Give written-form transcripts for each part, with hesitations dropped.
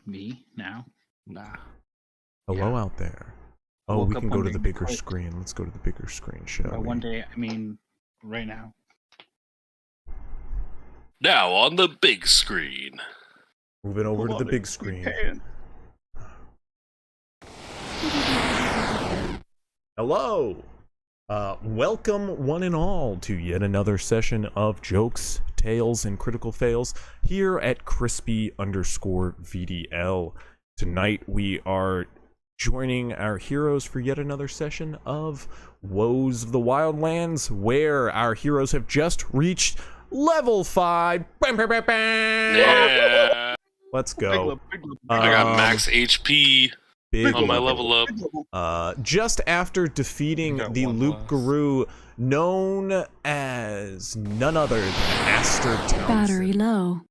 Me now? Nah. Hello Yeah. out there. Oh, Woke we up can go to the wondering, bigger like, screen. Let's go to the bigger screen, shall By we? one day, I mean right now. Now on the big screen. Moving over to Hold the on, big it's screen. pan. Hello! Welcome one and all to yet another session of Jokes, Tales, and Critical Fails here at crispy_VDL. Tonight we are joining our heroes for yet another session of Woes of the Wildlands, where our heroes have just reached level 5. Yeah. Let's Big go. level, big level, I got max HP Big on my level. level up. big level. Just after defeating got the one Loup less. Garou, known as none other than Aster Townsend. Battery low.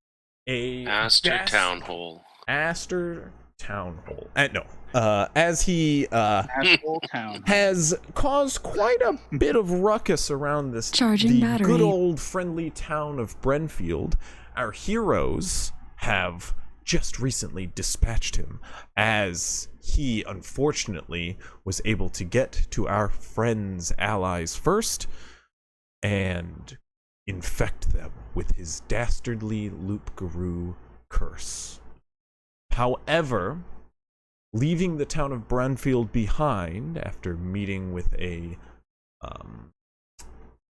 Aster Town Hall. Aster Town Hall. As he Asshole town. has caused quite a bit of ruckus around this Charging the battery. good old friendly town of Brenfield. Our heroes have just recently dispatched him, as he unfortunately was able to get to our friends' allies first and infect them with his dastardly Loup Garou curse. However, leaving the town of Branfield behind after meeting with a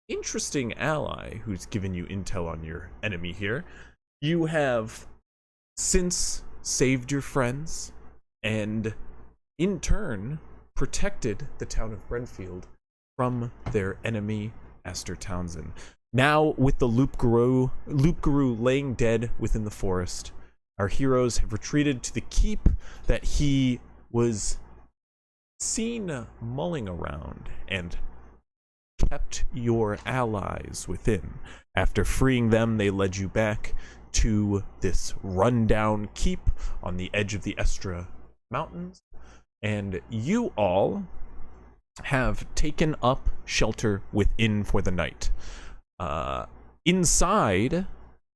interesting ally who's given you intel on your enemy here, you have since saved your friends and in turn protected the town of Brenfield from their enemy Aster Townsend. Now, with the Loup Garou laying dead within the forest, our heroes have retreated to the keep that he was seen mulling around and kept your allies within. After freeing them, they led you back to this rundown keep on the edge of the Estra Mountains, and you all have taken up shelter within for the night. Inside,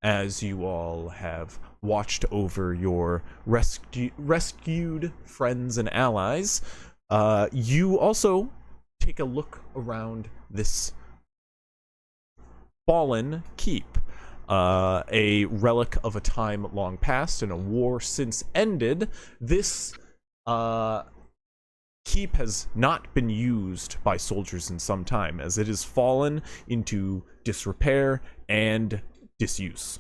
as you all have watched over your rescued friends and allies, you also take a look around this fallen keep. A relic of a time long past and a war since ended. This keep has not been used by soldiers in some time, as it has fallen into disrepair and disuse.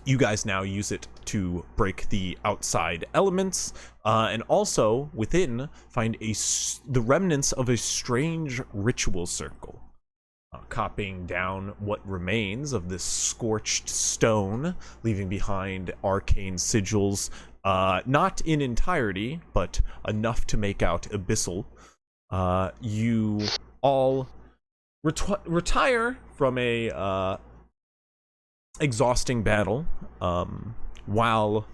You guys now use it to break the outside elements, and also within find the remnants of a strange ritual circle. Copying down what remains of this scorched stone, leaving behind arcane sigils, not in entirety, but enough to make out abyssal. You all retire from a exhausting battle, while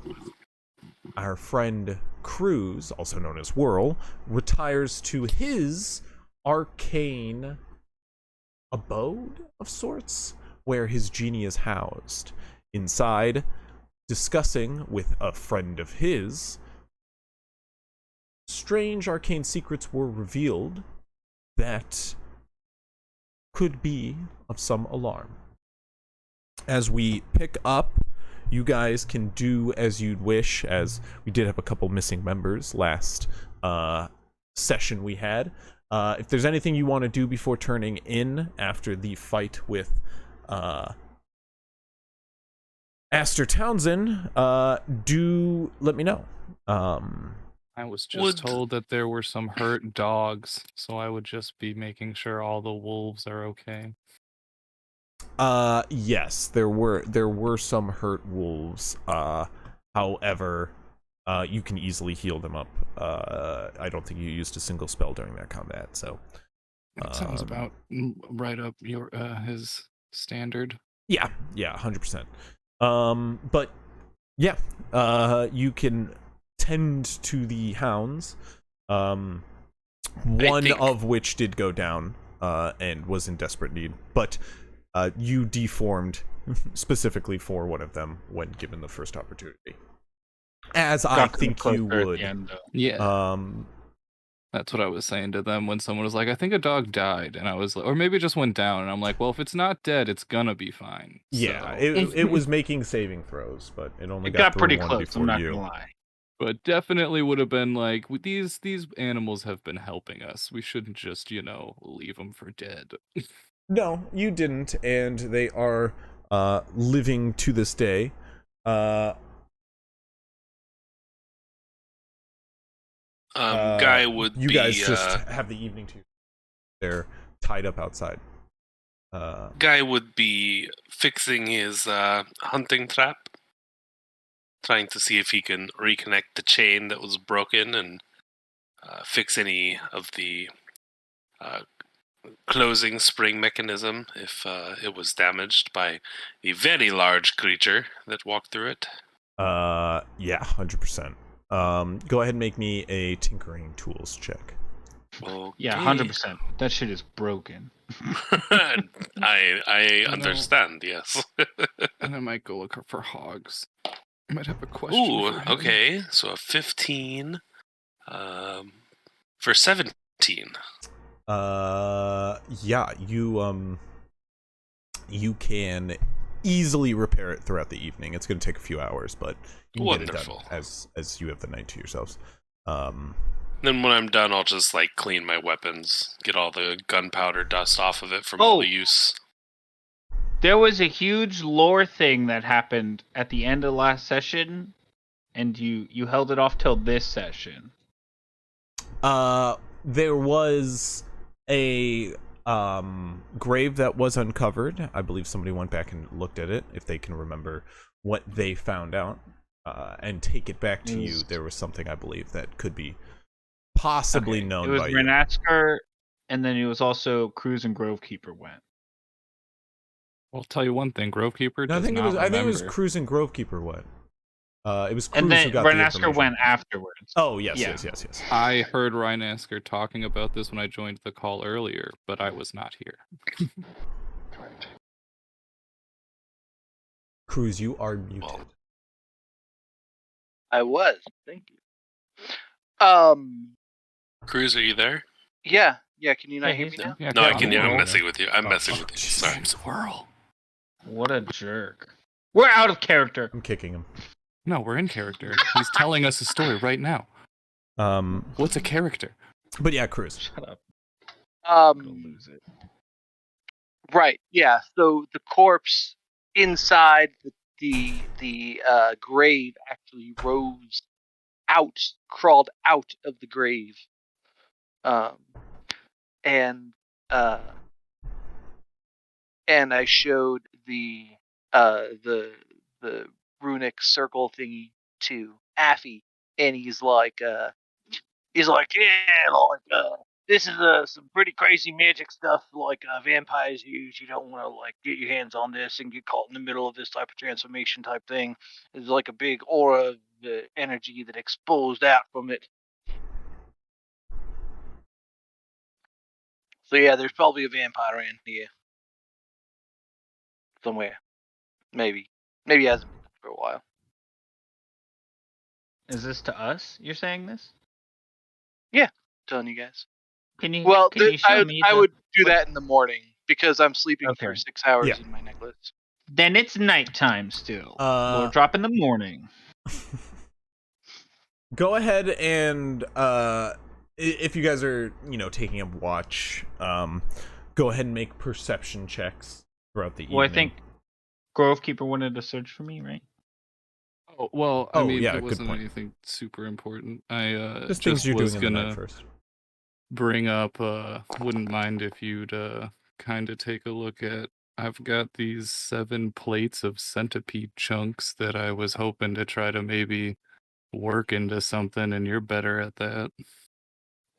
our friend Cruz, also known as Whirl, retires to his arcane abode of sorts, where his genie is housed. Inside, discussing with a friend of his, strange arcane secrets were revealed that could be of some alarm. As we pick up, you guys can do as you'd wish, as we did have a couple missing members last session we had. If there's anything you want to do before turning in after the fight with Aster Townsend, do let me know. I was just told that there were some hurt dogs, so I would just be making sure all the wolves are okay. Yes, there were some hurt wolves. However, you can easily heal them up. I don't think you used a single spell during that combat, so That sounds about right up your his standard. yeah, 100%. But yeah, you can tend to the hounds. One of which did go down and was in desperate need, but you deformed specifically for one of them when given the first opportunity. as I think you would. Yeah. That's what I was saying to them when someone was like, I think a dog died. And I was like, or maybe it just went down. And I'm like, well, if it's not dead, it's gonna be fine. Yeah, So. it was making saving throws, but it only got through pretty one close, before I'm not you. gonna lie. But definitely would have been like, these animals have been helping us. We shouldn't just, leave them for dead. No, you didn't, and they are living to this day. Guy would you be... guys just have the evening to... They're tied up outside. Guy would be fixing his hunting trap, trying to see if he can reconnect the chain that was broken and fix any of the closing spring mechanism if it was damaged by the very large creature that walked through it. Yeah, 100%. Go ahead and make me a tinkering tools check. Okay. Yeah, 100%. That shit is broken. I understand, yes. And I might go look for hogs. I might have a question. Ooh, for him. okay. So a 15 for 17. Yeah, you can easily repair it throughout the evening. It's going to take a few hours, but you can Wonderful. get it done as you have the night to yourselves. Then when I'm done, I'll just clean my weapons, get all the gunpowder dust off of it from all the use. There was a huge lore thing that happened at the end of last session, and you held it off till this session. There was a grave that was uncovered. I believe somebody went back and looked at it, if they can remember what they found out, and take it back to you. There was something, I believe, that could be possibly known by you. It was Renasker, and then it was also Cruz and Grovekeeper went. Well, I'll tell you one thing, Grovekeeper No, I does think not remember. I think it was Cruz and Grovekeeper went. It was Cruz and then who got Renasker went afterwards. Oh, yes. I heard Renasker talking about this when I joined the call earlier, but I was not here. Cruz, you are muted. Well, I was. Thank you. Cruz, are you there? Yeah. Can you not hear me now? Yeah, No, I come can. on. Yeah, I'm messing with you. I'm messing with you. Sorry. Squirrel. What a jerk. We're out of character. I'm kicking him. No, we're in character. He's telling us a story right now. What's a character? But yeah, Cruz. Shut up. I'm gonna lose it. Right. Yeah. So the corpse inside the grave actually crawled out of the grave, and I showed the runic circle thingy to Affy, and he's like, this is some pretty crazy magic stuff vampires use. You don't want to get your hands on this and get caught in the middle of this type of transformation type thing. There's a big aura of the energy that exposed out from it. So yeah, there's probably a vampire in here somewhere. Maybe he hasn't been for a while. Is this to us? You're saying this? Yeah, telling you guys. Can you? Well, can you show me I would do that in the morning because I'm sleeping for 6 hours in my necklace. Then it's nighttime still. We'll drop in the morning. Go ahead and if you guys are taking a watch, go ahead and make perception checks throughout the evening. Well, I think Grovekeeper wanted to search for me, right? Oh, well, I mean, yeah, it wasn't good point. anything super important. I Just things you're was doing in the gonna night first. bring up, wouldn't mind if you'd kind of take a look at. I've got these 7 plates of centipede chunks that I was hoping to try to maybe work into something, and you're better at that.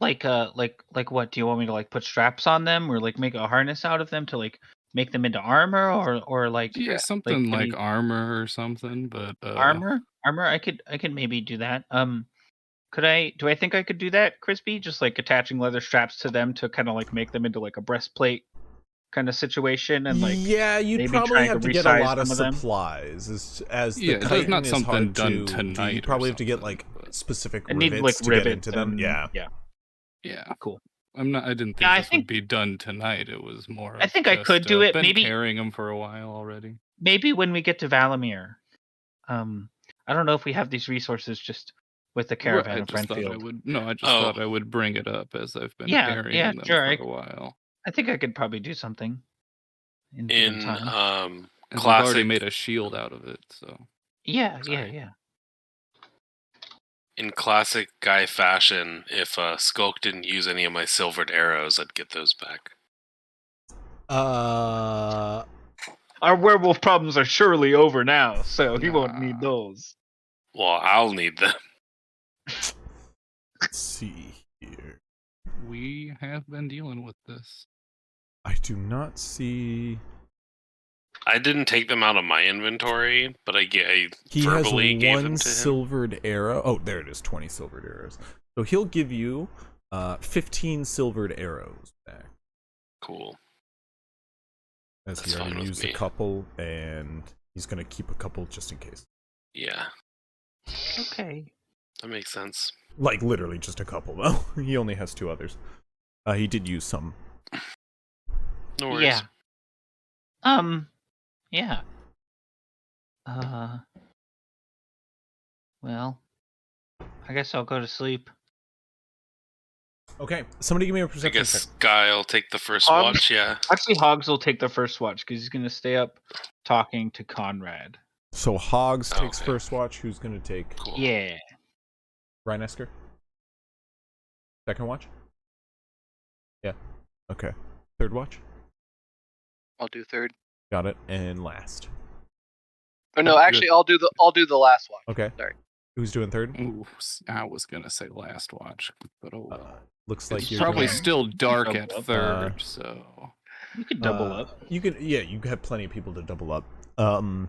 Like what? Do you want me to put straps on them, or make a harness out of them to make them into armor, or Yeah, something like armor or something. But armor. I could maybe do that. Do I think I could do that, Crispy? Just attaching leather straps to them to kind of make them into a breastplate kind of situation, and like yeah, you'd maybe probably trying have to to get a resize lot of some of them. supplies. As the Yeah, it's chitin not is something hard done to do. tonight You or probably have to get something, like but- specific I need rivets like to rivets get into them. and- Yeah. Yeah. Cool. I didn't think Yeah, I this think- would be done tonight. It was more. I think I could do it, Been maybe- carrying them for a while already. Maybe when we get to Valamir. I don't know if we have these resources just with the caravan I of just thought I Renfield. would. No, I just thought I would bring it up as I've been Yeah, carrying yeah, them sure, for a while. I think I could probably do something in given time. And we've classic already made a shield out of it, so. Yeah. in classic guy fashion, if Skulk didn't use any of my silvered arrows, I'd get those back. Our werewolf problems are surely over now, so he won't need those. Well, I'll need them. Let's see here. We have been dealing with this. I do not see. I didn't take them out of my inventory, but I He verbally has gave one them to him. silvered arrow. Oh, there it is. 20 silvered arrows. So he'll give you 15 silvered arrows back. Cool. As That's he already fine with used me. a couple, and he's going to keep a couple just in case. Yeah, Okay. that makes sense. Like, literally just a couple, though. He only has 2 others. He did use some. No worries. Yeah. Yeah. Well, I guess I'll go to sleep. Okay, somebody give me a I perception guess check. Guy will take the first Hogs? watch, yeah. Actually, Hogs will take the first watch because he's gonna stay up talking to Conrad. So Hogs takes Okay. first watch. Who's going to take Cool. Yeah. Ryan Esker? Second watch? Yeah. Okay. Third watch? I'll do third. Got it. And last. Or no, actually, I'll do the last one. Okay. Sorry. Who's doing third? Ooh, I was gonna say last watch, but oh well. Looks like It's you're probably doing- still dark Double at up. third, so You could double up. You can, yeah, you have plenty of people to double up. I'm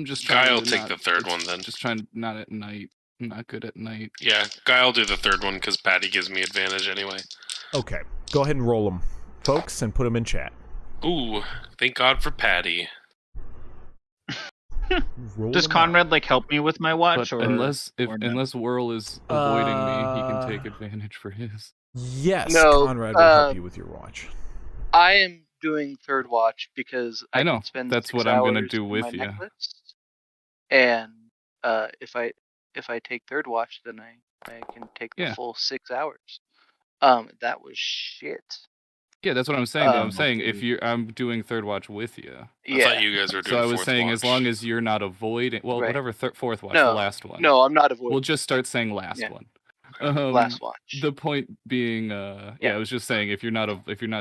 just trying. Guy will to take not- the third it's one then. Just trying not at night. Not good at night. Yeah, Guy will do the third one because Patty gives me advantage anyway. Okay, go ahead and roll them, folks, and put them in chat. Ooh, thank God for Patty. Roll Does 'em Conrad like help me with my watch, But or unless or no? Whirl is avoiding me, he can take advantage for his. out. Yes, No, Conrad will help you with your watch. I am doing third watch because I know, can spend that's 6 what I'm gonna hours do on with my you. necklace. And if I take third watch, then I can take the Yeah. full 6 hours. That was shit. Yeah, that's what I'm saying. Though. I'm saying okay. if I'm doing third watch with you. I Yeah. thought you guys were doing So I was fourth saying, watch. as long as you're not avoiding, well, Right. whatever fourth watch, No, the last one. No, I'm not avoiding. We'll just start saying last Yeah. one. last watch. The point being, yeah, I was just saying if you're not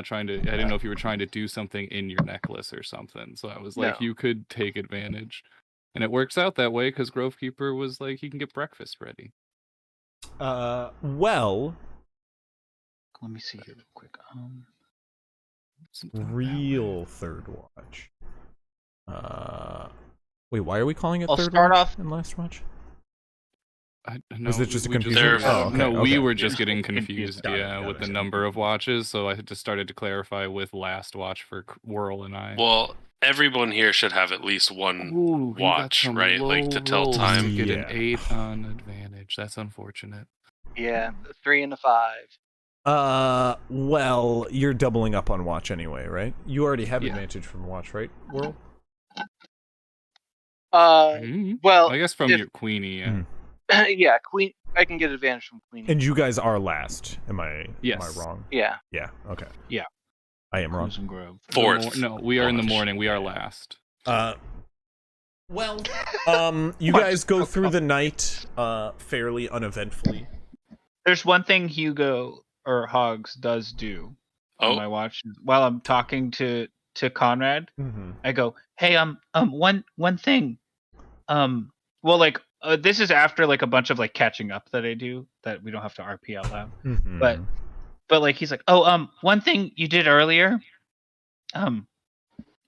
trying to, I didn't know if you were trying to do something in your necklace or something. So I was like, No. you could take advantage, and it works out that way because Grovekeeper was like, he can get breakfast ready. Well, Let me see here real quick. real third watch. Wait, why are we calling it I'll third start watch off- and last watch? No, Was it just a we confusion? Oh, okay, no, we okay. were just Yeah. getting Confused. confused, Got it, yeah, got with it. the number of watches. So I just started to clarify with last watch for Whirl and I. Well, everyone here should have at least one. Ooh, you got watch, some right? Like, to low tell rolls time. to get Yeah. an 8 on advantage. That's unfortunate. Yeah, a 3 and a 5. Well, you're doubling up on watch anyway, right? You already have Yeah. advantage from watch, right, World? Well, I guess from if- your Queenie, yeah. Mhm. yeah, Queen. I can get advantage from Queen. And you guys are last. Am I Yes. wrong? Yeah. Yeah, okay. Yeah. I am wrong. Crimson Grove. Fourth. No, we are in the watch. morning. We are last. Well, you guys go through the night fairly uneventfully. There's one thing Hugo or Hogs does do on my Oh, watch while I'm talking to Conrad. Mm-hmm. I go, hey, one thing, well, like, this is after like a bunch of like catching up that I do that we don't have to RP out loud. Mm-hmm. But like he's like, oh, one thing you did earlier,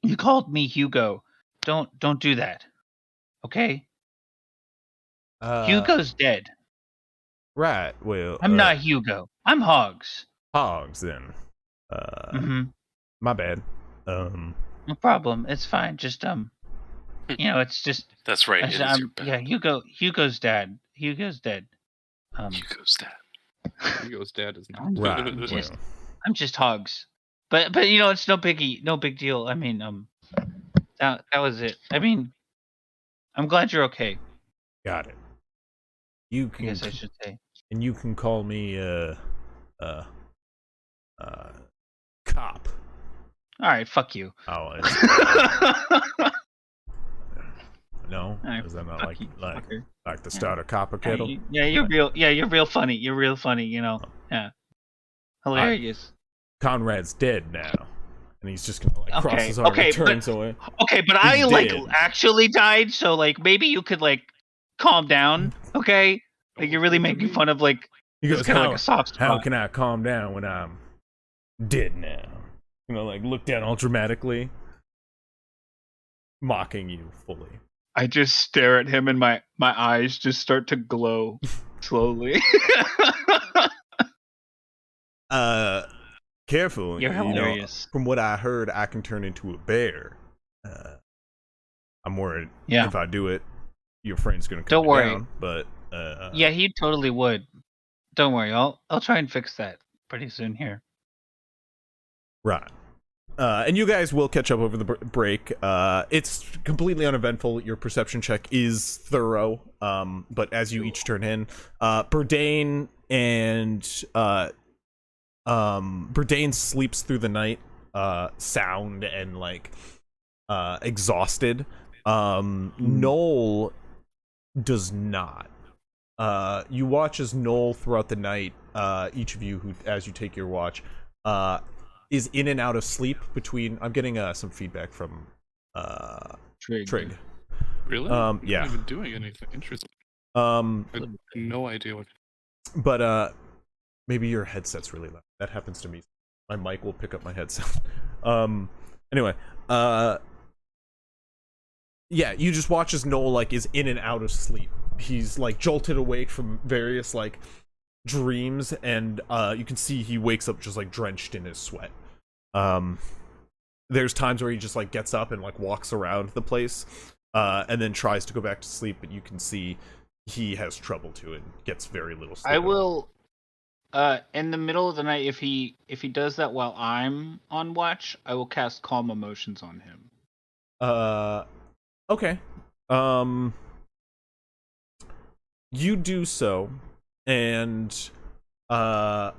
you called me Hugo. Don't do that, okay? Hugo's dead. Right. Well, I'm not Hugo. I'm Hogs. Hogs then. Mm-hmm. My bad. No problem. It's fine. Just it's just. That's right. It is your bed. Yeah, Hugo's dad. Hugo's dead. Hugo's dad. Hugo's dad is not. Right. I'm just Hogs. But it's no biggie, no big deal. I mean, that was it. I mean, I'm glad you're okay. Got it. You I can, guess I should say. and you can call me cop. All right, fuck you. Oh, no, Right, is that not fuck you, fucker. like the start of Copper Kettle? You're real funny. You're real funny. Yeah, hilarious. Conrad's dead now, and he's just gonna like cross his arm and turns away. Okay, but I actually died, so like maybe you could like calm down, okay? Like you're really making fun of like. He goes, kind of like a soft spot. How can I calm down when I'm dead now? Like look down all dramatically, mocking you fully. I just stare at him and my eyes just start to glow slowly. Careful. You're hilarious. From what I heard, I can turn into a bear. I'm worried if I do it, your friend's gonna come down. But yeah, he totally would. Don't worry, I'll try and fix that pretty soon here. Right. And you guys will catch up over the break. It's completely uneventful. Your perception check is thorough. But as you each turn in, Burdain and Burdain sleeps through the night, sound and like exhausted. Noel does not. You watch as Noel throughout the night. Each of you, who as you take your watch, is in and out of sleep between. I'm getting some feedback from Trig. Really? Yeah. Not even doing anything interesting. I have no idea what. But maybe your headset's really loud. That happens to me. My mic will pick up my headset. Anyway, yeah, you just watch as Noel like is in and out of sleep. He's like jolted awake from various like dreams, and you can see he wakes up just like drenched in his sweat. There's times where he just like gets up and like walks around the place, and then tries to go back to sleep, but you can see he has trouble to it and gets very little sleep. I will in the middle of the night, if he does that while I'm on watch, I will cast Calm Emotions on him. Okay. You do so, and as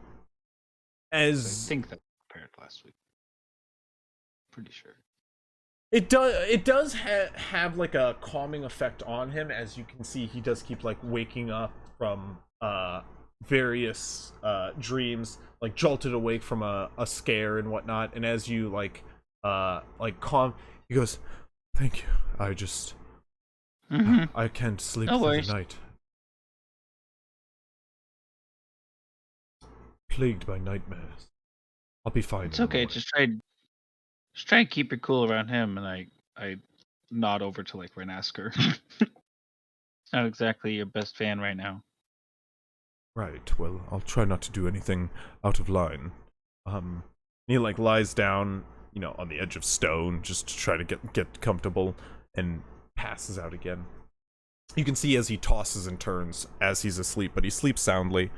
I think that was prepared last week. Pretty sure. It does have like a calming effect on him. As you can see, he does keep like waking up from various dreams, like jolted awake from a scare and whatnot. And as you like calm, he goes, "Thank you. I just I can't sleep through the night. Plagued by nightmares. I'll be fine." It's okay. Just try and keep it cool around him, and I nod over to like Renasker. Not exactly your best fan right now. Right. Well, I'll try not to do anything out of line. He like lies down, on the edge of stone, just to try to get comfortable, and passes out again. You can see as he tosses and turns as he's asleep, but he sleeps soundly.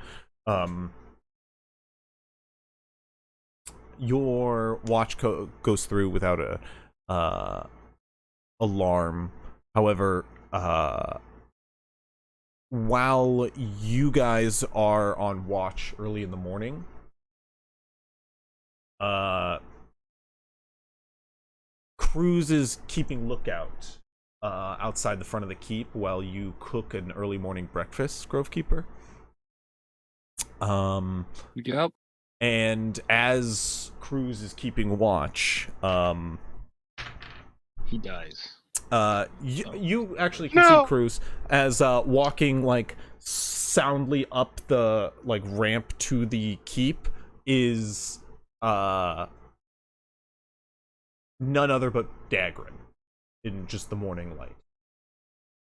Your watch goes through without a alarm. However, while you guys are on watch early in the morning, Cruz is keeping lookout outside the front of the keep while you cook an early morning breakfast, Grovekeeper. Yep. And as Cruz is keeping watch, he dies. You actually can see Cruz as walking like soundly up the like ramp to the keep is none other but Dagrin in just the morning light.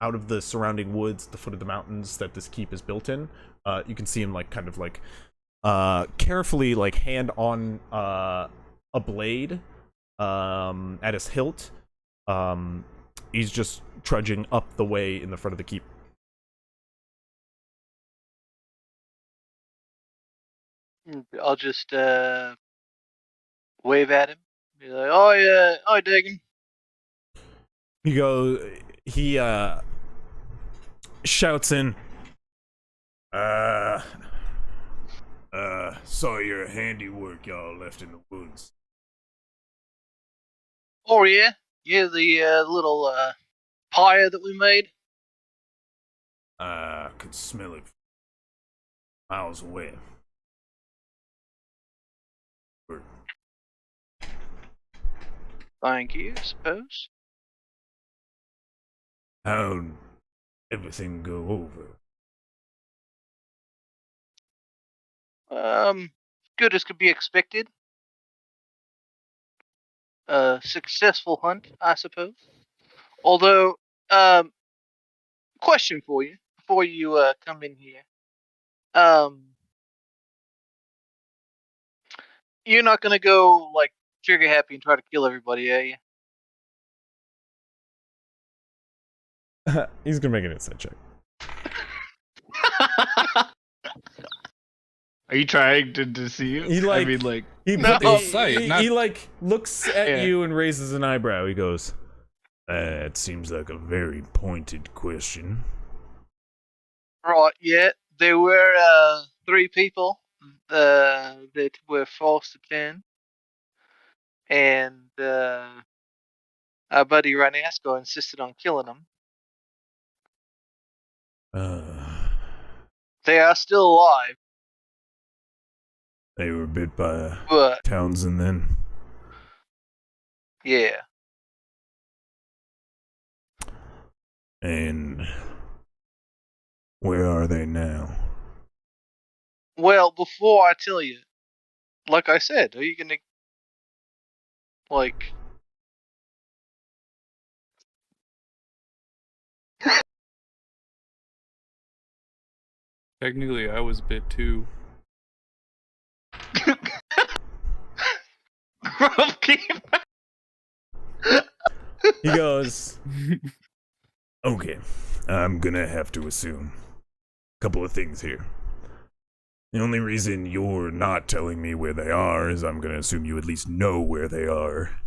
Out of the surrounding woods, the foot of the mountains that this keep is built in, you can see him like kind of like carefully like hand on a blade, at his hilt. He's just trudging up the way in the front of the keep. I'll just wave at him. Be like, "Oh yeah, hi, Dagon." He shouts in, saw your handiwork y'all left in the woods. Oh yeah, the little pyre that we made. I could smell it miles away. Thank you, I suppose. How'd everything go over? Good as could be expected. Successful hunt, I suppose. Although, question for you before you come in here. You're not gonna go like trigger happy and try to kill everybody, are you? He's gonna make an insight check. Are you trying to deceive? He like, I mean, like, he, No, he, sight, he, not- he like looks at Yeah. you and raises an eyebrow. He goes, "That seems like a very pointed question." Right, yeah. There were 3 people that were forced to turn. And our buddy Ranasco insisted on killing them. They are still alive, They were bit by but Townsend then. yeah. And where are they now? Well, before I tell you, like I said, are you gonna like? Technically, I was bit too. He goes, "Okay, I'm gonna have to assume a couple of things here. The only reason you're not telling me where they are is I'm gonna assume you at least know where they are,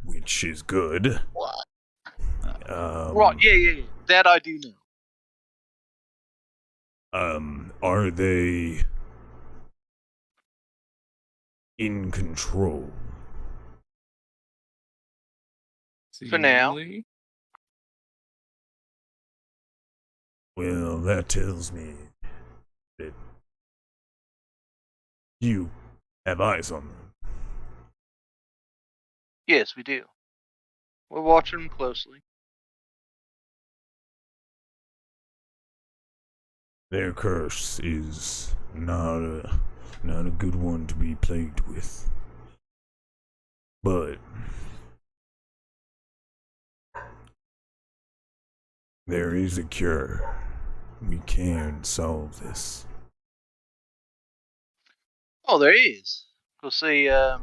which is good." What? Right, yeah. That I do know. Are they in control? For now. Seemingly. Well, that tells me that you have eyes on them. Yes, we do. We're watching them closely. Their curse is not a good one to be plagued with. But there is a cure. We can solve this. Oh, there is. We'll see. My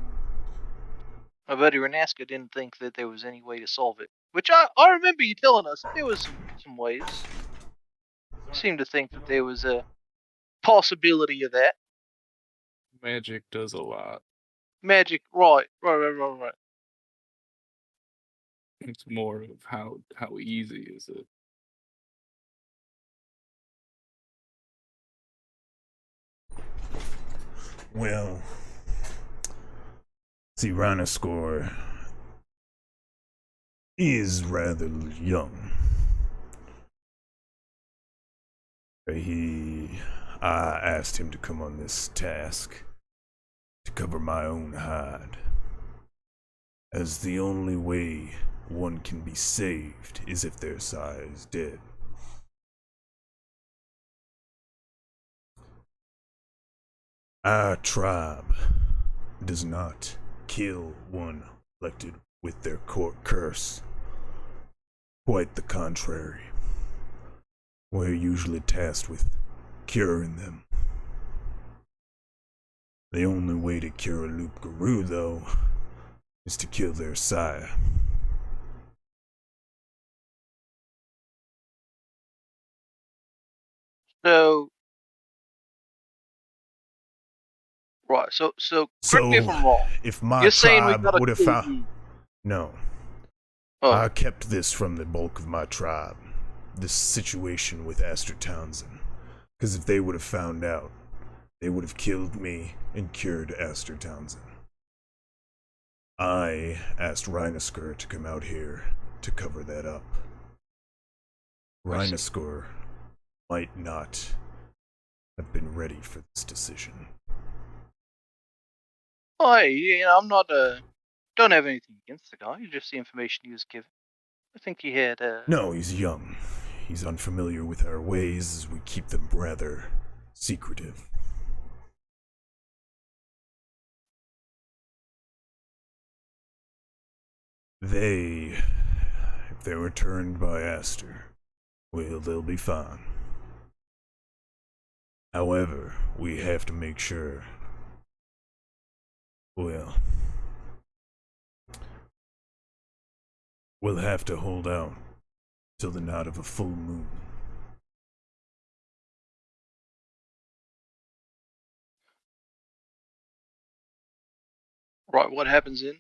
buddy Renaska didn't think that there was any way to solve it, which I remember you telling us that there was some ways. Seemed to think that there was a possibility of that. Magic does a lot. Magic, right. It's more of how easy is it. Well, see, Rhinoscore is rather young. I asked him to come on this task to cover my own hide, as the only way one can be saved is if their sire is dead. Our tribe does not kill one afflicted with their court curse. Quite the contrary. We're usually tasked with curing them. The only way to cure a Loup Garou, though, is to kill their sire. So, right. So correct me if I'm wrong. if my You're saying we tribe gotta would have kill found... you. No. Oh, I kept this from the bulk of my tribe. This situation with Aster Townsend. Because if they would have found out, they would have killed me and cured Aster Townsend. I asked Rhinoskor to come out here to cover that up. Rhinoskor might not have been ready for this decision. I'm not don't have anything against the guy. Just the information he was given. I think he had. No, he's young. He's unfamiliar with our ways as we keep them rather secretive. If they were turned by Aster, well, they'll be fine. However, we have to make sure, well, we'll have to hold out till the night of a full moon. Right. What happens then?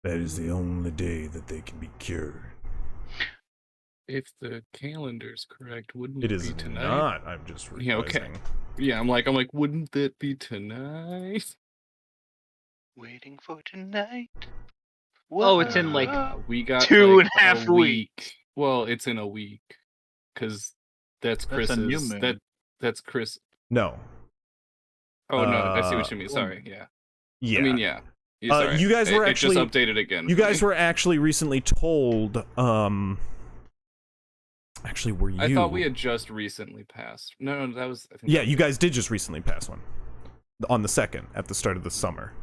That is the only day that they can be cured. If the calendar's correct, wouldn't It it is be tonight? not, I'm just realizing. Yeah, okay. Yeah, I'm like, wouldn't that be tonight? Waiting for tonight. Oh, it's in, like, We got 2.5 a weeks. Well, it's in a week, because that's That's a new Chris's. moon. That's Chris. No. Oh no, I see what you mean. Sorry, yeah. Yeah. I mean, yeah. Sorry. You guys were it actually just updated again. You guys were actually recently told. Actually, were you? I thought we had just recently passed. No, that was. I think Yeah, you guys did just recently pass one on the 2nd at the start of the summer.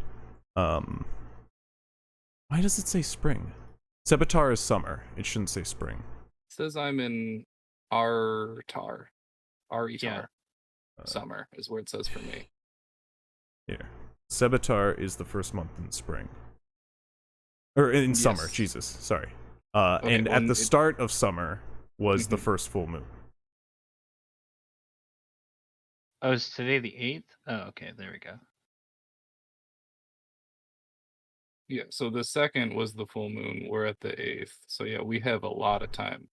Why does it say spring? Sebatar is summer. It shouldn't say spring. It says I'm in Artar. Yeah. Summer is where it says for me. Here. Sebatar is the first month in spring. Or in summer, Yes. Jesus, sorry. Okay, and at the start of summer was the Mhm. first full moon. Oh, is today the 8th? Oh, okay, there we go. Yeah, so the 2nd was the full moon. We're at the 8th. So yeah, we have a lot of time.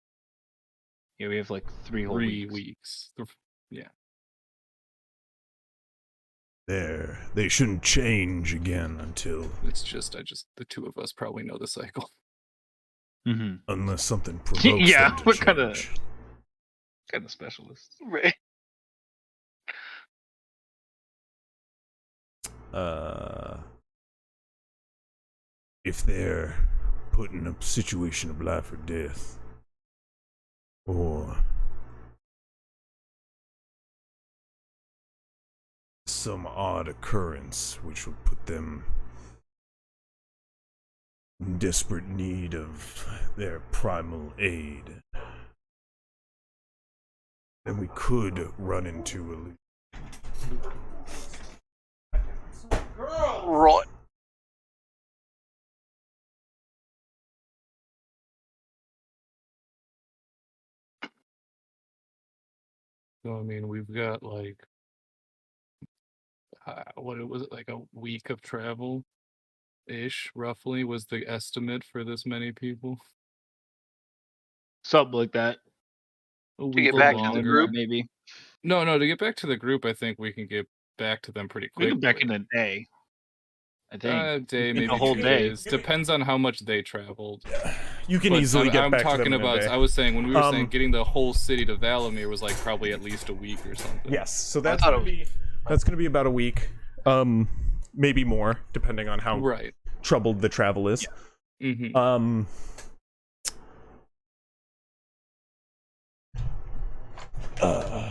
Yeah, we have like 3 whole 3 weeks. weeks. Yeah. They shouldn't change again until It's just the two of us probably know the cycle. Mm-hmm. unless something provokes Yeah, them to we're change. kind of specialists. Right. If they're put in a situation of life or death, or some odd occurrence which would put them in desperate need of their primal aid, then we could run into Right. So I mean, we've got like what was it, like a week of travel ish, roughly was the estimate for this many people. Something like that. A To get week back or to the longer. group? Maybe. No, to get back to the group, I think we can get back to them pretty We quickly. can back in a day. I think. A day, In maybe a whole 2 day. days. Depends on how much they traveled. You can But easily get I'm back to talking them in a about. day. I was saying when we were saying Um, getting the whole city to Valamir was like probably at least a week or something. Yes, so that's thought gonna be about a week, maybe more, depending on how Right. troubled the travel is. Mm-hmm.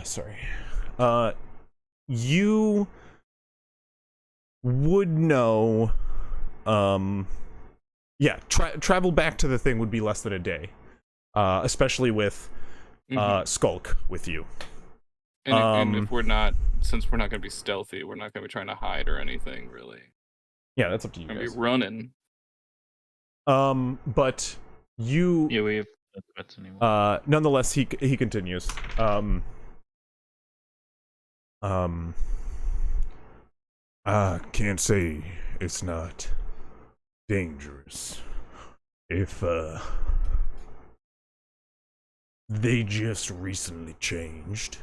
Sorry. You would know. Yeah, travel back to the thing would be less than a day, especially with Skulk with you. And if we're not, since we're not going to be stealthy, we're not going to be trying to hide or anything, really. Yeah, that's up to you Gonna be guys. running. But you Yeah, we have no threats anymore. nonetheless he continues. I can't say it's not dangerous. If they just recently changed,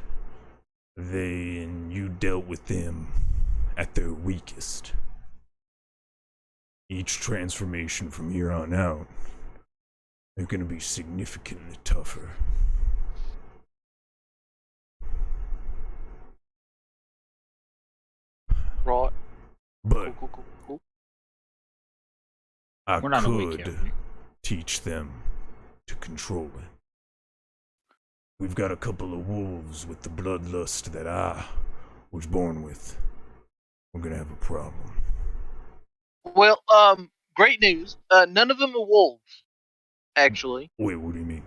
then you dealt with them at their weakest. Each transformation from here on out, they're gonna be significantly tougher. Right. But Cool. I We're not awake could yet. teach them to control it. We've got a couple of wolves with the bloodlust that I was born with. We're gonna have a problem. Well, great news. None of them are wolves. Actually, Wait, what do you mean?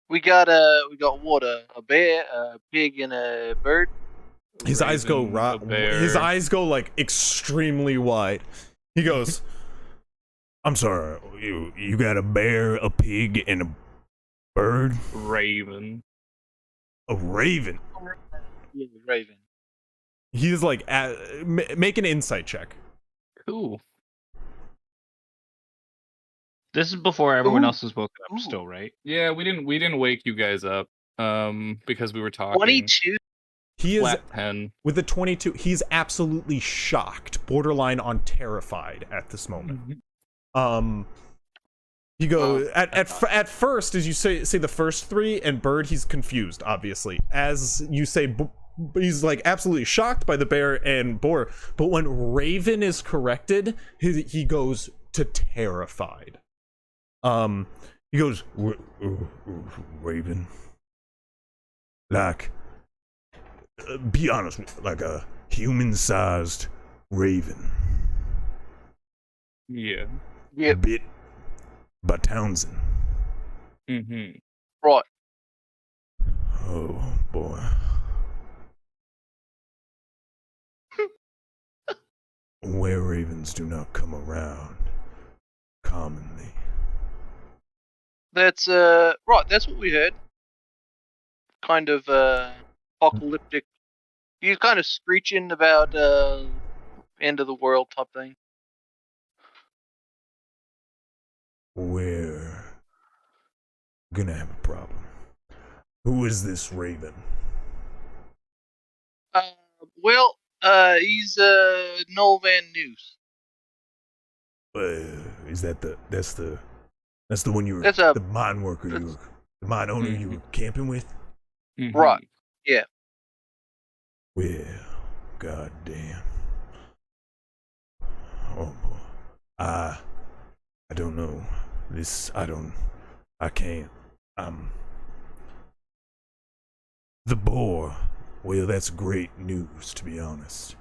we got what? A bear, a pig, and a bird. His eyes go Raven, a bear. His eyes go like extremely wide. He goes, "I'm sorry. You got a bear, a pig, and a bird, Raven. a raven." Yeah, raven. He's like, make an insight check. Cool. This is before everyone Ooh. else is woken up Ooh. still, right? Yeah, we didn't wake you guys up. Because we were talking. 22. He is Flat 10. with a 22. He's absolutely shocked, borderline on terrified at this moment. He goes at first, as you say the first three, and bird, he's confused, obviously. As you say, he's like absolutely shocked by the bear and boar. But when raven is corrected, he goes to terrified. He goes, raven. Like, be honest, like a human-sized raven. Yeah. Yep. Bit by Townsend. Mm-hmm. Right. Oh boy. Were ravens do not come around commonly. That's right. That's what we heard. Kind of apocalyptic. He's kind of screeching about end of the world type thing. We're gonna have a problem. Who is this raven? Well, he's Noel Van Noose. Is that that's the one you were, That's a- the mine worker you were, the mine owner you were camping with? Mm-hmm. Right. Yeah. Well, goddamn. Oh boy. I don't know. I can't. The boar. Well, that's great news, to be honest.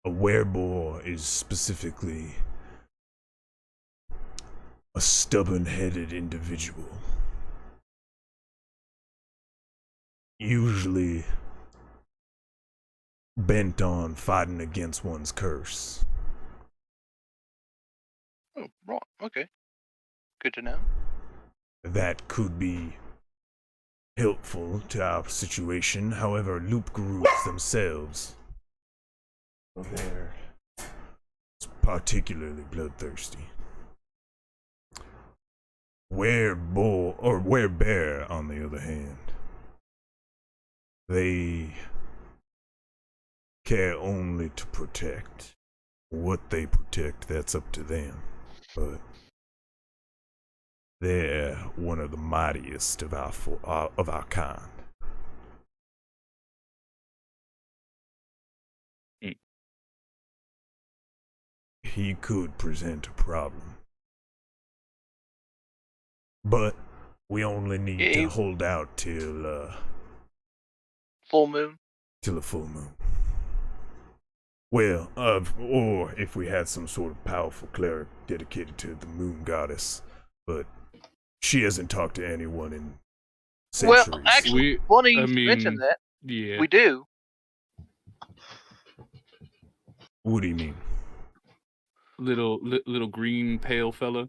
A wereboar is specifically a stubborn-headed individual. Usually bent on fighting against one's curse. Oh, right. Okay. Good to know. That could be helpful to our situation. However, Loup Garous themselves, they're particularly bloodthirsty. Werebear, on the other hand, they care only to protect. What they protect, that's up to them. But they're one of the mightiest of our kind. He could present a problem. But we only need to hold out till full moon. Till the full moon. Well, or if we had some sort of powerful cleric dedicated to the moon goddess, but she hasn't talked to anyone in centuries. Well, actually, funny you mentioned that. Yeah. We do. What do you mean? little green pale fella.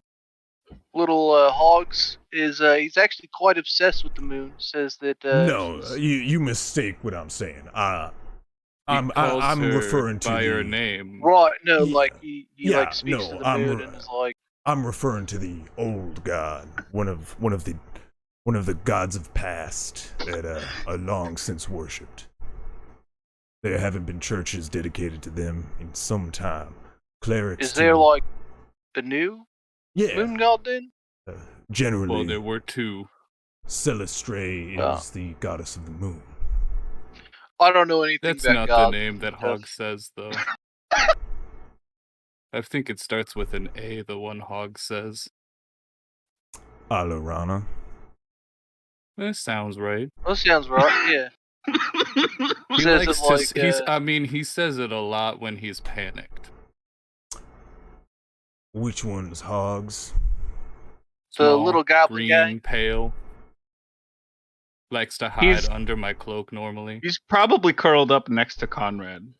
Little Hogs is he's actually quite obsessed with the moon. Says that No, she's... you mistake what I'm saying. I'm calls her referring to by the her name. Right, no, Yeah. like he like speaks no, to the moon and is like, I'm referring to the old god, one of the gods of past that are long since worshipped. There haven't been churches dedicated to them in some time. Clerics. is there like a new yeah, moon god then? generally. Well, there were two. Celestre is the goddess of the moon. I don't know anything That's about not gods. the name that Hog says, though. I think it starts with an A, the one Hog says. Alorana. That sounds right. That sounds right, yeah. He Says likes it to. like, He says it a lot when he's panicked. Which one's Hogs? the Small, little goblin green, guy. pale. Likes to hide He's- under my cloak normally. He's probably curled up next to Conrad.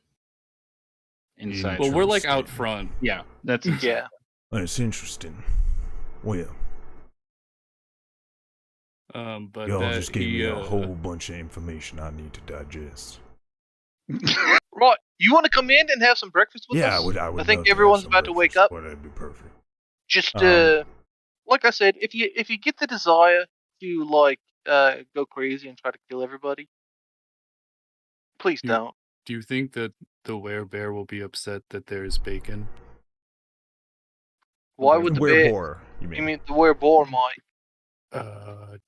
Inside. Well, we're like out Interesting. front. Yeah, that's Yeah. That's interesting. Well, But y'all that just gave he, me a whole bunch of information I need to digest. Right, you want to come in and have some breakfast with Yeah, us? I would I love think to have everyone's some about to wake breakfast, up. but that'd be perfect. Just Um, like I said, if you get the desire to like go crazy and try to kill everybody, please You- don't. Do you think that the werebear will be upset that there is bacon? Why would the bear? Wereboar, you mean? You mean the wereboar might?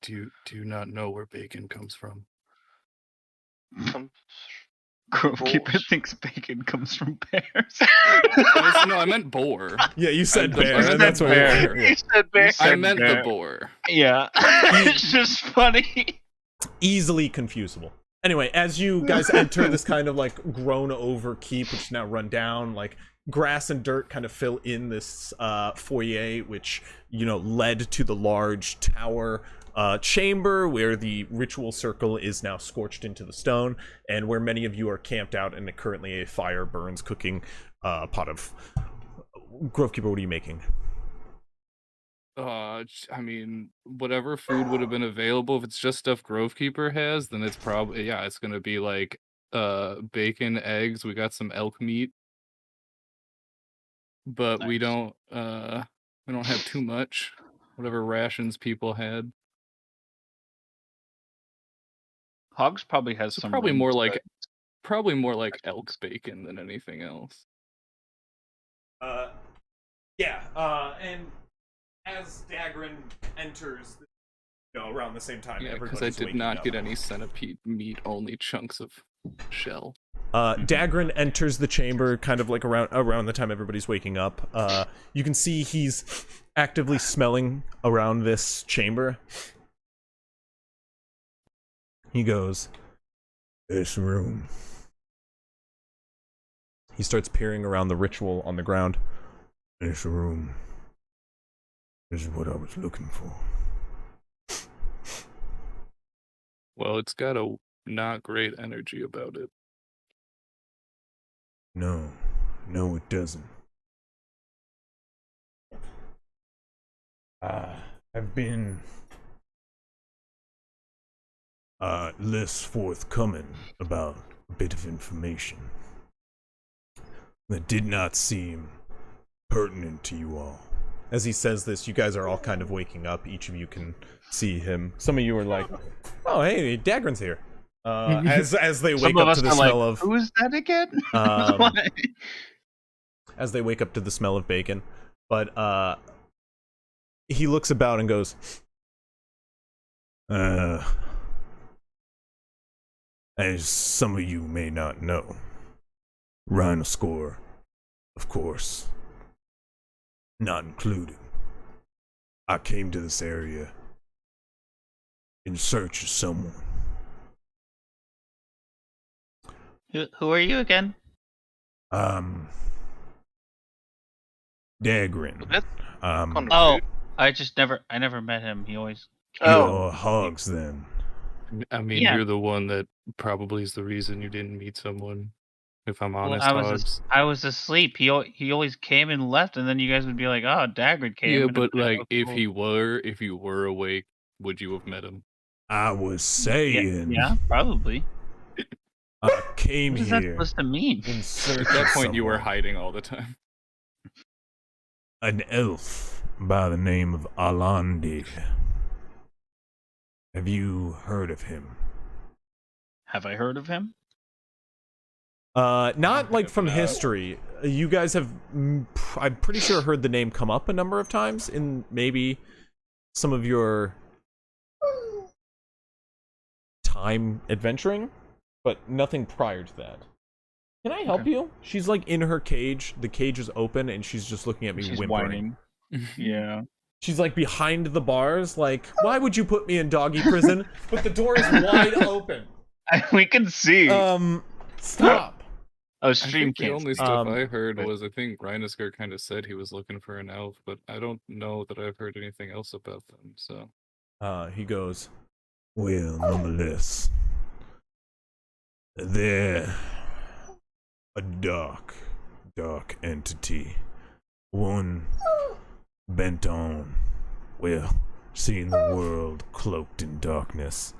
Do you not know where bacon comes from? Come... Grovekeeper Bulls. thinks bacon comes from bears. No, I meant boar. Yeah, you said I bear. said That's what bear. You said bear. I meant the bear. boar. Yeah, it's just funny. Easily confusable. Anyway, as you guys enter this kind of like grown over keep, which is now run down, like grass and dirt kind of fill in this foyer, which, you know, led to the large tower chamber where the ritual circle is now scorched into the stone, and where many of you are camped out, and currently a fire burns cooking pot of... Grovekeeper, what are you making? I mean, whatever food would have been available, if it's just stuff Grovekeeper has, then it's probably, yeah, it's gonna be like bacon, eggs, we got some elk meat. But we don't have too much. Whatever rations people had. Hogs probably has So some. probably more rings, like elk bacon than anything else. And as Dagrin enters, around the same time, Yeah, because I did not get any centipede meat, only chunks of shell. Dagrin enters the chamber kind of like around the time everybody's waking up. You can see he's actively smelling around this chamber. He goes, "This room." He starts peering around the ritual on the ground. "This room. This is what I was looking for." Well, it's got a not great energy about it. No, it doesn't. I've been less forthcoming about a bit of information that did not seem pertinent to you all. As he says this, you guys are all kind of waking up. Each of you can see him. Some of you are like, "Oh, hey, Dagrin's here." As they wake up to the smell of... Who is that again? as they wake up to the smell of bacon. But he looks about and goes, as some of you may not know, Rhinoscore, of course, not included. I came to this area in search of someone. Who are you again? Dagrin. Oh, I never met him. He always. You're hogs then. I mean, Yeah. you're the one that probably is the reason you didn't meet someone. If I'm Well, honest, Hogs. I was asleep. He always came and left, and then you guys would be like, "Oh, Dagrid came." Yeah, and it'd but be like, like, "Oh, if cool." you were awake, would you have met him? I was saying. Yeah, probably. I came What is that here supposed to mean? in search At that of point, you were someone. hiding all the time. An elf by the name of Alandi. Have you heard of him? Have I heard of him? Not like from No. history. You guys have, I'm pretty sure, heard the name come up a number of times in maybe some of your time adventuring, but nothing prior to that. Can I help you? She's like in her cage. The cage is open, and she's just looking at me, She's whimpering. whining. Yeah. She's like behind the bars, like, why would you put me in doggy prison? But the door is wide open. We can see. Stop. Oh, I stream think the can't. only stuff Um, I heard but- was, I think Reinesker kind of said he was looking for an elf, but I don't know that I've heard anything else about them, so... He goes, well, nonetheless, they're a dark entity. One bent on, well, seeing the world cloaked in darkness.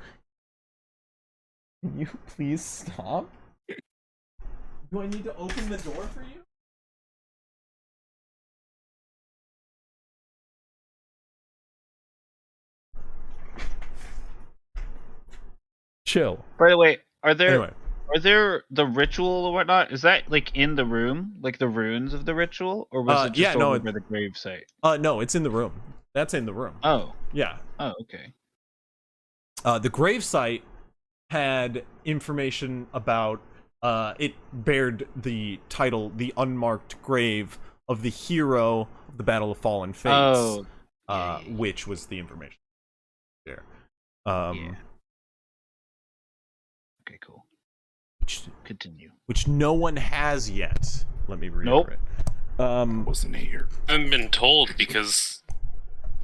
Can you please stop? Do I need to open the door for you? Chill. By the way, are there Anyway. the ritual or whatnot? Is that like in the room, like the runes of the ritual, or was it just yeah, no, over by the grave site? No, it's in the room. That's in the room. Oh, Yeah. oh, okay. The grave site had information about, it bared the title, The Unmarked Grave of the Hero of the Battle of Fallen Fates. Oh, yeah. Which was the information there. Yeah. Okay, cool. Which, Continue. which no one has yet. Let me reiterate. Wasn't here. I haven't been told because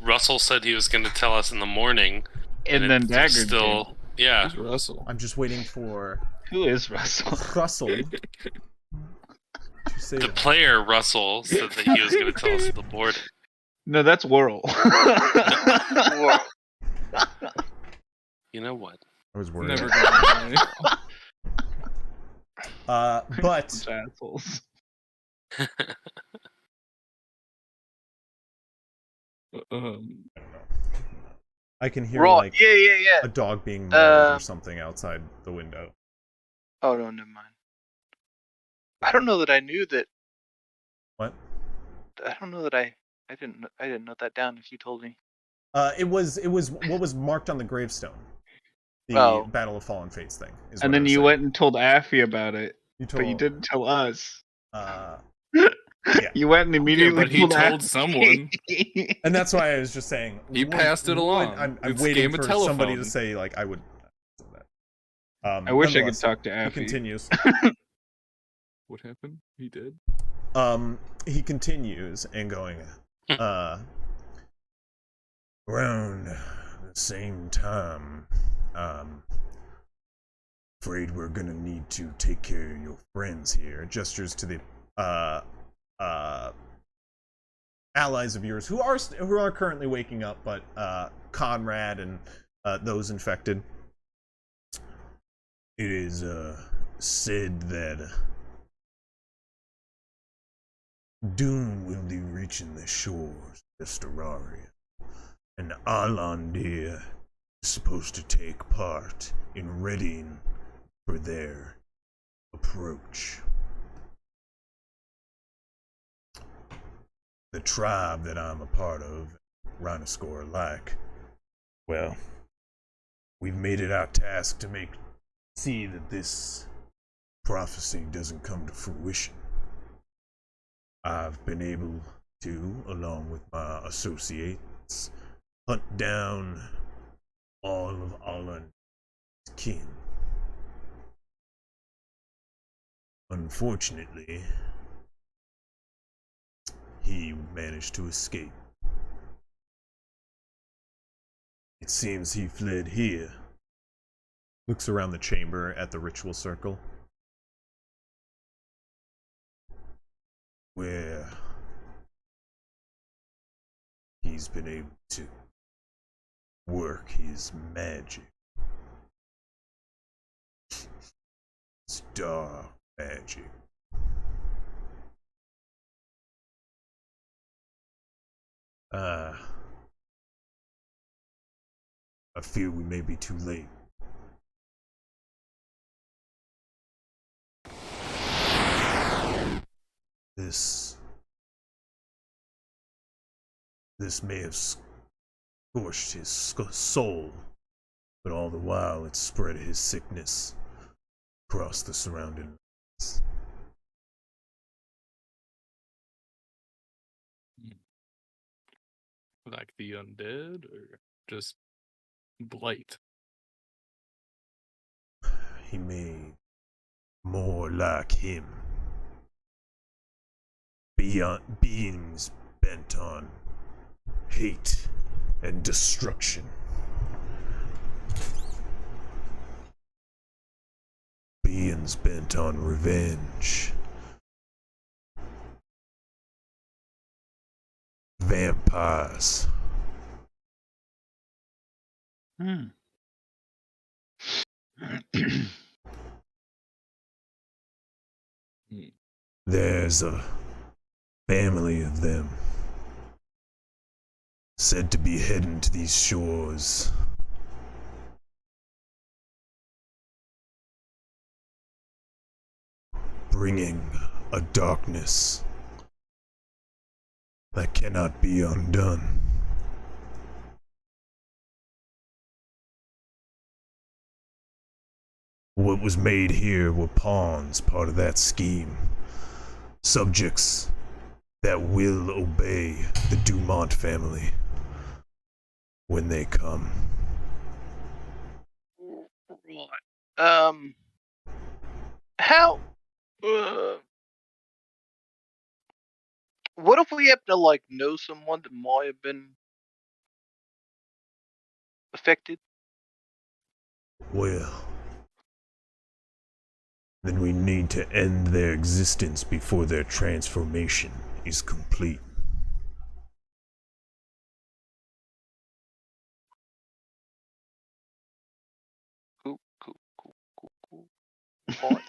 Russell said he was going to tell us in the morning. And then it's Dagger still, yeah. Who's Russell? I'm just waiting for Who is Russell? Russell to say The that. player Russell said that he was going to tell us in the morning. No, that's Whirl. You know what? I was worried. Never gonna lie. But Assholes. I can hear Raw. like Yeah. a dog being mauled or Um, something outside the window. Oh no, never mind. I don't know that I knew that. What? I don't know that I didn't note that down. If you told me. It was what was marked on the gravestone. The Oh. Battle of Fallen Fates thing. Is And what I then was you saying. went and told Affy about it, You told, but you didn't tell us. Yeah. You went and immediately but he told told Affy. someone. And that's why I was just saying. He passed it along. I'm It's waiting game of for somebody to telephone. say like I would. I wish I could nonetheless, talk to He Affy. continues. What happened? He did. He continues and going. Around the same time, afraid we're gonna need to take care of your friends here. Gestures to the allies of yours who are currently waking up, but Conrad and those infected. It is said that doom will be reaching the shores of Steraria, and Alandir is supposed to take part in readying for their approach. The tribe that I'm a part of, Rhinoscore alike, well, we've made it our task to see that this prophecy doesn't come to fruition. I've been able to, along with my associates, hunt down all of Alan's kin. Unfortunately, he managed to escape. It seems he fled here. Looks around the chamber at the ritual circle. where he's been able to work his magic. His dark magic. I fear we may be too late. This may have scorched his soul, but all the while it spread his sickness across the surrounding lands. Like the undead, or just blight? He made more like him. Beings bent on hate and destruction. Beings bent on revenge. Vampires. There's a family of them said to be heading to these shores. Bringing a darkness that cannot be undone. What was made here were pawns, part of that scheme. Subjects that will obey the Dumont family when they come. How? What if we happen to know someone that might have been affected? Well, then we need to end their existence before their transformation is complete. Cool. Alright.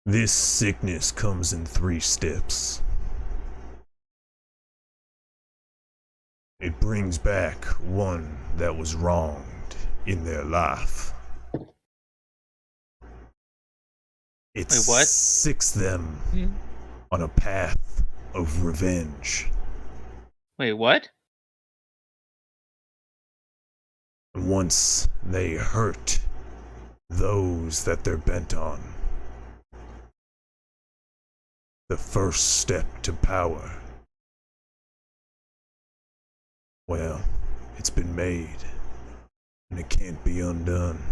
This sickness comes in 3 steps. It brings back one that was wronged in their life. It Wait, what? sicks them on a path of revenge. Wait, what? And once they hurt those that they're bent on, the first step to power, well, it's been made, and it can't be undone.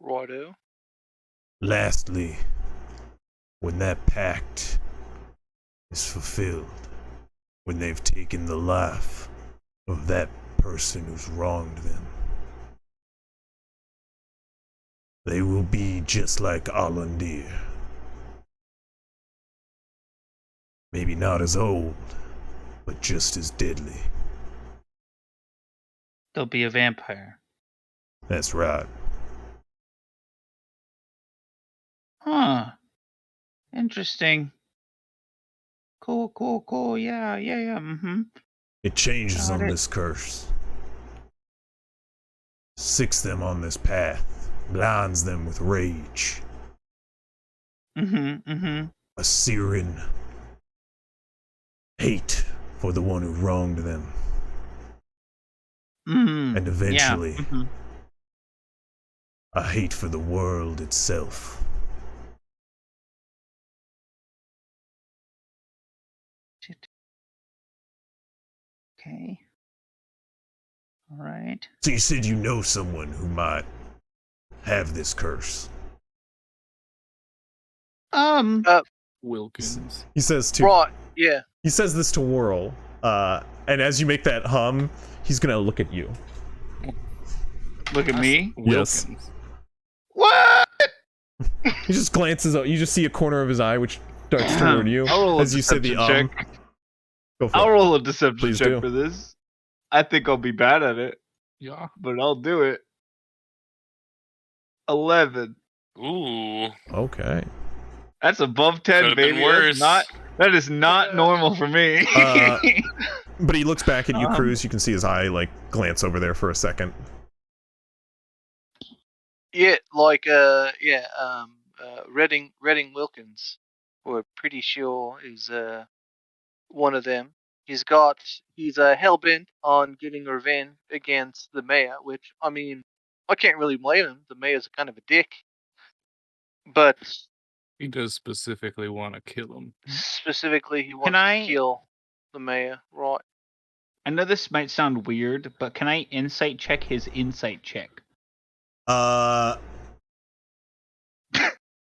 Righto. Lastly, when that pact is fulfilled, when they've taken the life of that person who's wronged them, they will be just like Alandir. Maybe not as old, but just as deadly. They'll be a vampire. That's right. Huh. Interesting. Cool. Yeah. It changes Got on it. this curse. Sicks them on this path, blinds them with rage. A searing hate for the one who wronged them. And eventually, a hate for the world itself. Okay. All right. So you said you know someone who might have this curse. Wilkins. He says to Right, yeah. He says this to Whirl, and as you make that hum, he's gonna look at you. Look at me. Yes. Wilkins. What? He just glances up. You just see a corner of his eye, which darts toward you I'll roll a as you say the deception check. Go for I'll it. roll a deception Please check do. for this. I think I'll be bad at it, Yeah. but I'll do it. 11. Ooh. Okay. That's above 10, Could've been baby. worse. That is not normal for me. But he looks back at you, Um, Cruz. You can see his eye like glance over there for a second. Yeah, Redding Wilkins, we're pretty sure is one of them. He's hell bent on getting revenge against the mayor, which I mean, I can't really blame him. The mayor's kind of a dick, but He does specifically want to kill him. specifically he wants I- to kill the mayor, right? I know this might sound weird, but can I insight check his insight check?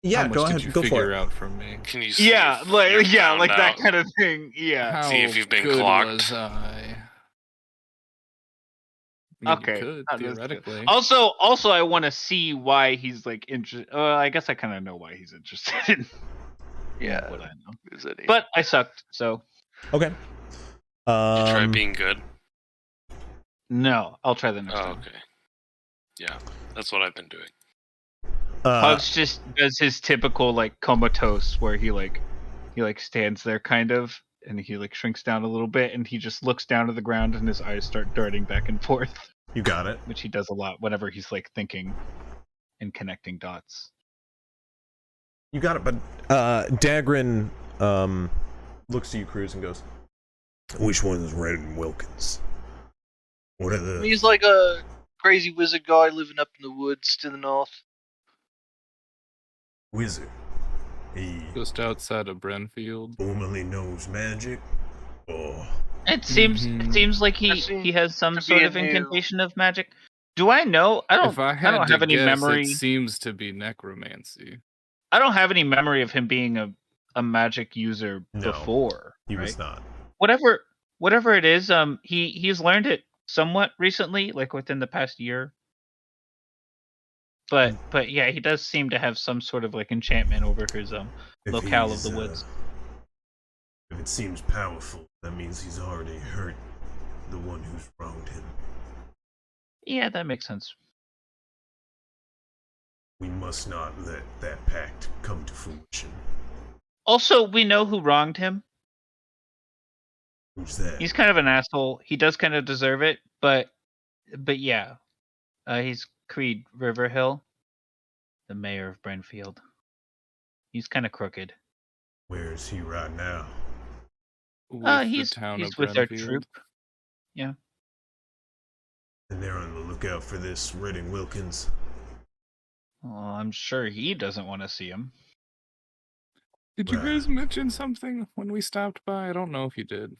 Yeah, How much go did ahead. you Go for figure it. out from me? Can you see if you're like that found kind of thing. Yeah. How See if you've been good clocked. was I? I mean, Okay. you could, Oh, that's good. theoretically. Also, I want to see why he's like interested. I guess I kind of know why he's interested in Yeah. what I know. Is it? But I sucked, so Okay. Did you try Um, being good? no. I'll try the next Oh, time. okay. Yeah, that's what I've been doing. Hugs just does his typical like comatose where he stands there kind of and he like shrinks down a little bit and he just looks down to the ground and his eyes start darting back and forth, you got it. which he does a lot whenever he's like thinking and connecting dots. You got it. But Dagrin looks to you, Cruz, and goes, Which one is Redding Wilkins? What are the... He's like a crazy wizard guy living up in the woods to the north. wizard? He Just outside of Brenfield. formerly knows magic? Or... It seems like he has some to be sort a of new- incantation of magic. Do I know? I If I had don't to have any guess, memory. it seems to be necromancy. I don't have any memory of him being a magic user No, before. he right? was not. Whatever it is, he's learned it somewhat recently, like within the past year. But yeah, he does seem to have some sort of like enchantment over his If locale of the he's, woods. If it seems powerful, that means he's already hurt the one who's wronged him. Yeah, that makes sense. We must not let that pact come to fruition. Also, we know who wronged him. Who's that? He's kind of an asshole. He does kind of deserve it, but yeah, he's Creed Riverhill, the mayor of Brenfield. He's kind of crooked. Where is he right now? With He's the town he's of with our Brenfield. troop. Yeah. And they're on the lookout for this Redding Wilkins. Well, I'm sure he doesn't want to see him. Did you Right. guys mention something when we stopped by? I don't know if you did.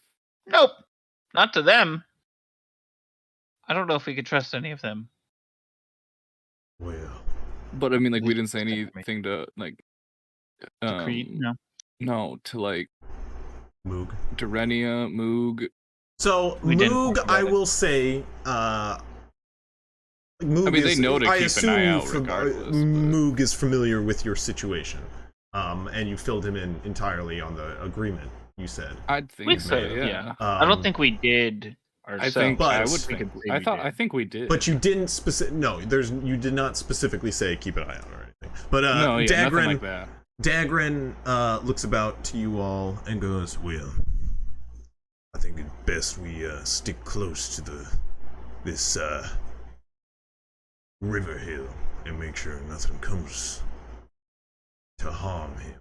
Nope, not to them. I don't know if we could trust any of them. Well, But I mean, like, we Least didn't say specific. anything to, like, To Creed, no. no, to, like, Moog. Durenia, Moog. So We didn't Moog, talk about I it. will say, Moog I mean, they is, know to I keep an assume eye out from- regardless, but- Moog is familiar with your situation, and you filled him in entirely on the agreement. You said. I'd think We so, could, yeah. yeah. I don't think we did ourselves. I think But- I would We think. could say I we thought. did. I think we did. But you didn't you did not specifically say keep an eye out or anything. But no, yeah, nothing Dagrin, like that. Dagrin looks about to you all and goes, well, I think it's best we stick close to this river hill and make sure nothing comes to harm him.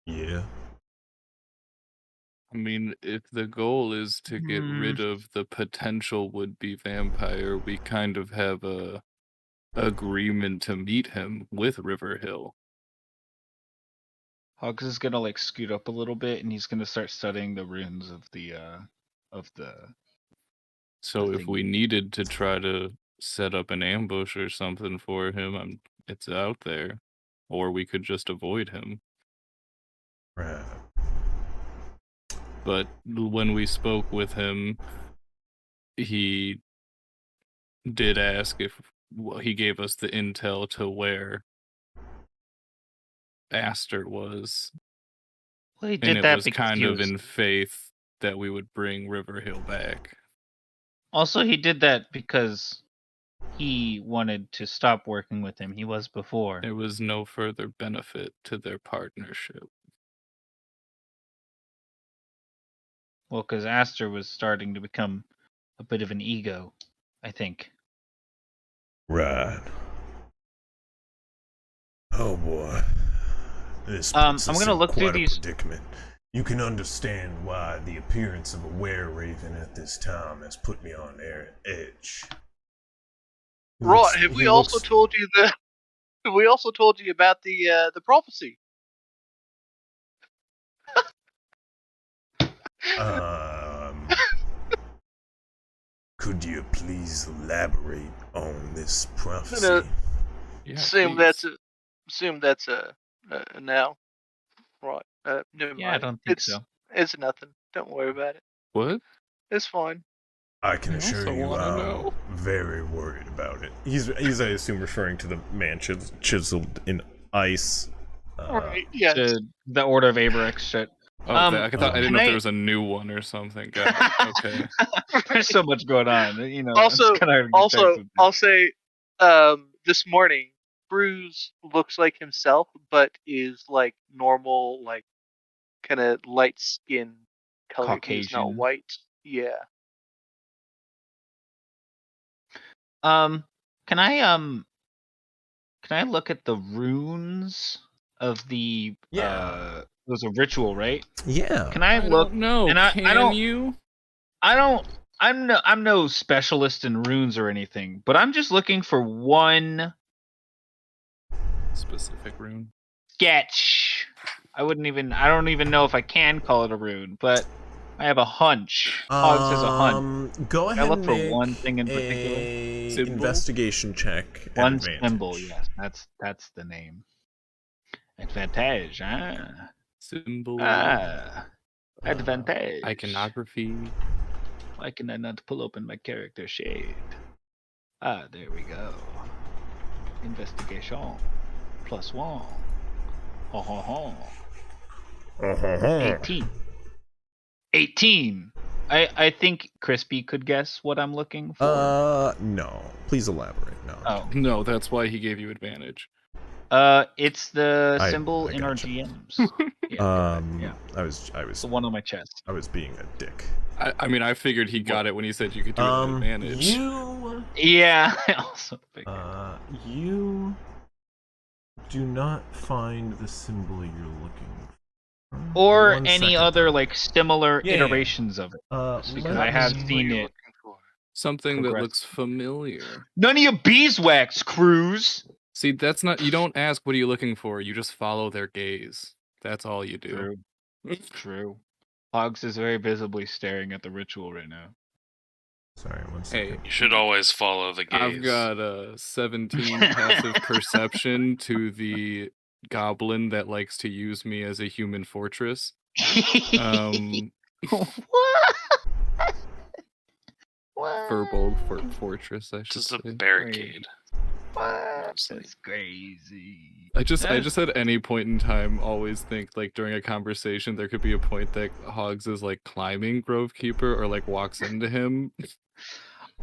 Yeah. I mean, if the goal is to get rid of the potential would-be vampire, we kind of have a agreement to meet him with Riverhill. Hugs is gonna like scoot up a little bit, and he's gonna start studying the runes of the. So The if thing- we needed to try to set up an ambush or something for him, it's out there. Or we could just avoid him. Right. But when we spoke with him, he did ask if he gave us the intel to where Aster was. Well, he And did it that was because kind he of was. in faith that we would bring Riverhill back. Also, he did that because he wanted to stop working with him. He was before. There was no further benefit to their partnership. Well, because Aster was starting to become a bit of an ego, I think. Right. Oh boy. This I'm puts us gonna in look through quite a these. predicament. You can understand why the appearance of a were-raven at this time has put me on edge. Right. Have we also looks- told you that? Have we also told you about the prophecy? Could you please elaborate on this prophecy? No. Yeah, assume please. that's a now. Right. Never Yeah, I mind. don't think so. It's nothing. Don't worry about it. What? It's fine. I can I assure also you wanna I'm know. very worried about it. He's I assume, referring to the man chiseled in ice. Right. Yes. The Order of Aberex shit. Oh, I didn't know if there was a new one or something. Got it. Okay. There's so much going on. You know. Also, it's kinda hard to keep track of I'll say, this morning, Bruce looks like himself, but is like normal, like kind of light skin color. He's not Caucasian. white. Yeah. Can I look at the runes of the Yeah. it was a ritual, right? Yeah. Can I look? don't know. And I don't. you? I'm no specialist in runes or anything, but I'm just looking for one Specific rune. sketch. I don't even know if I can call it a rune, but I have a hunch. Hogs has a hunch. Go ahead I look and for make one thing in particular. a Symbol? investigation check. at One advantage. symbol, yes. That's the name. Advantage, Symbol. Advantage. Iconography. Why can I not pull open my character shade? There we go. Investigation. +1. Ho ho ho. 18. 18. I think Crispy could guess what I'm looking for. No. Please elaborate. No. Oh. No, that's why he gave you advantage. It's the I symbol in our gotcha. GMs. Yeah. I was The one on my chest. I was being a dick. I mean, I figured he got it when he said you could do it with advantage. Yeah, I also figured. You do not find the symbol you're looking for. Or One any second. other like similar Yeah. iterations of it. Just because I have seen it. Something that Progress. looks familiar. None of your beeswax, Cruz. See, that's not. You don't ask what are you looking for. You just follow their gaze. That's all you do. True. True. Hogs is very visibly staring at the ritual right now. Sorry, one Hey, second. You should always follow the gaze. I've got a 17 passive perception to the goblin that likes to use me as a human fortress. What? Verbal fortress, I should Just say. a barricade. What? Mostly. That's crazy. I just at any point in time always think like during a conversation there could be a point that Hogs is like climbing Grovekeeper or like walks into him.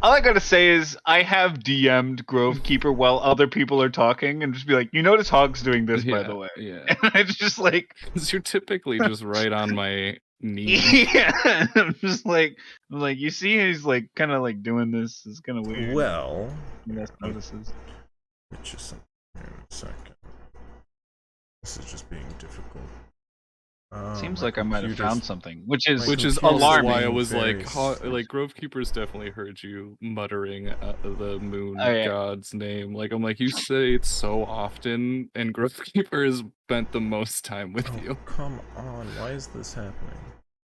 All I gotta say is I have DM'd Grovekeeper while other people are talking and just be like, you notice Hog's doing this, by the way. Yeah. And it's just like, 'Cause you're typically just right on my knee. yeah. I'm like, you see, he's like kind of like doing this. It's kind of weird. Well, He notices. which is something here in a second. This is just being difficult. Seems my like I might have computer's- found something, which is Which is computer's also alarming. why I was very like Grovekeeper's definitely heard you muttering the moon Oh, yeah. god's name. Like I'm like, you say it so often, and Grovekeeper has spent the most time with Oh, you. come on, why is this happening?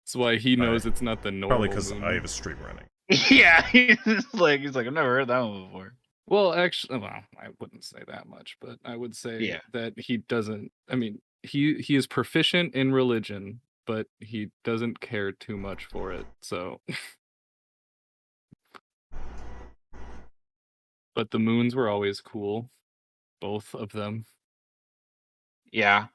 That's why he knows it's not the normal. Probably because moon. I have a stream running. Yeah, he's like, I've never heard that one before. Well, actually, I wouldn't say that much, but I would say Yeah. that he doesn't. I mean, he is proficient in religion, but he doesn't care too much for it, so. But the moons were always cool. Both of them. Yeah.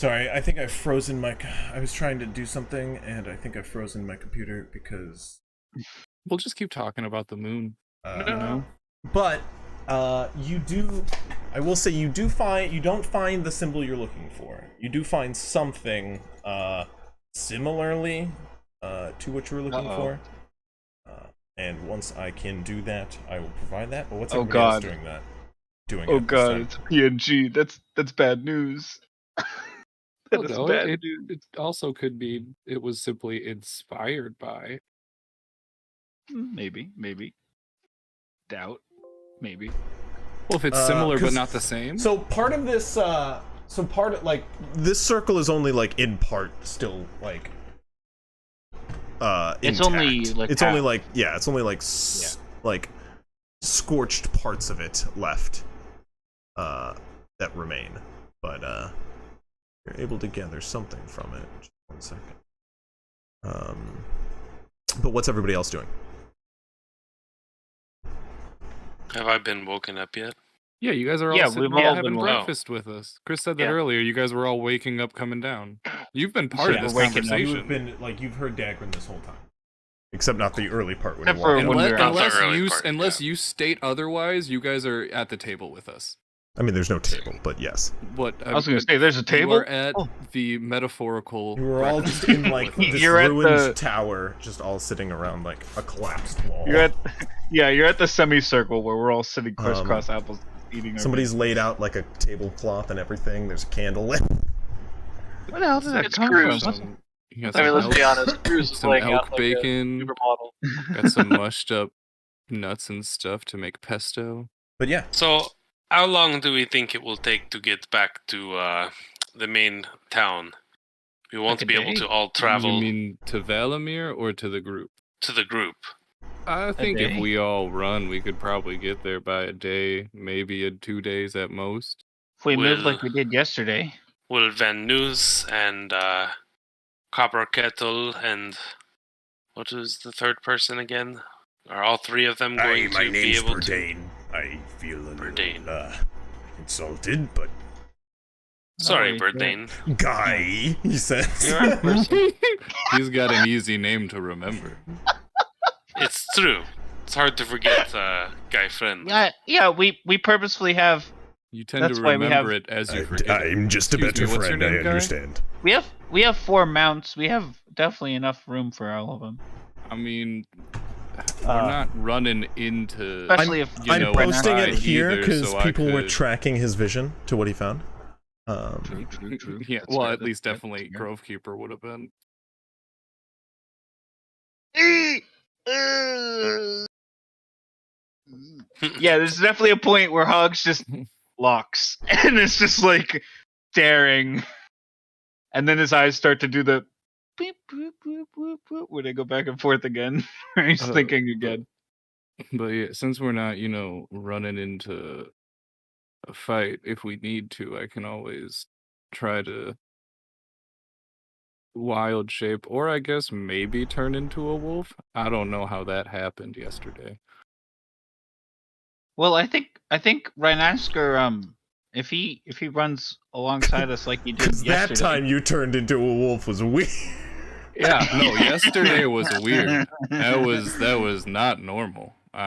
Sorry, I think I've frozen my... I was trying to do something, and I think I've frozen my computer because... We'll just keep talking about the moon. No. But, you do... I will say you do find... You don't find the symbol you're looking for. You do find something, similarly, to what you were looking for. And once I can do that, I will provide that. But what's everybody else doing that? Oh god, it's a PNG. That's bad news. Well, no, it also could be it was simply inspired by. Maybe. Doubt. Maybe. Well, if it's similar but not the same. So part of this, this circle is only like in part still like. It's intact. only like it's only like it's only like like scorched parts of it left that remain, but you're able to gather something from it. Just 1 second. But what's everybody else doing? Have I been woken up yet? Yeah, you guys are all sitting around having breakfast with us. Chris said that earlier. You guys were all waking up, coming down. You've been part of this conversation. You've been you've heard Dagrin this whole time, except not the early part when unless you state otherwise. You guys are at the table with us. I mean, there's no table, but yes. What I was going to say, there's a table. We're at the metaphorical. You were all just in like this ruined tower, just all sitting around like a collapsed wall. You're at the semicircle where we're all sitting crisscross apples eating. Somebody's laid out like a tablecloth and everything. There's a candle lit. What the hell does that come from? I mean, let's be honest. Cruz is laying out like bacon, a supermodel. Got some mushed up nuts and stuff to make pesto. But yeah. So, how long do we think it will take to get back to the main town? We won't be able to all travel. You mean to Valamir or to the group? To the group. I think if we all run, we could probably get there by a day, maybe 2 days at most. If we move like we did yesterday. Will Van Noos and Copper Kettle and what was the third person again? Are all three of them going to be able to? I feel a little insulted, but sorry, Burdane. Guy, he says. He's got an easy name to remember. It's true. It's hard to forget Guy Friendly. Yeah, we purposefully have. You tend to remember it as you forget. I'm just a better friend. I understand. We have 4 mounts. We have definitely enough room for all of them. I mean, we're not running into. Especially if I'm posting it here because people were tracking his vision to what he found. True. Yeah, well, at least definitely Grovekeeper would have been. Yeah, there's definitely a point where Hogs just locks and it's just like staring, and then his eyes start to do the beep, boop, boop, boop, boop, where they go back and forth again. He's thinking again. But yeah, since we're not, running into a fight, if we need to, I can always try to wild shape, or I guess maybe turn into a wolf. I don't know how that happened yesterday. Well, I think Rhinasker, if he runs alongside us like he did yesterday. That time you turned into a wolf was weird. Yeah, no, yesterday was weird. That was not normal. We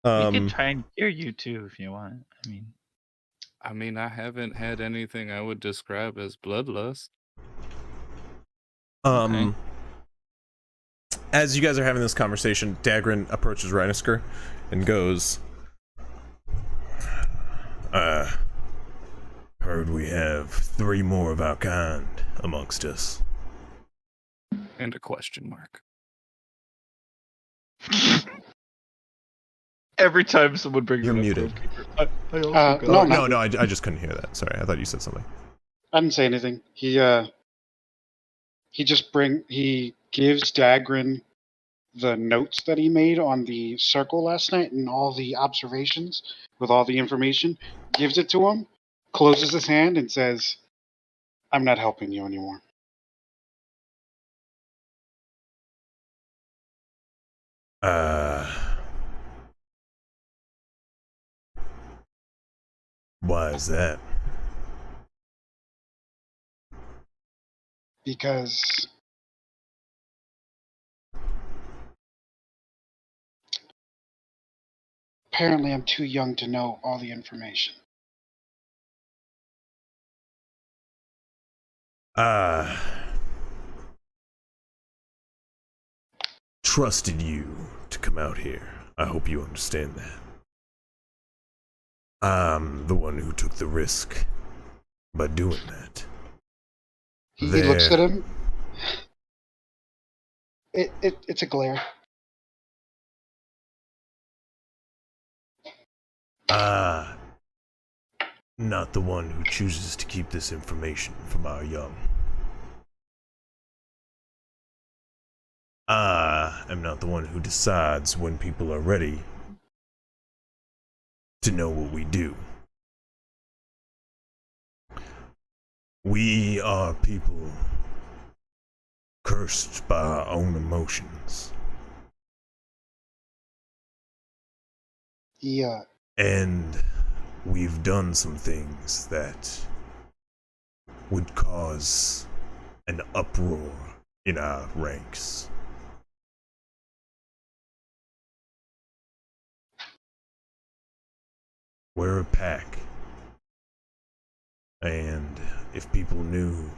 can try and cure you too if you want. I mean, I haven't had anything I would describe as bloodlust. Okay. As you guys are having this conversation, Dagrin approaches Rhinasker and goes, heard we have 3 more of our kind amongst us. And a question mark. Every time someone brings You're it up, muted. No, I just couldn't hear that. Sorry, I thought you said something. I didn't say anything. He gives Dagrin the notes that he made on the circle last night and all the observations with all the information, gives it to him, closes his hand and says, I'm not helping you anymore. Why is that? Because apparently I'm too young to know all the information. Trusted you to come out here. I hope you understand that. I'm the one who took the risk by doing that. He looks at him. It's a glare. Not the one who chooses to keep this information from our young. I am not the one who decides when people are ready to know what we do. We are people cursed by our own emotions. Yeah. And we've done some things that would cause an uproar in our ranks. We're a pack. And if people knew,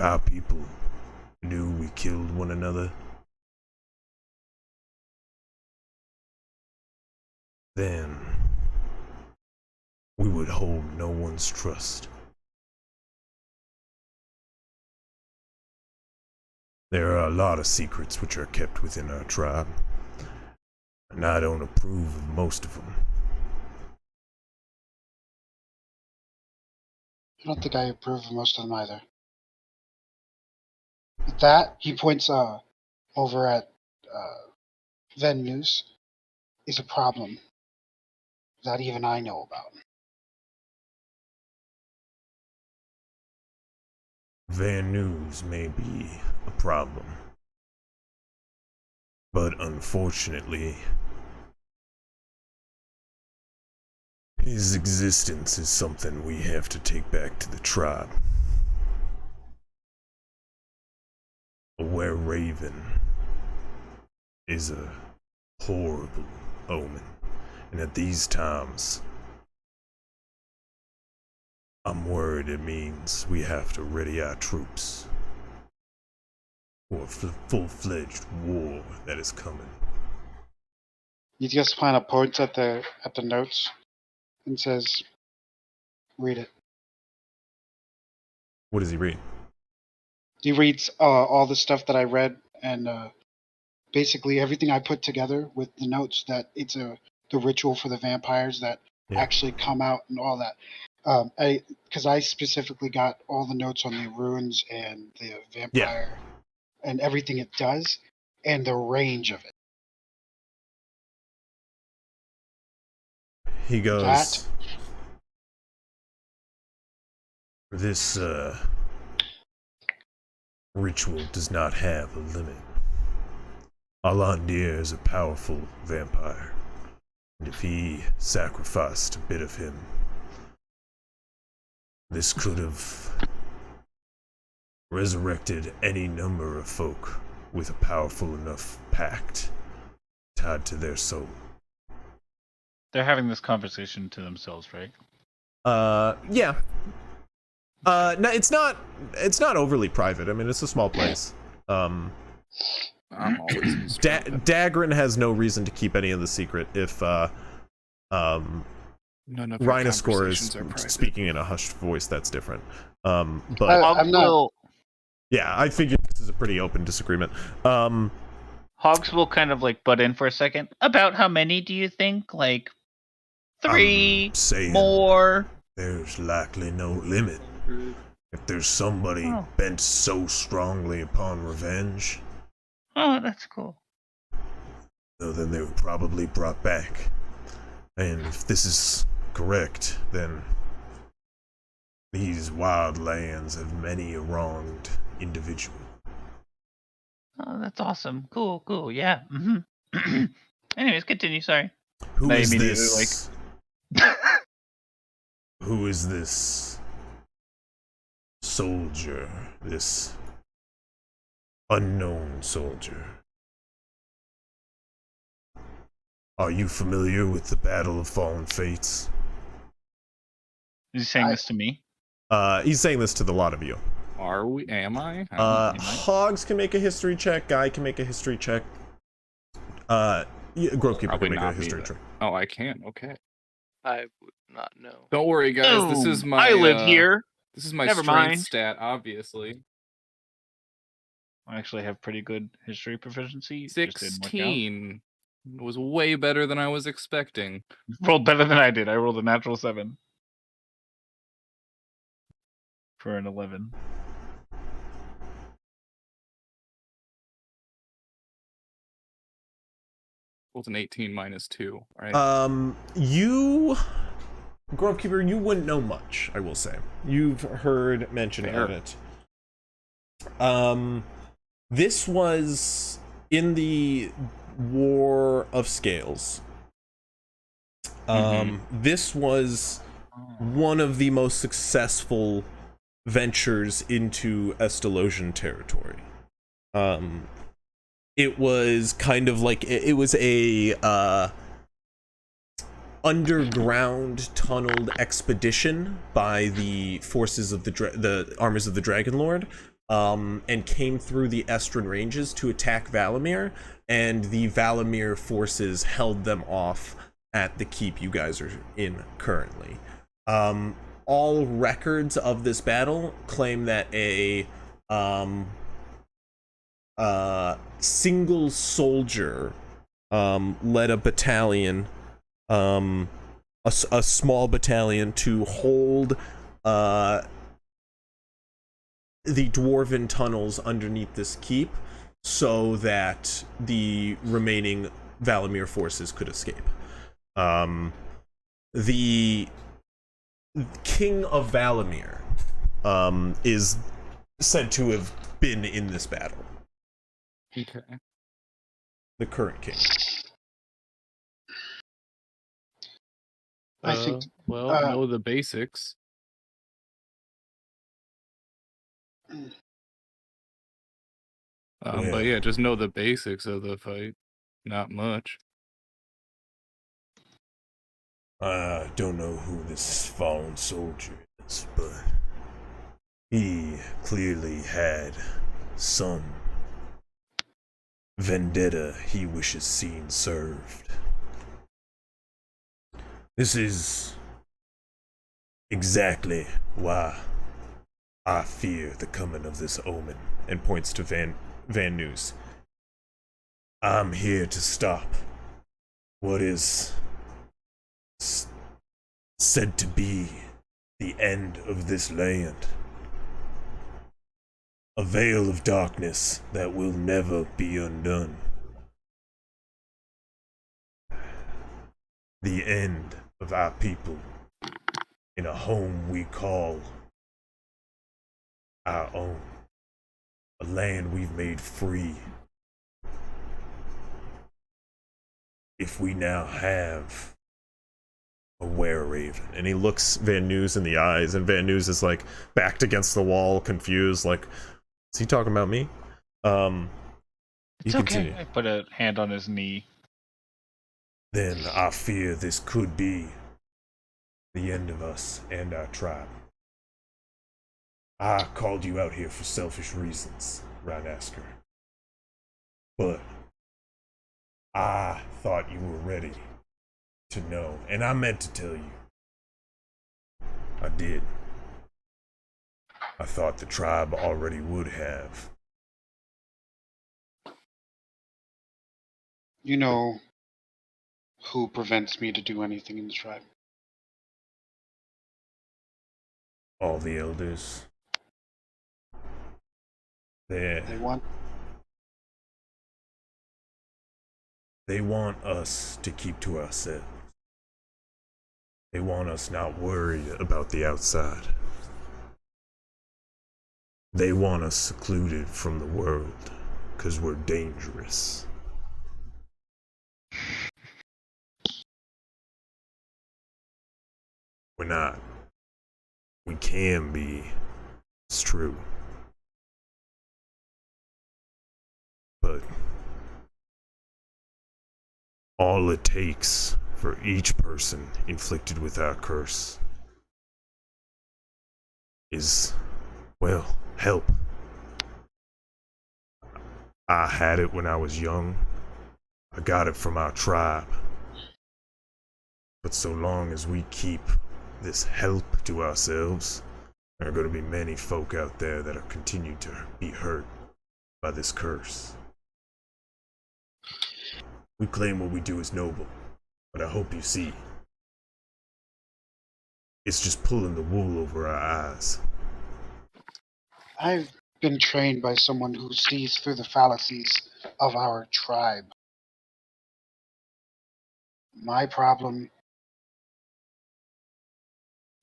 our people knew we killed one another, then we would hold no one's trust. There are a lot of secrets which are kept within our tribe, and I don't approve of most of them. I don't think I approve of most of them either. With that, he points over at Ven News, is a problem that even I know about. Van News may be a problem, but unfortunately, his existence is something we have to take back to the tribe. A were-raven is a horrible omen, and at these times, I'm worried it means we have to ready our troops for a full-fledged war that is coming. He just kind of points at the notes and says, "Read it." What does he read? He reads all the stuff that I read and basically everything I put together with the notes that it's the ritual for the vampires that actually come out and all that. Because I specifically got all the notes on the runes and the vampire and everything it does and the range of it. He goes, this ritual does not have a limit. Alandir is a powerful vampire, and if he sacrificed a bit of him, this could have resurrected any number of folk with a powerful enough pact tied to their soul. They're having this conversation to themselves, right? Yeah. No, it's not overly private. I mean, it's a small place. I'm always Dagrin has no reason to keep any of the secret if none of Rhinoscore is speaking in a hushed voice. That's different. But I'm not. Yeah, I figured this is a pretty open disagreement. Hogs will kind of like butt in for a second. About how many do you think? Like 3 more? There's likely no limit. If there's somebody bent so strongly upon revenge, that's cool. Then they were probably brought back. And if this is correct, then These wild lands have many a wronged individual. Oh, that's awesome. Cool. Yeah. Anyways, continue. Sorry. Who And I is immediately, this? Who is this soldier? This unknown soldier? Are you familiar with the Battle of Fallen Fates? Is he saying this to me? He's saying this to the lot of you. Are we? Am I? Hogs can make a history check. Guy can make a history check. Grovekeeper Probably can make a not me history then. check. Oh, I can. Okay. I would not know. Don't worry, guys. This is my. I live here. This is my Never strength mind. stat, obviously. I actually have pretty good history proficiency. Just didn't work out. 16 was way better than I was expecting. Rolled better than I did. I rolled a natural 7 for an 11. Rolled an 18 minus 2. Right. You, Grovekeeper, you wouldn't know much, I will say. You've heard mention of it. This was in the War of Scales. This was one of the most successful ventures into Estalosian territory. It was kind of like it was a underground tunneled expedition by the forces of the armies of the Dragon Lord, and came through the Estrin ranges to attack Valamir, and the Valamir forces held them off at the keep you guys are in currently. All records of this battle claim that a single soldier led a battalion, a small battalion, to hold the dwarven tunnels underneath this keep so that the remaining Valamir forces could escape. The King of Valamir is said to have been in this battle. Okay. The current king. I think. Know the basics. But yeah, just know the basics of the fight. Not much. I don't know who this fallen soldier is, but he clearly had some vendetta he wishes seen served. This is exactly why I fear the coming of this omen. And points to Van Nuys. I'm here to stop what is said to be the end of this land. A veil of darkness that will never be undone. The end of our people in a home we call our own. A land we've made free. If we now have a were-raven. And he looks Van Nuys in the eyes, and Van Nuys is like backed against the wall, confused, like, is he talking about me? It's okay. I put a hand on his knee. Then I fear this could be the end of us and our tribe. I called you out here for selfish reasons, Rhinasker. But I thought you were ready to know, and I meant to tell you. I did. I thought the tribe already would have. You know who prevents me to do anything in the tribe? All the elders. They want us to keep to ourselves. They want us not worried about the outside. They want us secluded from the world, 'cause we're dangerous. We're not. We can be. It's true. But all it takes for each person inflicted with our curse is, well, help. I had it when I was young. I got it from our tribe. But so long as we keep this help to ourselves, there are going to be many folk out there that are continue to be hurt by this curse. We claim what we do is noble, but I hope you see. It's just pulling the wool over our eyes. I've been trained by someone who sees through the fallacies of our tribe. My problem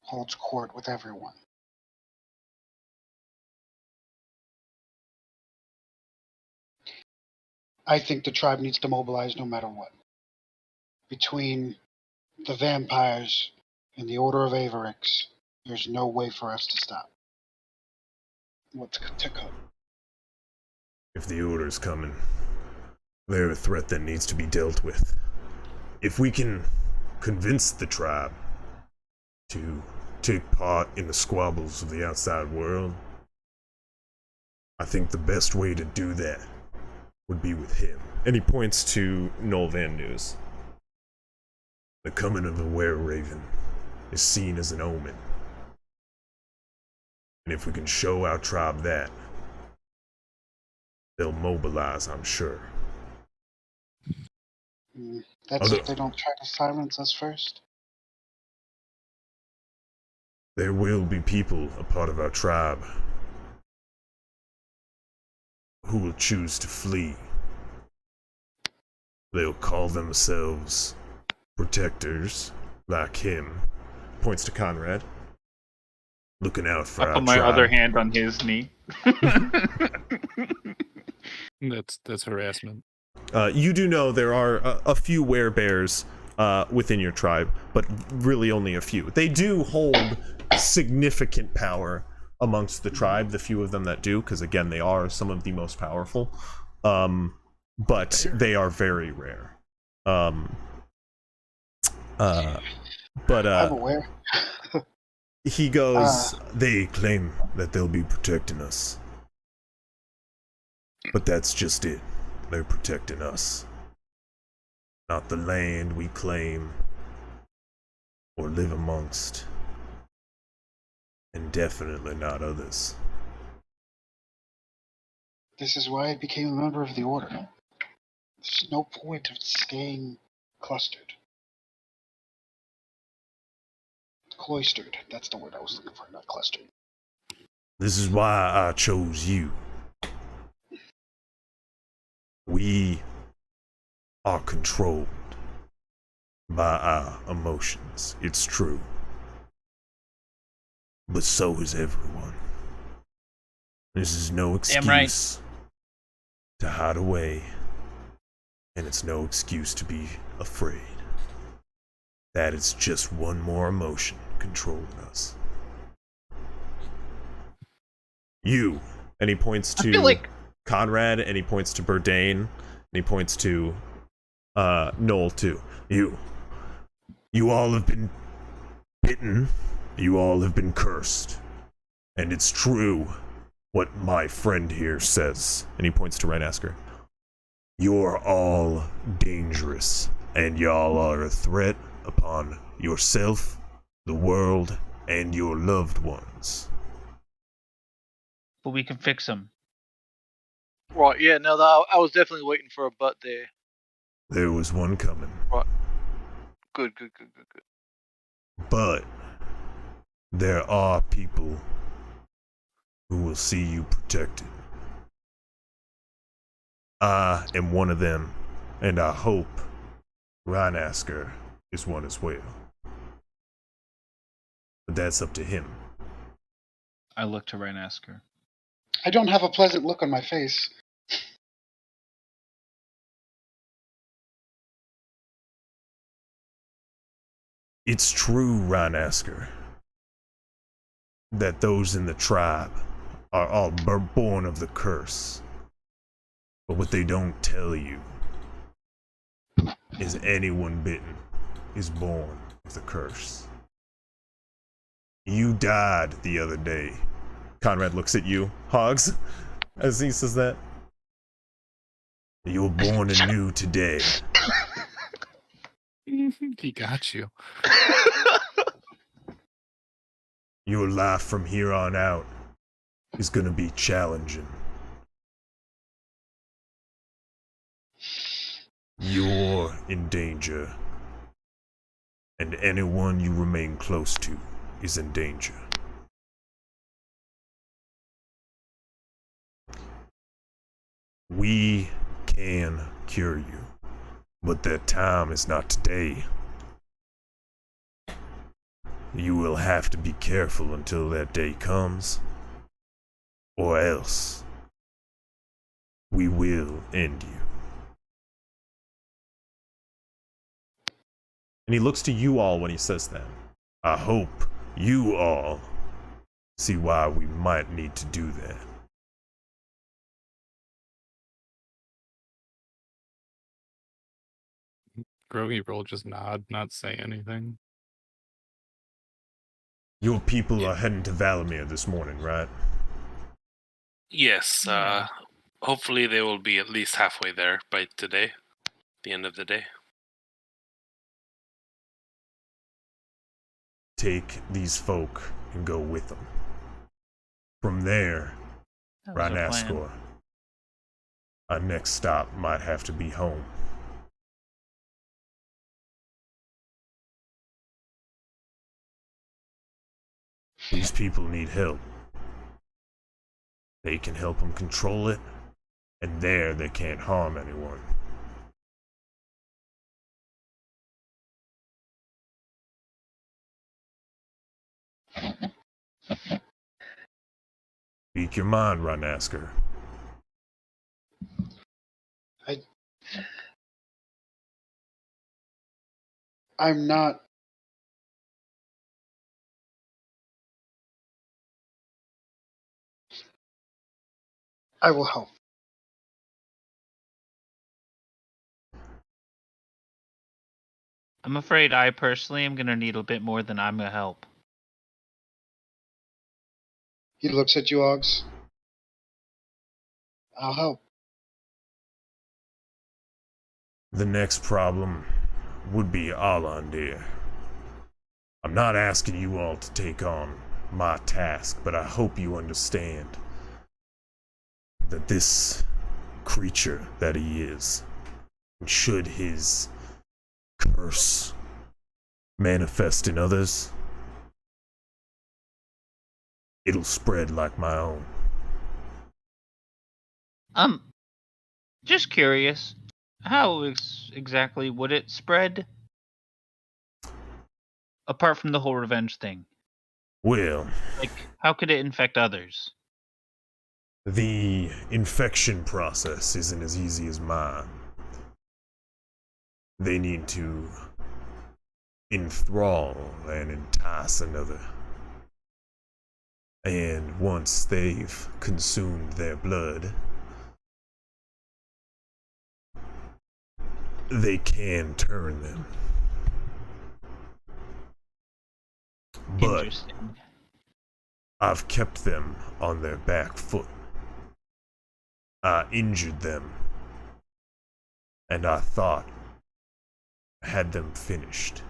holds court with everyone. I think the tribe needs to mobilize no matter what. Between the vampires and the Order of Avorix, there's no way for us to stop what's to come. If the Order's coming, they're a threat that needs to be dealt with. If we can convince the tribe to take part in the squabbles of the outside world, I think the best way to do that would be with him. And he points to Noel Van News. The coming of a were-raven is seen as an omen. And if we can show our tribe that, they'll mobilize, I'm sure. That's if they don't try to silence us first. There will be people, a part of our tribe, who will choose to flee. They'll call themselves protectors, like him. Points to Conrad. Looking out for our I put my other hand on his knee. That's harassment. You do know there are a few werebears within your tribe, but really only a few. They do hold significant power amongst the tribe, the few of them that do, because again, they are some of the most powerful. But they are very rare. I'm aware. He goes, they claim that they'll be protecting us. But that's just it. They're protecting us. Not the land we claim or live amongst. And definitely not others. This is why I became a member of the Order. There's no point of staying clustered. Cloistered. That's the word I was looking for, not clustered. This is why I chose you. We are controlled by our emotions. It's true. But so is everyone. This is no excuse to hide away, and it's no excuse to be afraid. That is just one more emotion controlling us. You, and he points to Conrad, and he points to Burdain, and he points to Noel too. You all have been bitten. You all have been cursed. And it's true what my friend here says. And he points to Rhinasker. You're all dangerous, and y'all are a threat upon yourself, the world, and your loved ones. But we can fix them. Right, yeah, no, I was definitely waiting for a butt there. There was one coming. Right. Good. But there are people who will see you protected. I am one of them, and I hope Rhinasker is one as well. But that's up to him. I look to Rhinasker. I don't have a pleasant look on my face. It's true, Rhinasker, that those in the tribe are all born of the curse. But what they don't tell you is anyone bitten is born with the curse. You died the other day. Conrad looks at you, Hogs, as he says that. You're born anew today. He got you. Your life from here on out is gonna be challenging. You're in danger, and anyone you remain close to is in danger. We can cure you, but that time is not today. You will have to be careful until that day comes, or else we will end you. And he looks to you all when he says that. I hope you all see why we might need to do that. Groggy will just nod, not say anything. Your people are heading to Valamir this morning, right? Yes, hopefully they will be at least halfway there by today, the end of the day. Take these folk and go with them. From there, Rhinaskor, our next stop might have to be home. These people need help. They can help them control it, and there they can't harm anyone. Speak your mind, Rhinasker. I'm not. I will help. I'm afraid I personally am gonna need a bit more than I'm gonna help. He looks at you, Oggs. I'll help. The next problem would be Alandir. I'm not asking you all to take on my task, but I hope you understand that this creature that he is, should his curse manifest in others, it'll spread like my own. Just curious, how exactly would it spread? Apart from the whole revenge thing. Well, Like, how could it infect others? the infection process isn't as easy as mine. They need to enthrall and entice another. And once they've consumed their blood, they can turn them. But Interesting. I've kept them on their back foot. I injured them, and I thought I had them finished.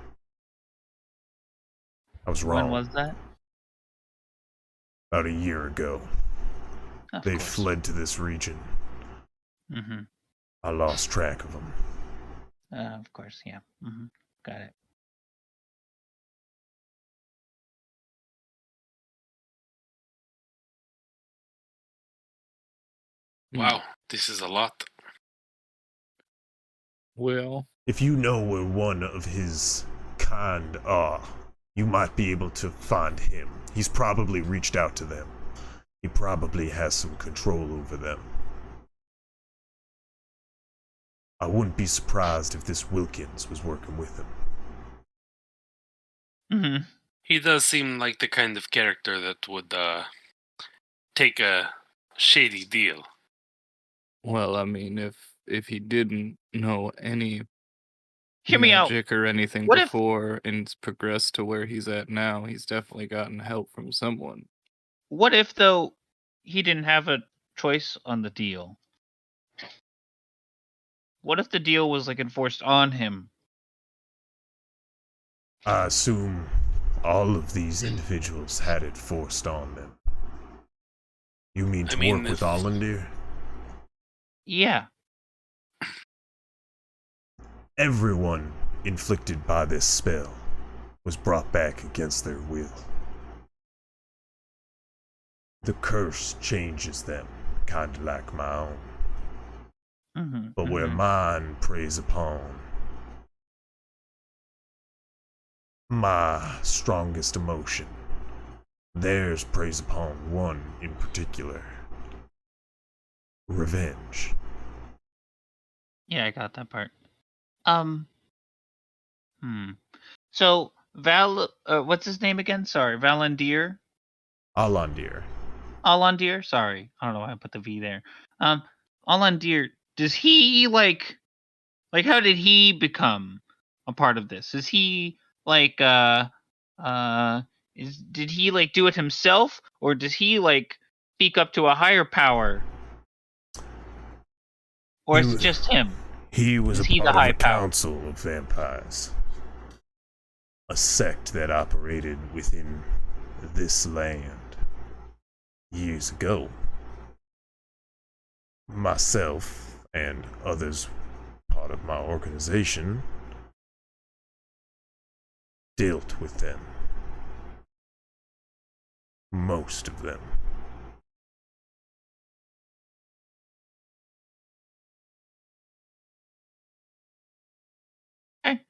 I was wrong. When was that? About a year ago. Of They course. fled to this region. Mm-hmm. I lost track of them. Of course, yeah. Mm-hmm. Got it. Wow, this is a lot. Well, If you know where one of his kind are, you might be able to find him. He's probably reached out to them. He probably has some control over them. I wouldn't be surprised if this Wilkins was working with him. Mm-hmm. He does seem like the kind of character that would take a shady deal. Well, I mean, if he didn't know any Hear me out. magic or anything What if- before and progressed to where he's at now, he's definitely gotten help from someone. What if, though, he didn't have a choice on the deal? What if the deal was like enforced on him? I assume all of these individuals had it forced on them. You mean to work with Allandir? Yeah. Everyone inflicted by this spell was brought back against their will. The curse changes them, kind of like my own. Mm-hmm. But where mine preys upon my strongest emotion, theirs preys upon one in particular. Revenge. Yeah, I got that part. So what's his name again? Sorry, Valandir. Allandir. Allandir. Sorry, I don't know why I put the V there. Allandir. Does he like how did he become a part of this? Is he like did he like do it himself, or does he like speak up to a higher power? Or is it just him? He was Is a he the part high of a power? council of vampires. A sect that operated within this land years ago. Myself and others part of my organization dealt with them. Most of them. Okay.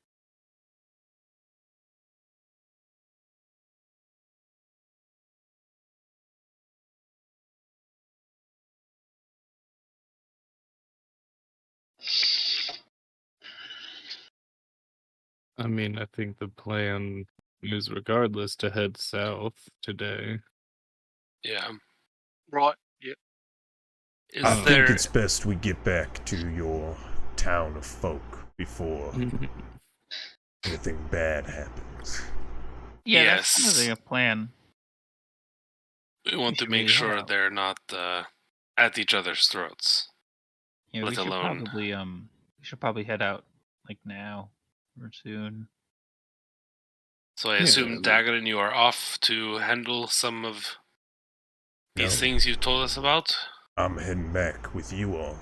I mean, I think the plan is regardless to head south today. Yeah. Right. Yep. I think it's best we get back to your town of folk before anything bad happens. Yeah, that's kind of like a plan. We want to make sure they're not at each other's throats. Yeah, let alone we should probably head out like now or soon. So I assume Dagger, you are off to handle some of these things you've told us about? I'm heading back with you all.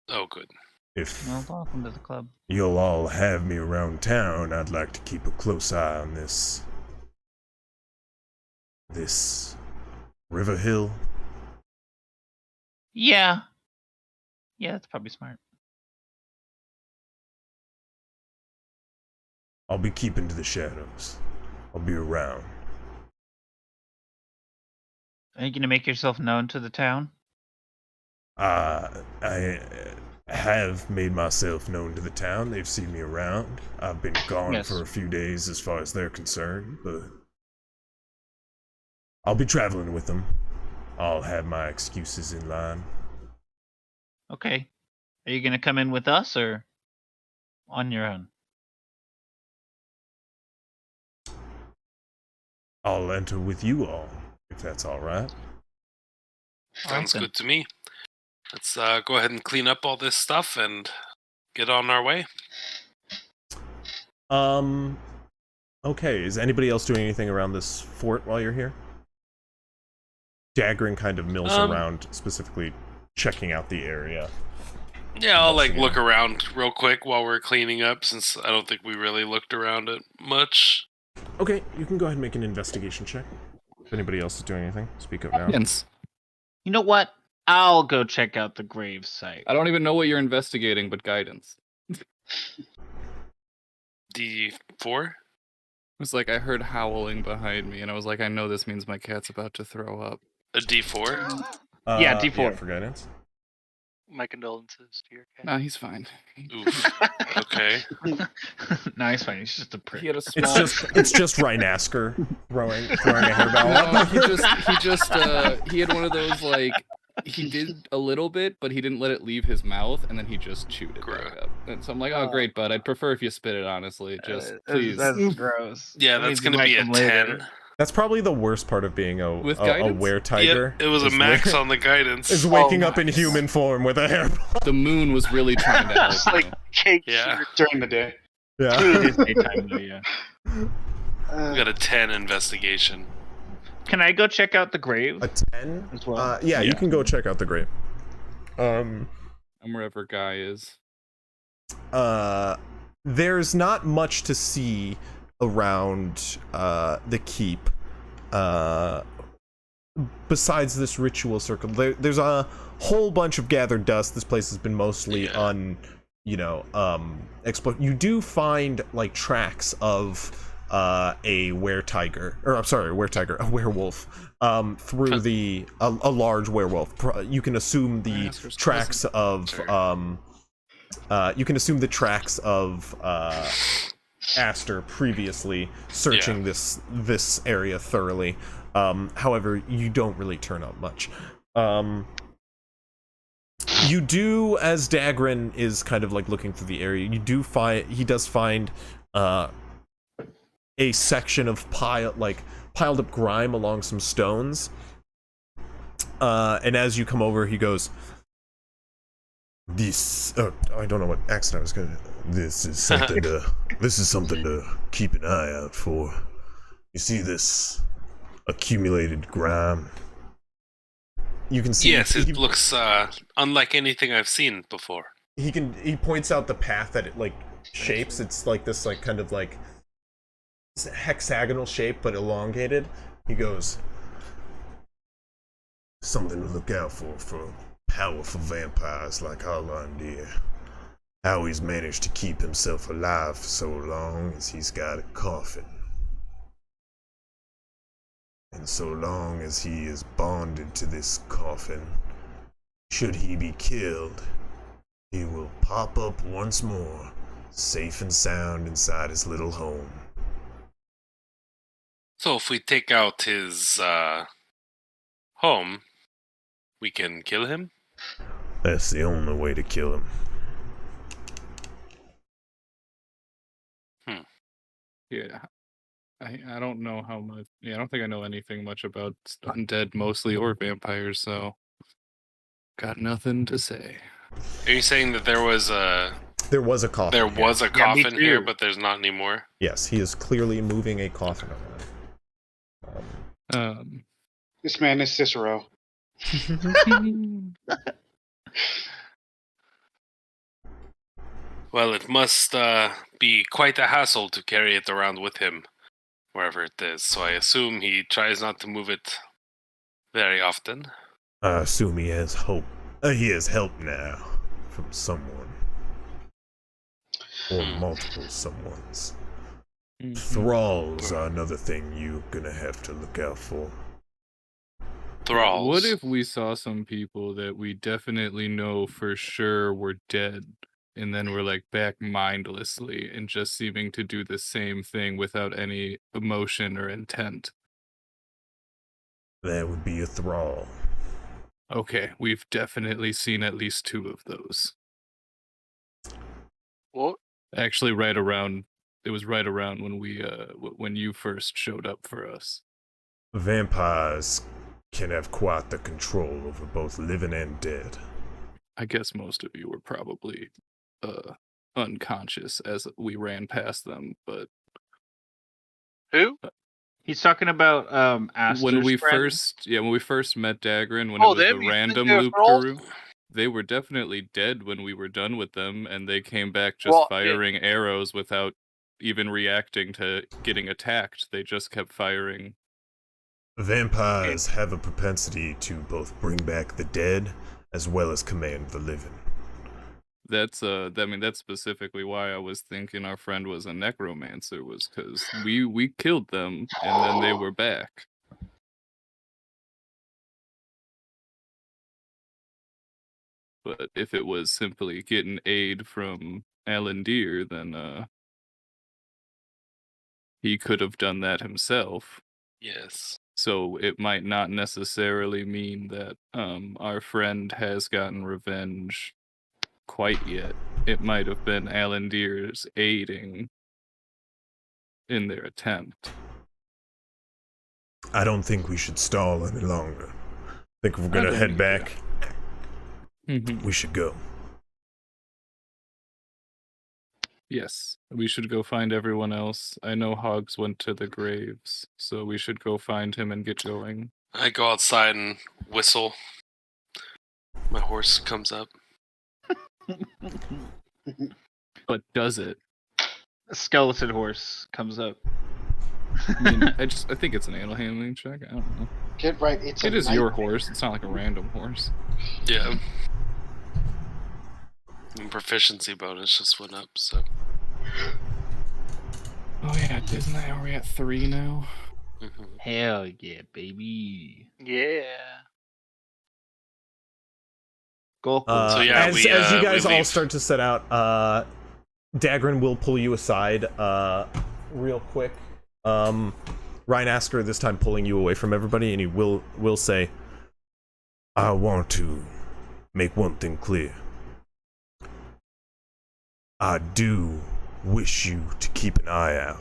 Oh, good. Well, welcome to the club. You'll all have me around town, I'd like to keep a close eye on this River Hill. Yeah. Yeah, that's probably smart. I'll be keeping to the shadows. I'll be around. Are you going to make yourself known to the town? I have made myself known to the town. They've seen me around. I've been gone for a few days as far as they're concerned, but I'll be traveling with them. I'll have my excuses in line. Okay. Are you going to come in with us or on your own? I'll enter with you all, if that's all right. Sounds good to me. Let's go ahead and clean up all this stuff and get on our way. Okay, is anybody else doing anything around this fort while you're here? Daggering kind of mills around, specifically checking out the area. Yeah, I'll look around real quick while we're cleaning up, since I don't think we really looked around it much. Okay, you can go ahead and make an investigation check. If anybody else is doing anything, speak up now. Yes. You know what? I'll go check out the grave site. I don't even know what you're investigating, but guidance. D4? It was like I heard howling behind me, and I was like, I know this means my cat's about to throw up. A D4? Yeah, D4. Yeah, for guidance. My condolences to your cat. Nah, he's fine. Oof. Okay. No, he's fine. He's just a prick. He had a small. It's just Rhinasker throwing a hairball up. No, he had one of those like he did a little bit, but he didn't let it leave his mouth, and then he just chewed it back up. And so I'm like, oh great, bud. I'd prefer if you spit it, honestly. Just please. That's gross. Yeah, that's going to be a 10. That's probably the worst part of being a were-tiger. It was a max on the guidance. Is waking up in human form with a hairball. The moon was really trying to help. It's like cake during the day. Yeah. It is daytime though, yeah. We got a 10 investigation. Can I go check out the grave? A 10? As well? Yeah, you can go check out the grave. And wherever Guy is. There's not much to see around the keep besides this ritual circle. There's a whole bunch of gathered dust. This place has been mostly explored. You do find like tracks of a werewolf through a large werewolf. You can assume the tracks of Aster previously searching this area thoroughly. However, you don't really turn up much. You do, as Dagran is kind of like looking through the area, he does find a section of piled up grime along some stones. And as you come over, he goes, I don't know what accent I was gonna. This is something to keep an eye out for. You see this accumulated grime? You can see. Yes, it looks unlike anything I've seen before. He points out the path that it like shapes. It's like this kind of hexagonal shape but elongated. He goes, something to look out for powerful vampires like Harlandir. How he's managed to keep himself alive for so long as he's got a coffin. And so long as he is bonded to this coffin, should he be killed, he will pop up once more, safe and sound inside his little home. So if we take out his home, we can kill him? That's the only way to kill him. Yeah. I don't know how much. Yeah, I don't think I know anything much about undead mostly or vampires, so got nothing to say. Are you saying that there was a coffin? There was a coffin here, but there's not anymore? Yes, he is clearly moving a coffin around. This man is Cicero. Well, it must be quite a hassle to carry it around with him, wherever it is. So I assume he tries not to move it very often. I assume he has hope. He has help now from someone. Or multiple someones. Thralls are another thing you're gonna have to look out for. Thralls? What if we saw some people that we definitely know for sure were dead, and then we're like back mindlessly and just seeming to do the same thing without any emotion or intent? That would be a thrall. Okay, we've definitely seen at least 2 of those. What? Actually, it was right around when when you first showed up for us. Vampires can have quite the control over both living and dead. I guess most of you were probably unconscious as we ran past them, but who? He's talking about Aster's when we friend? first met Dagran, when it was the random Loup Garou, they were definitely dead when we were done with them, and they came back just firing arrows without even reacting to getting attacked. They just kept firing. Vampires have a propensity to both bring back the dead as well as command the living. That's that's specifically why I was thinking our friend was a necromancer, was because we killed them and then they were back. But if it was simply getting aid from Alandir, then he could have done that himself. Yes. So it might not necessarily mean that our friend has gotten revenge quite yet. It might have been Alandir's aiding in their attempt. I don't think we should stall any longer. I think if we're gonna head back, we should go. Yes, we should go find everyone else. I know Hogs went to the graves, so we should go find him and get going. I go outside and whistle. My horse comes up. But does it? A skeleton horse comes up. I mean, I think it's an animal handling check. I don't know. Get right. It is your horse. It's not like a random horse. Yeah. And proficiency bonus just went up, so. Oh yeah, isn't that? Are we at 3 now? Mm-hmm. Hell yeah, baby. Yeah. Cool. So yeah, as you guys all start to set out, Dagrin will pull you aside real quick. Ryan Asker this time pulling you away from everybody, and he will say, I want to make one thing clear. I do wish you to keep an eye out,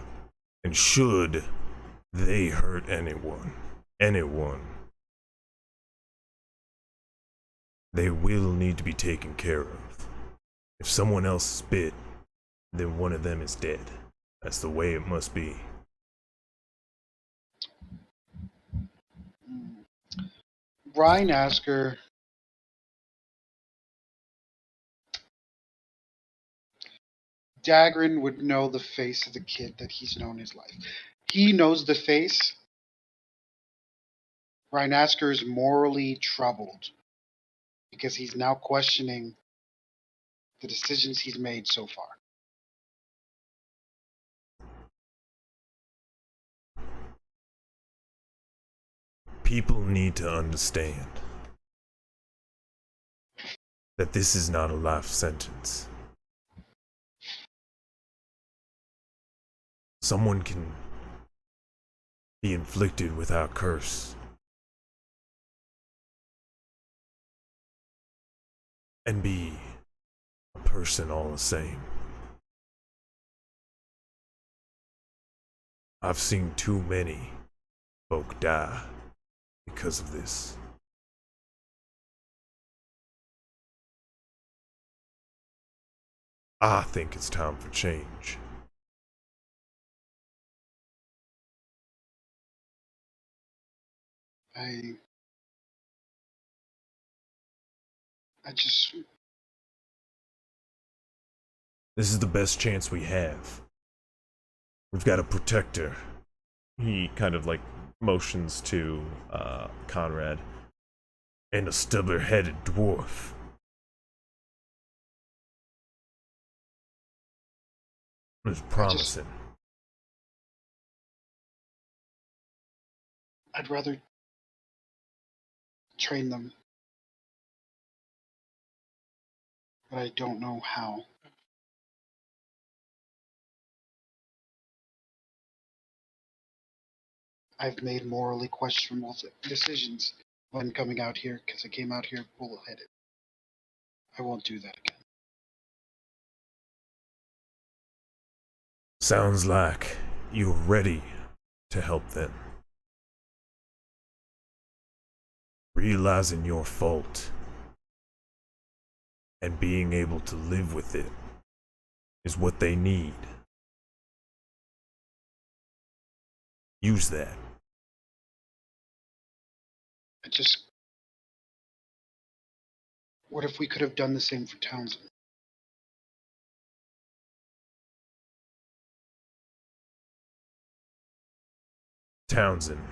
and should they hurt anyone, they will need to be taken care of. If someone else is bit, then one of them is dead. That's the way it must be. Ryan Asker Dagrin would know the face of the kid that he's known his life. He knows the face. Ryan Asker is morally troubled because he's now questioning the decisions he's made so far. People need to understand that this is not a life sentence. Someone can be inflicted with our curse and be a person all the same. I've seen too many folk die because of this. I think it's time for change. This is the best chance we have. We've got a protector. he kind of like motions to Conrad. And a stubber-headed dwarf. It's promising. I'd rather train them, but I don't know how. I've made morally questionable decisions when coming out here, because I came out here bull-headed. I won't do that again. Sounds like you're ready to help them. Realizing your fault and being able to live with it is what they need. Use that. What if we could have done the same for Townsend? Townsend,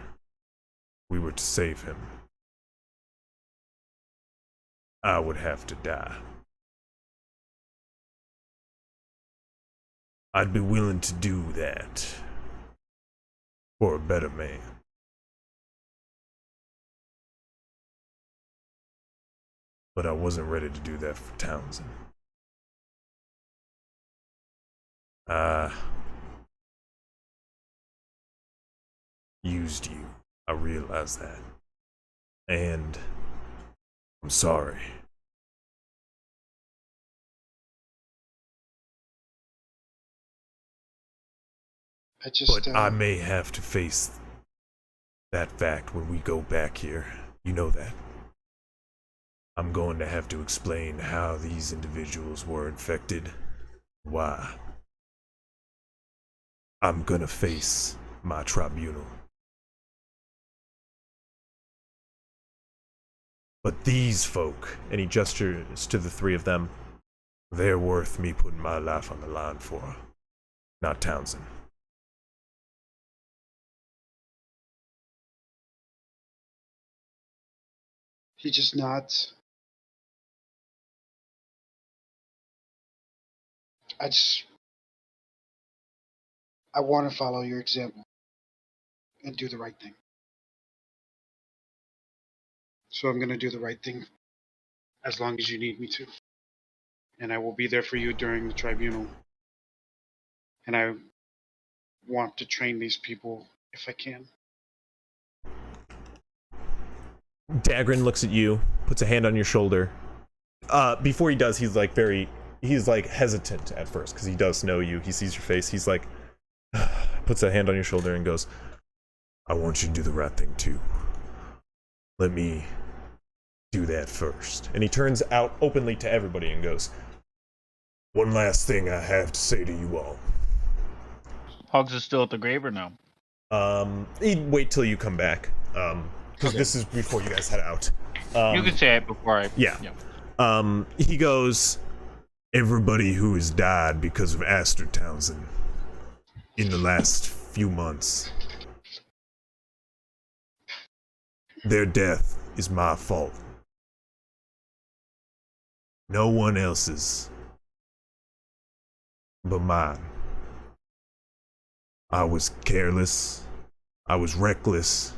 we were to save him. I would have to die. I'd be willing to do that for a better man. . but I wasn't ready to do that for Townsend. Used you. I realize that. And I'm sorry. But I may have to face that fact when we go back here. You know that. I'm going to have to explain how these individuals were infected. Why. I'm gonna face my tribunal. But these folk, and he gestures to the three of them, they're worth me putting my life on the line for. Not Townsend. He just nods. I want to follow your example and do the right thing. So I'm going to do the right thing as long as you need me to. And I will be there for you during the tribunal. And I want to train these people if I can. Dagrin looks at you, puts a hand on your shoulder. Before he does, he's like hesitant at first because he does know you. He sees your face. He's like, puts a hand on your shoulder and goes, I want you to do the right thing too. Let me do that first. And he turns out openly to everybody and goes, one last thing I have to say to you all. Hogs is still at the grave or no? He'd wait till you come back. Because this is before you guys head out. You can say it before I... Yeah. He goes, everybody who has died because of Aster Townsend in the last few months, their death is my fault. No one else's but mine. I was careless, I was reckless,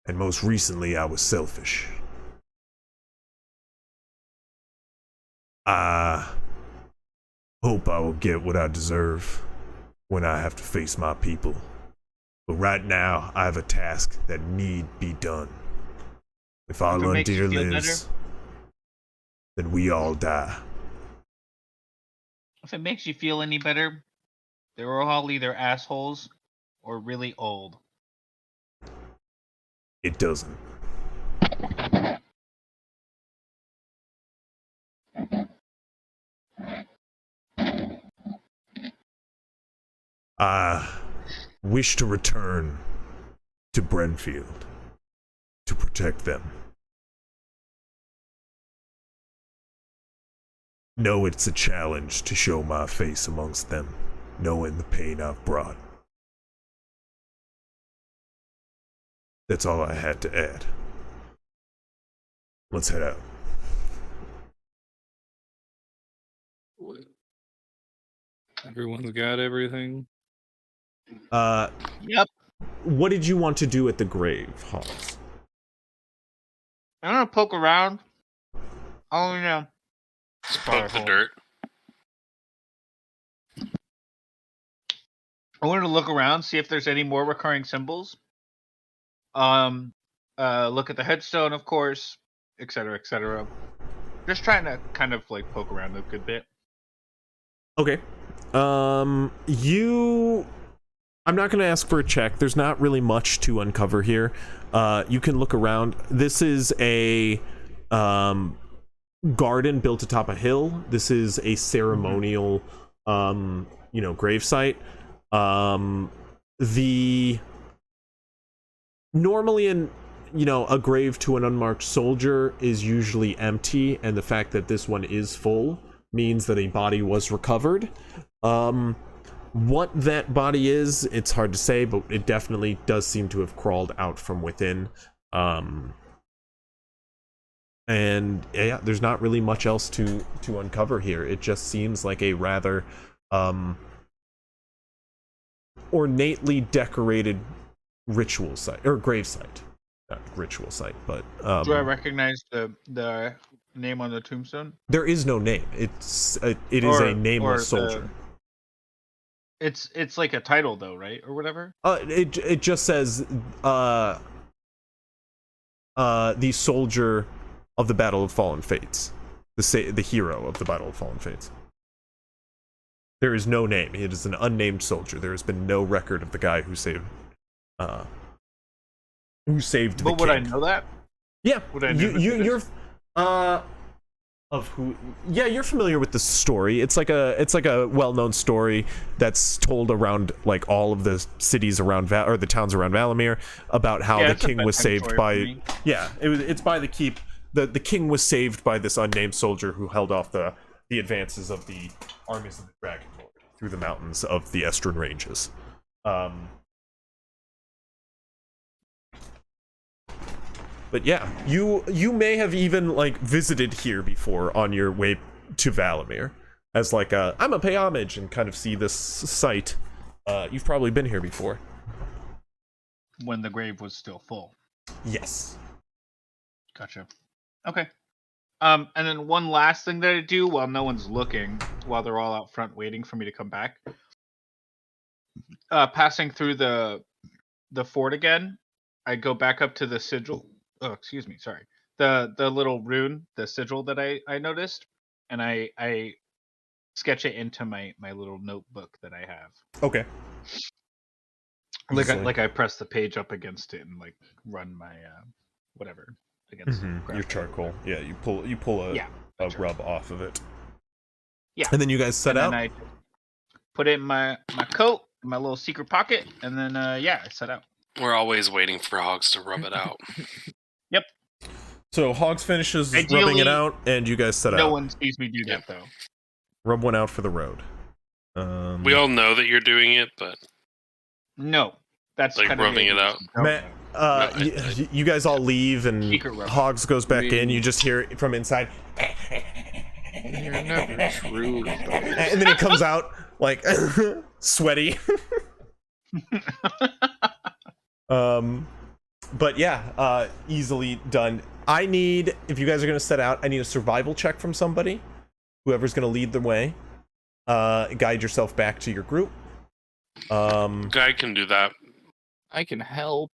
and most recently I was selfish. I hope I will get what I deserve when I have to face my people. But right now, I have a task that need be done. If our Lundir lives, then we all die. If it makes you feel any better, they were all either assholes or really old. It doesn't. I wish to return to Brenfield to protect them. Know it's a challenge to show my face amongst them, knowing the pain I've brought. That's all I had to add. Let's head out. Everyone's got everything? Yep. What did you want to do at the grave, Hans? I'm gonna poke around. Oh, you know. Poke the dirt. I wanted to look around, see if there's any more recurring symbols. Look at the headstone, of course, etc., etc. Just trying to kind of like poke around a good bit. Okay. I'm not going to ask for a check. There's not really much to uncover here. You can look around. This is a garden built atop a hill. This is a ceremonial, gravesite. Normally a grave to an unmarked soldier is usually empty, and the fact that this one is full means that a body was recovered. What that body is, it's hard to say, but it definitely does seem to have crawled out from within. And yeah, there's not really much else to uncover here. It just seems like a rather ornately decorated ritual site or grave site. Not ritual site, but do I recognize the name on the tombstone? There is no name. It is a nameless soldier. It's like a title though, right, or whatever. It just says the soldier of the Battle of Fallen Fates, the hero of the Battle of Fallen Fates. There is no name. It is an unnamed soldier. There has been no record of the guy who saved the king. But would I know that? Yeah, Would I know you're of who? Yeah, you're familiar with the story. It's like a well-known story that's told around like all of the cities around or the towns around Valamir about how the king was saved by. Yeah, it's by the keep. The king was saved by this unnamed soldier who held off the advances of the armies of the Dragon Lord through the mountains of the Estrin Ranges. But yeah, you may have even like visited here before on your way to Valamir as like I'm gonna pay homage and kind of see this site. You've probably been here before. When the grave was still full. Yes. Gotcha. Okay. And then one last thing that I do while no one's looking, while they're all out front waiting for me to come back. Passing through the fort again, I go back up to the sigil. Oh, excuse me, sorry. The little rune, the sigil that I noticed, and I sketch it into my little notebook that I have. Okay. Like I press the page up against it and like run my whatever against your charcoal. Yeah, you pull a rub off of it. Yeah. And then you guys set out. And I put it in my coat, my little secret pocket, and then I set out. We're always waiting for Hogs to rub it out. Yep. So Hogs finishes rubbing it out, and you guys set out. No one sees me do that though. Rub one out for the road. We all know that you're doing it, but no, that's like kind rubbing it out. You guys all leave, and Hogs goes back in. You just hear it from inside. You're never true. And then he comes out like sweaty. But yeah, easily done. I need, if you guys are gonna set out, I need a survival check from somebody. Whoever's gonna lead the way. Guide yourself back to your group. Guy can do that. I can help.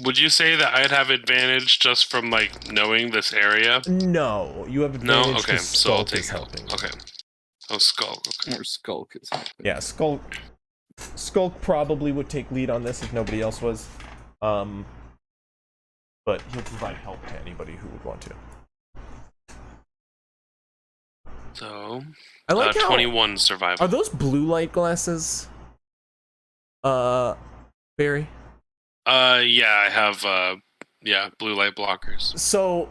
Would you say that I'd have advantage just from like knowing this area? No, you have advantage. No, okay, so I'll take helping. Okay. Oh, Skulk. Okay. Or Skulk is helping. Yeah, Skulk probably would take lead on this if nobody else was. But he'll provide help to anybody who would want to. So, I like 21 survival. Are those blue light glasses? Barry? Yeah, I have blue light blockers. So,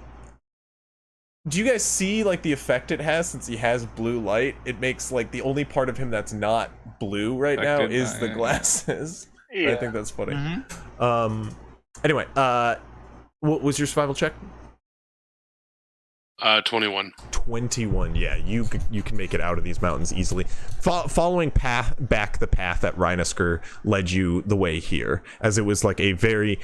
do you guys see like the effect it has since he has blue light? It makes like the only part of him that's not blue right now is the glasses. Yeah. I think that's funny. Mm-hmm. Anyway, what was your survival check? 21. 21. Yeah, you can make it out of these mountains easily. Following back the path that Rhinosker led you the way here, as it was like a very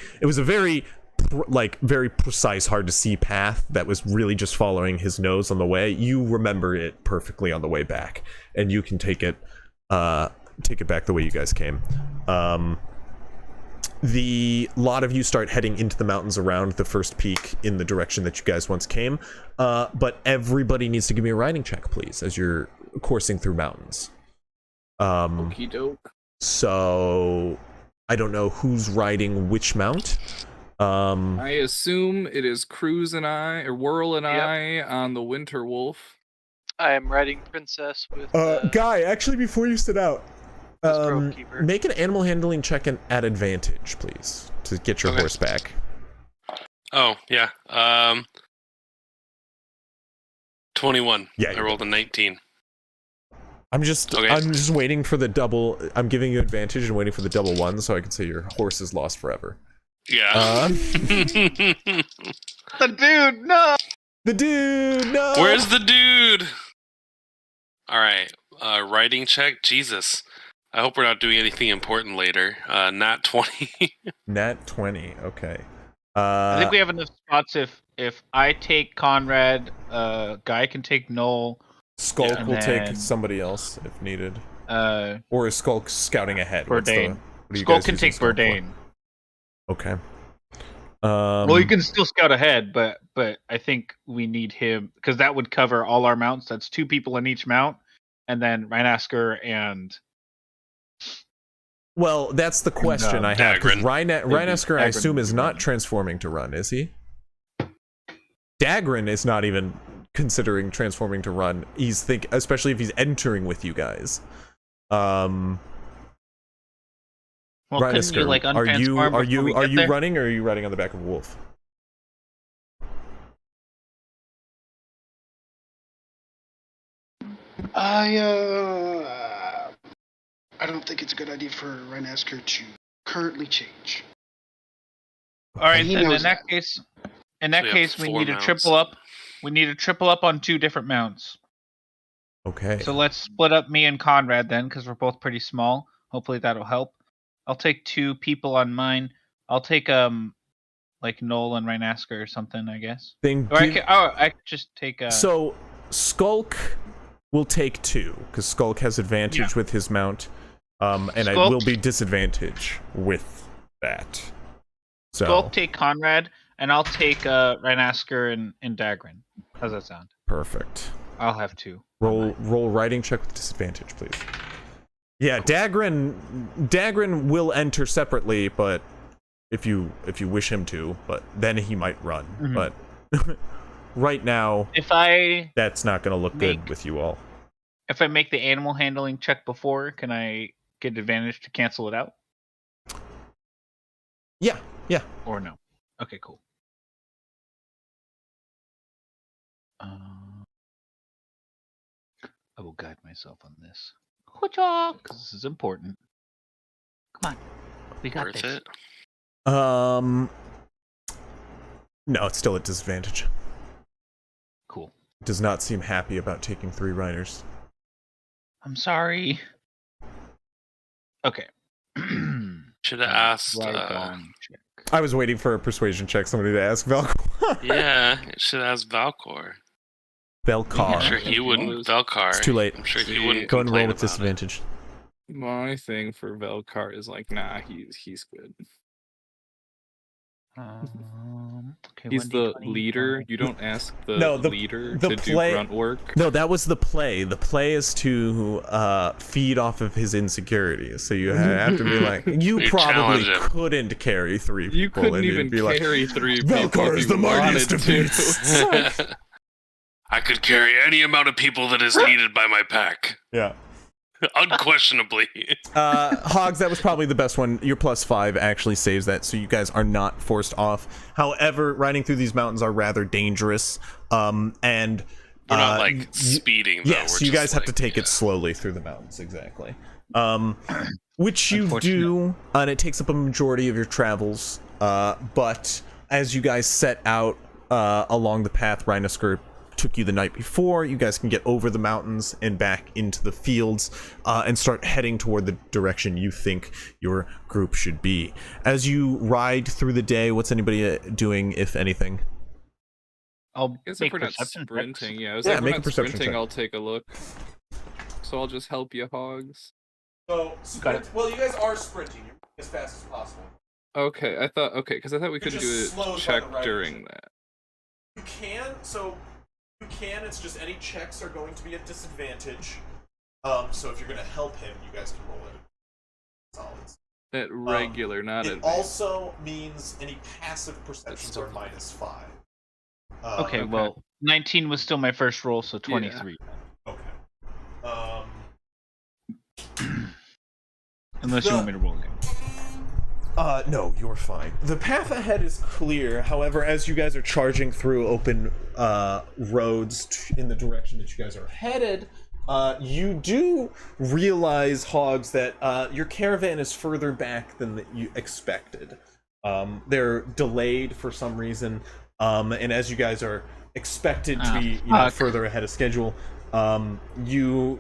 precise, hard to see path that was really just following his nose on the way. You remember it perfectly on the way back, and you can take it back the way you guys came. The lot of you start heading into the mountains around the first peak in the direction that you guys once came. But everybody needs to give me a riding check, please, as you're coursing through mountains. Okie doke. So I don't know who's riding which mount. I assume it is Cruz and I, or Whirl and I on the Winter Wolf. I am riding Princess with... Guy, actually, before you sit out, make an animal handling check at advantage, please, to get your horse back. Oh, yeah. 21. Yeah, I rolled a 19. I'm just waiting for the double. I'm giving you advantage and waiting for the double one so I can say your horse is lost forever. Yeah. The dude, no! The dude, no! Where's the dude? Alright, riding check? Jesus. I hope we're not doing anything important later. Nat 20. Nat 20, okay. I think we have enough spots. If I take Conrad, Guy can take Noel. Skulk will take somebody else if needed. Or is Skulk scouting ahead? Bourdain. Skulk can take Bourdain. Okay. Well, you can still scout ahead, but I think we need him because that would cover all our mounts. That's 2 people in each mount, and then Rhinasker and. Well, that's the question I have. Because Rhinasker, I assume, is not transforming to run, is he? Dagran is not even considering transforming to run. Especially if he's entering with you guys. Well, Rhinasker, you, like, are you there? running, or are you riding on the back of a wolf? I don't think it's a good idea for Rhinasker to currently change. All right, then in that case, we need to triple up. We need to triple up on 2 different mounts. Okay. So let's split up me and Conrad then, because we're both pretty small. Hopefully that'll help. I'll take 2 people on mine. I'll take like Noel and Rhinasker or something, I guess. I could just take. So Skulk will take 2 because Skulk has advantage with his mount, and I will be disadvantage with that. So Skulk take Conrad, and I'll take Rhinasker and Dagran. How's that sound? Perfect. I'll have 2. Roll riding check with disadvantage, please. Yeah, Dagran will enter separately, but if you wish him to, but then he might run. Mm-hmm. But right now, that's not going to look good with you all. If I make the animal handling check before, can I get advantage to cancel it out? Yeah. Or no? Okay, cool. I will guide myself on this. Because this is important. Come on. We got Worth this. it? No, it's still at disadvantage. Cool. Does not seem happy about taking 3 riders. I'm sorry. Okay. Should have asked. I was waiting for a persuasion check. Somebody to ask Velcor. Yeah, should have asked Valcor. Velcar. I'm sure he wouldn't. Velcar. It's too late. I'm sure he wouldn't. Go and roll with disadvantage. My thing for Velcar is like, nah, he's good. Okay, he's the leader. You don't ask the leader to do grunt work. No, that was the play. The play is to feed off of his insecurities. So you have to be like, you probably couldn't carry 3 people. You couldn't even carry 3 people. Velcar is the mightiest of beasts. I could carry any amount of people that is needed by my pack. Yeah. Unquestionably. Hogs, that was probably the best one. Your +5 actually saves that, so you guys are not forced off. However, riding through these mountains are rather dangerous. And we're not like speeding, though. Yes, you guys have to take it slowly through the mountains, exactly. Which you do, and it takes up a majority of your travels. But as you guys set out along the path Rhinasker took you the night before, you guys can get over the mountains and back into the fields and start heading toward the direction you think your group should be. As you ride through the day, what's anybody doing, if anything? I'll make perception sprinting. Checks. Yeah, make a perception check. I'll take a look. So I'll just help you, Hogs. So sprint. Well, you guys are sprinting as fast as possible. Okay, because I thought we couldn't do a check during that. You can, it's just any checks are going to be at disadvantage. So if you're going to help him, you guys can roll it. Solids. At regular, not at advanced. It also means any passive perceptions are -5. Okay, well, 19 was still my first roll, so 23. Yeah. Okay. Unless you want me to roll again. No, you're fine. The path ahead is clear. However, as you guys are charging through open roads in the direction that you guys are headed, you do realize, Hogs, that your caravan is further back than you expected. They're delayed for some reason, and as you guys are expected to be further ahead of schedule, You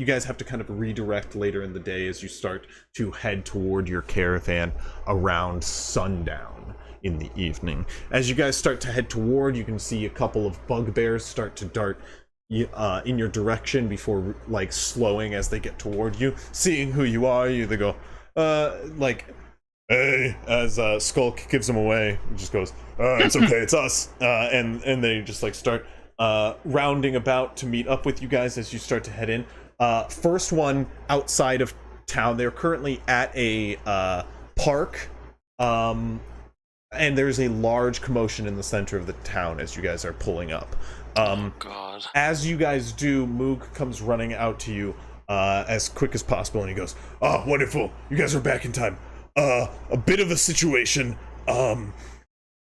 guys have to kind of redirect later in the day as you start to head toward your caravan around sundown in the evening. As you guys start to head toward, you can see a couple of bugbears start to dart in your direction before like slowing as they get toward you. Seeing who you are, they go like, hey, as Skulk gives them away. He just goes, it's okay, it's us. And they just like start rounding about to meet up with you guys as you start to head in. First one outside of town. They're currently at a park, and there's a large commotion in the center of the town as you guys are pulling up. Oh God! As you guys do, Moog comes running out to you as quick as possible, and he goes, "Oh, wonderful! You guys are back in time. A bit of a situation. The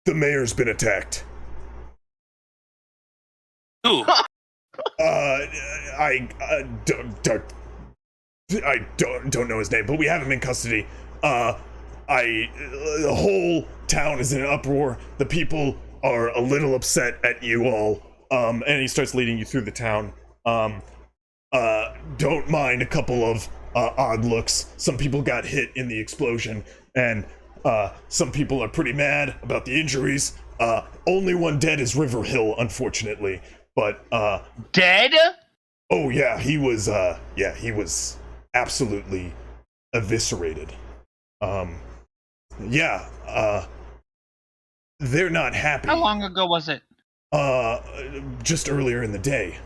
mayor's been attacked." Who? I don't know his name, but we have him in custody. The whole town is in an uproar. The people are a little upset at you all. And he starts leading you through the town. Don't mind a couple of odd looks. Some people got hit in the explosion, and some people are pretty mad about the injuries. Only one dead is River Hill, unfortunately. But dead? Oh yeah, he was absolutely eviscerated. They're not happy. How long ago was it? Just earlier in the day.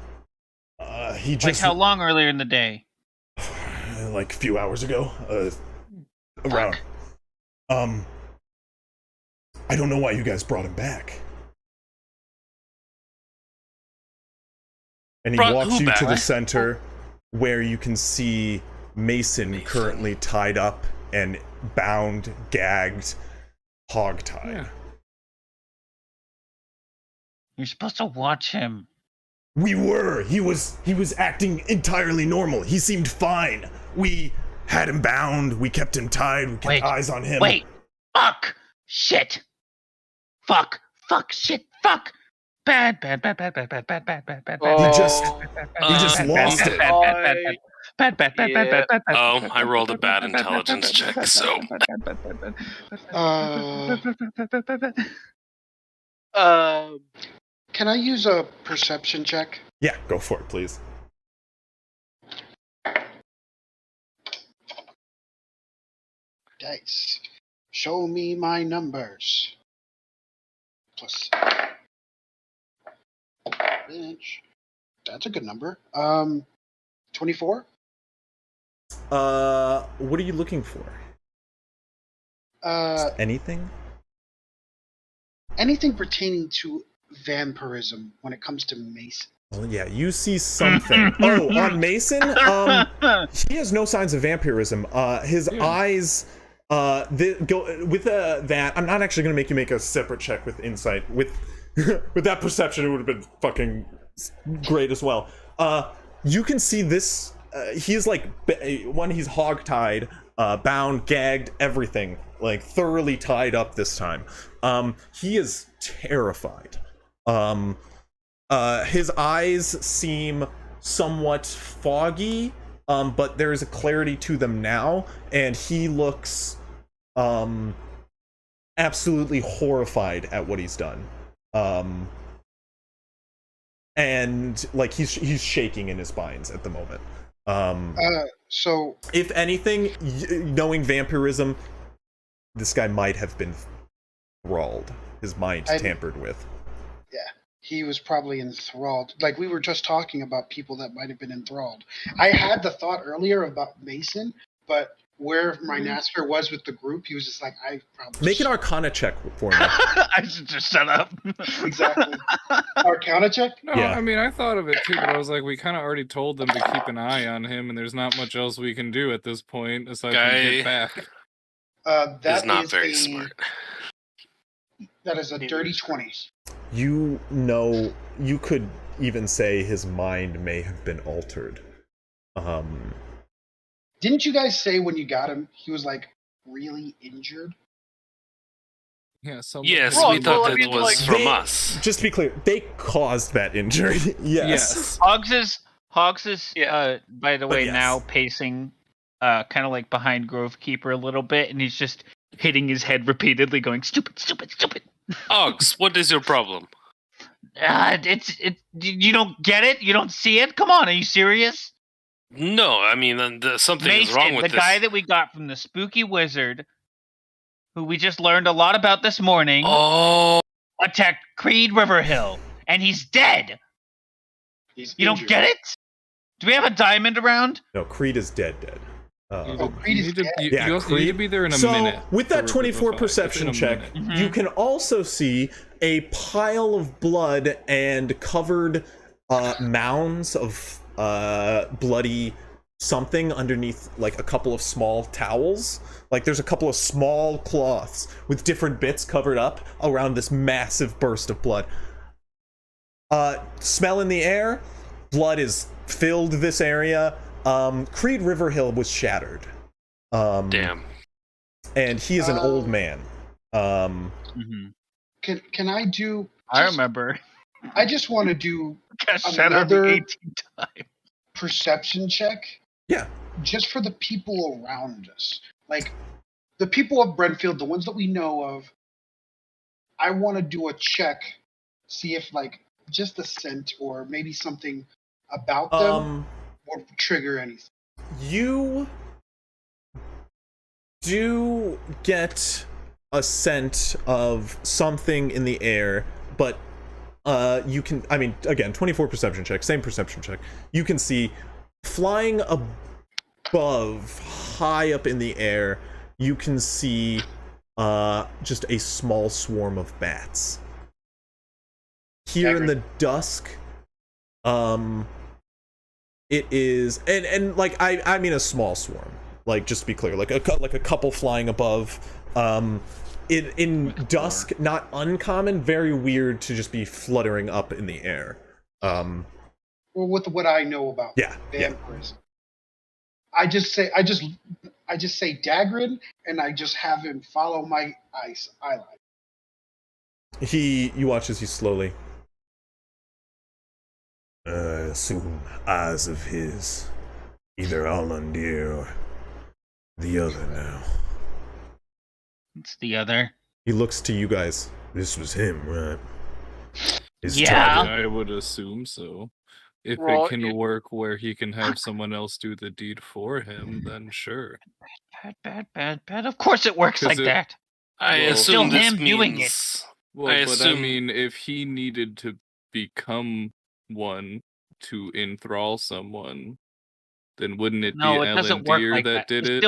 He just like how long earlier in the day? Like a few hours ago. Around. I don't know why you guys brought him back. And he walks you to the center where you can see Mason currently tied up and bound, gagged, hogtied. Yeah. You're supposed to watch him. We were. He was acting entirely normal. He seemed fine. We had him bound. We kept him tied. We kept eyes on him. Wait. Fuck. Shit. Fuck. Shit. Fuck. Bad. We just lost it. Bad. Oh, I rolled a bad intelligence check, so. Can I use a perception check? Yeah, go for it, please. Dice. Show me my numbers. Plus. That's a good number. 24? What are you looking for? Anything? Anything pertaining to vampirism when it comes to Mason. Well, yeah, you see something. Oh, on Mason? He has no signs of vampirism. His eyes, that, I'm not actually going to make you make a separate check with insight. With that perception, it would have been fucking great as well. You can see this, he's like, he's hogtied, bound, gagged, everything. Like, thoroughly tied up this time. He is terrified. His eyes seem somewhat foggy, but there's a clarity to them now, and he looks absolutely horrified at what he's done. And like he's shaking in his spines at the moment. So if anything, knowing vampirism, this guy might have been thralled, his mind tampered with. Yeah, he was probably enthralled. Like, we were just talking about people that might have been enthralled. I had the thought earlier about Mason, but where my Nasker was with the group, he was just like, I probably... Make an Arcana check for me. I should just shut up. Exactly. Arcana check? No, yeah. I mean, I thought of it too, but I was like, we kind of already told them to keep an eye on him, and there's not much else we can do at this point aside from get back. That is not very smart. That is a dirty 20. You know, you could even say his mind may have been altered. Didn't you guys say when you got him, he was like really injured? Yeah, yes, we thought it was from us. Just to be clear, they caused that injury. Yes. Hogs's Hogs is, by the way, yes. now pacing, kind of like behind Grovekeeper a little bit, and he's just hitting his head repeatedly, going, "Stupid, stupid, stupid." Hogs, what is your problem? You don't get it? You don't see it? Come on, are you serious? No, I mean, something Mason, is wrong with the this. guy that we got from the spooky wizard, who we just learned a lot about this morning, attacked Creed Riverhill, and he's dead. He's you injured. don't get it? Do we have a diamond around? No, Creed is dead. Creed is dead. You also need to be there in a minute. With that for 24 River 5. perception It's in a check, minute. you can also see a pile of blood and covered mounds of bloody something underneath, like a couple of small towels. Like there's a couple of small cloths with different bits covered up around this massive burst of blood. Smell in the air. Blood is filled this area. Creed Riverhill was shattered. Damn. And he is an old man. Can I do? I remember. I just want to do Shattered another 18 times. perception check. Yeah. Just for the people around us, like the people of Brentfield, the ones that we know of. I want to do a check, see if like just a scent or maybe something about them would trigger anything. You do get a scent of something in the air, but you can, I mean, again, 24 perception check, same perception check. You can see flying above, high up in the air, you can see just a small swarm of bats. Here in the dusk, it is, and like I mean a small swarm, like just to be clear, like a couple flying above. In dusk, not uncommon, very weird to just be fluttering up in the air. Well, with what I know about vampires, I just say Dagrin, and I just have him follow my eyeline. You watch as he slowly. Assume eyes of his, either Alandir or the other now. It's the other. He looks to you guys. This was him, right? I would assume so. If Well, it can work where he can have someone else do the deed for him, then sure. Bad. Of course it works like that. I assume still this him doing it. Well, I but assume... I mean, if he needed to become one to enthrall someone, then wouldn't it be Alan Deere like that did it?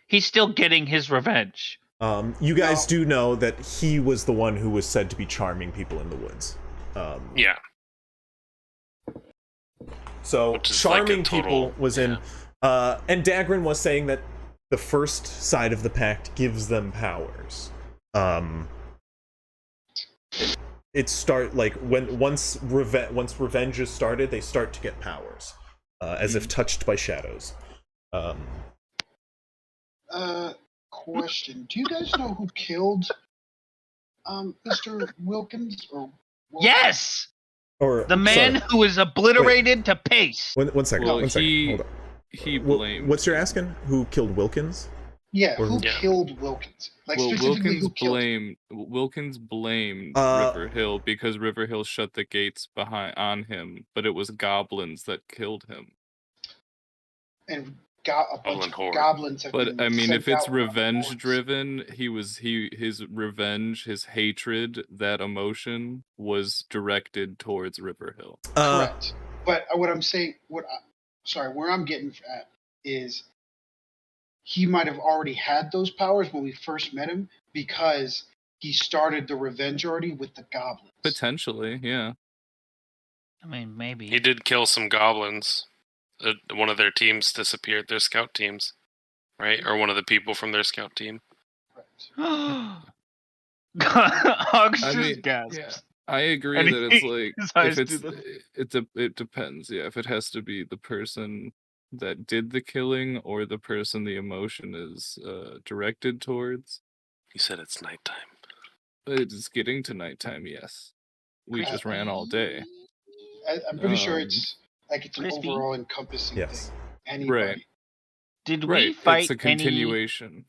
He's still getting his revenge. You guys do know that he was the one who was said to be charming people in the woods. Yeah. So charming people was in, and Dagrin was saying that the first side of the pact gives them powers. It start like once revenge is started, they start to get powers, as if touched by shadows. Question: do you guys know who killed Mr. Wilkins? Yes. Or the man who was obliterated to paste. One second. Well, One second. Hold on. He blamed. What's you're asking? Who killed Wilkins? Yeah, who killed Wilkins? Like specifically, who killed him? Wilkins blamed Riverhill because Riverhill shut the gates on him, but it was goblins that killed him. And a bunch of goblins have been I mean, sent if it's out revenge driven, his revenge, his hatred, that emotion was directed towards Riverhill. Correct. But what I'm saying, where I'm getting at is he might have already had those powers when we first met him because he started the revenge already with the goblins. Potentially, yeah. I mean, maybe. He did kill some goblins. One of their teams disappeared, their scout teams, right? Or one of the people from their scout team. Hogs just gasps. Yeah, I agree that it's like it depends. Yeah, if it has to be the person that did the killing or the person the emotion is directed towards. You said it's nighttime. It's getting to nighttime. Yes, we just ran all day. I'm pretty sure it's Like it's an Crispy? overall encompassing Yes. thing. Anybody. Right. Did we Right. fight It's a continuation.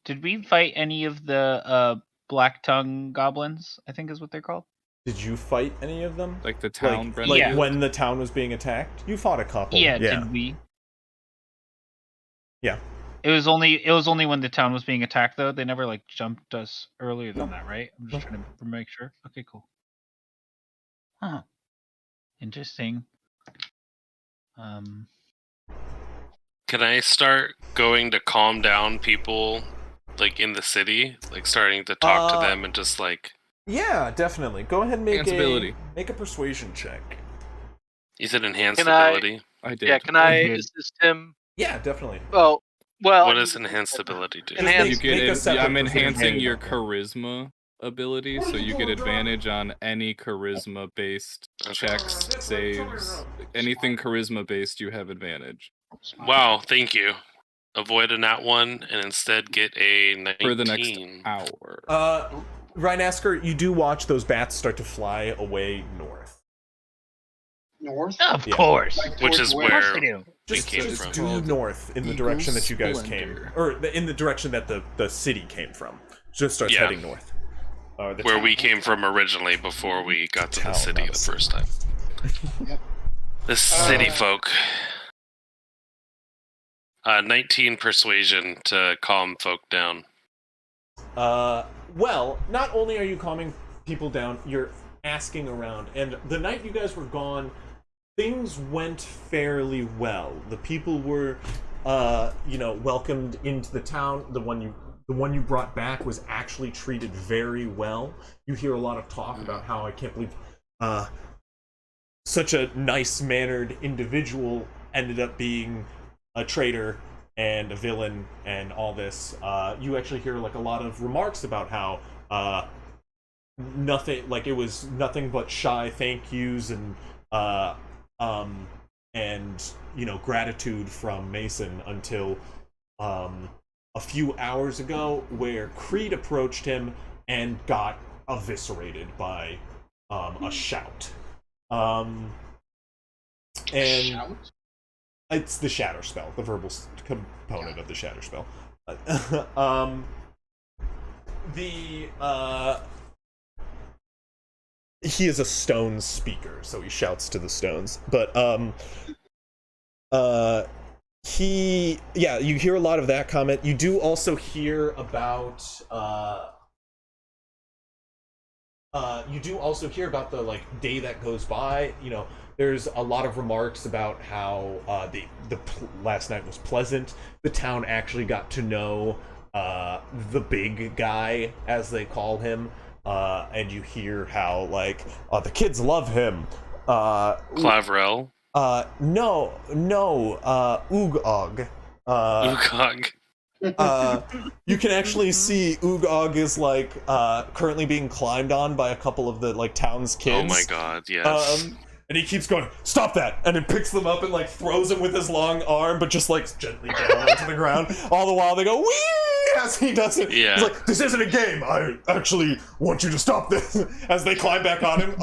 Did we fight any of the black tongue goblins? I think is what they're called. Did you fight any of them? Like the town, Like Brentfield? when the town was being attacked? You fought a couple. Yeah, did we? Yeah. It was only when the town was being attacked though. They never like jumped us earlier than that, right? I'm just trying to make sure. Okay, cool. Huh. Interesting. Can I start going to calm down people, like in the city, like starting to talk to them and just like? Yeah, definitely. Go ahead and make Enhanceability. a persuasion check. You said enhanced Can I- ability. I did. Yeah, can I did. assist him? Yeah, definitely. Well, What does enhanced ability do? Enhance- You get Make a separate I'm enhancing persuasion. your charisma ability, so you get advantage on any charisma-based checks, saves, anything charisma-based. You have advantage Wow, thank you. Avoid a nat 1 and instead get a 19. for the next hour. Rhinasker, you do watch those bats start to fly away north. North? Of Yeah. course. Like Which towards is west? where I do. Just came just from. due north in the Eagle direction that you guys came, Splendor. or in the direction that the city came from. Just starts Yeah. heading north. The Where town. we came from originally before we got to the Town, city not the a city. first time. Yep. The city folk. 19 persuasion to calm folk down. Well, not only are you calming people down, you're asking around. And the night you guys were gone, things went fairly well. The people were, welcomed into the town. The one you brought back was actually treated very well. You hear a lot of talk about how I can't believe such a nice-mannered individual ended up being a traitor and a villain and all this. You actually hear like a lot of remarks about how it was nothing but shy thank yous and gratitude from Mason until a few hours ago, where Creed approached him and got eviscerated by a shout. And Shout? it's the shatter spell, the verbal component of the shatter spell. He is a stone speaker, so he shouts to the stones. But you hear a lot of that comment. You do also hear about the like day that goes by. You know, there's a lot of remarks about how last night was pleasant. The town actually got to know the big guy, as they call him, and you hear how like the kids love him. Clavrel. No, Oogog. Ukog. You can actually see Oogog is like currently being climbed on by a couple of the like town's kids. Oh my god, yes. And he keeps going, stop that! And then picks them up and like throws them with his long arm, but just like gently down onto the ground. All the while they go, wee! As he does it. Yeah. He's like, this isn't a game. I actually want you to stop this. As they climb back on him.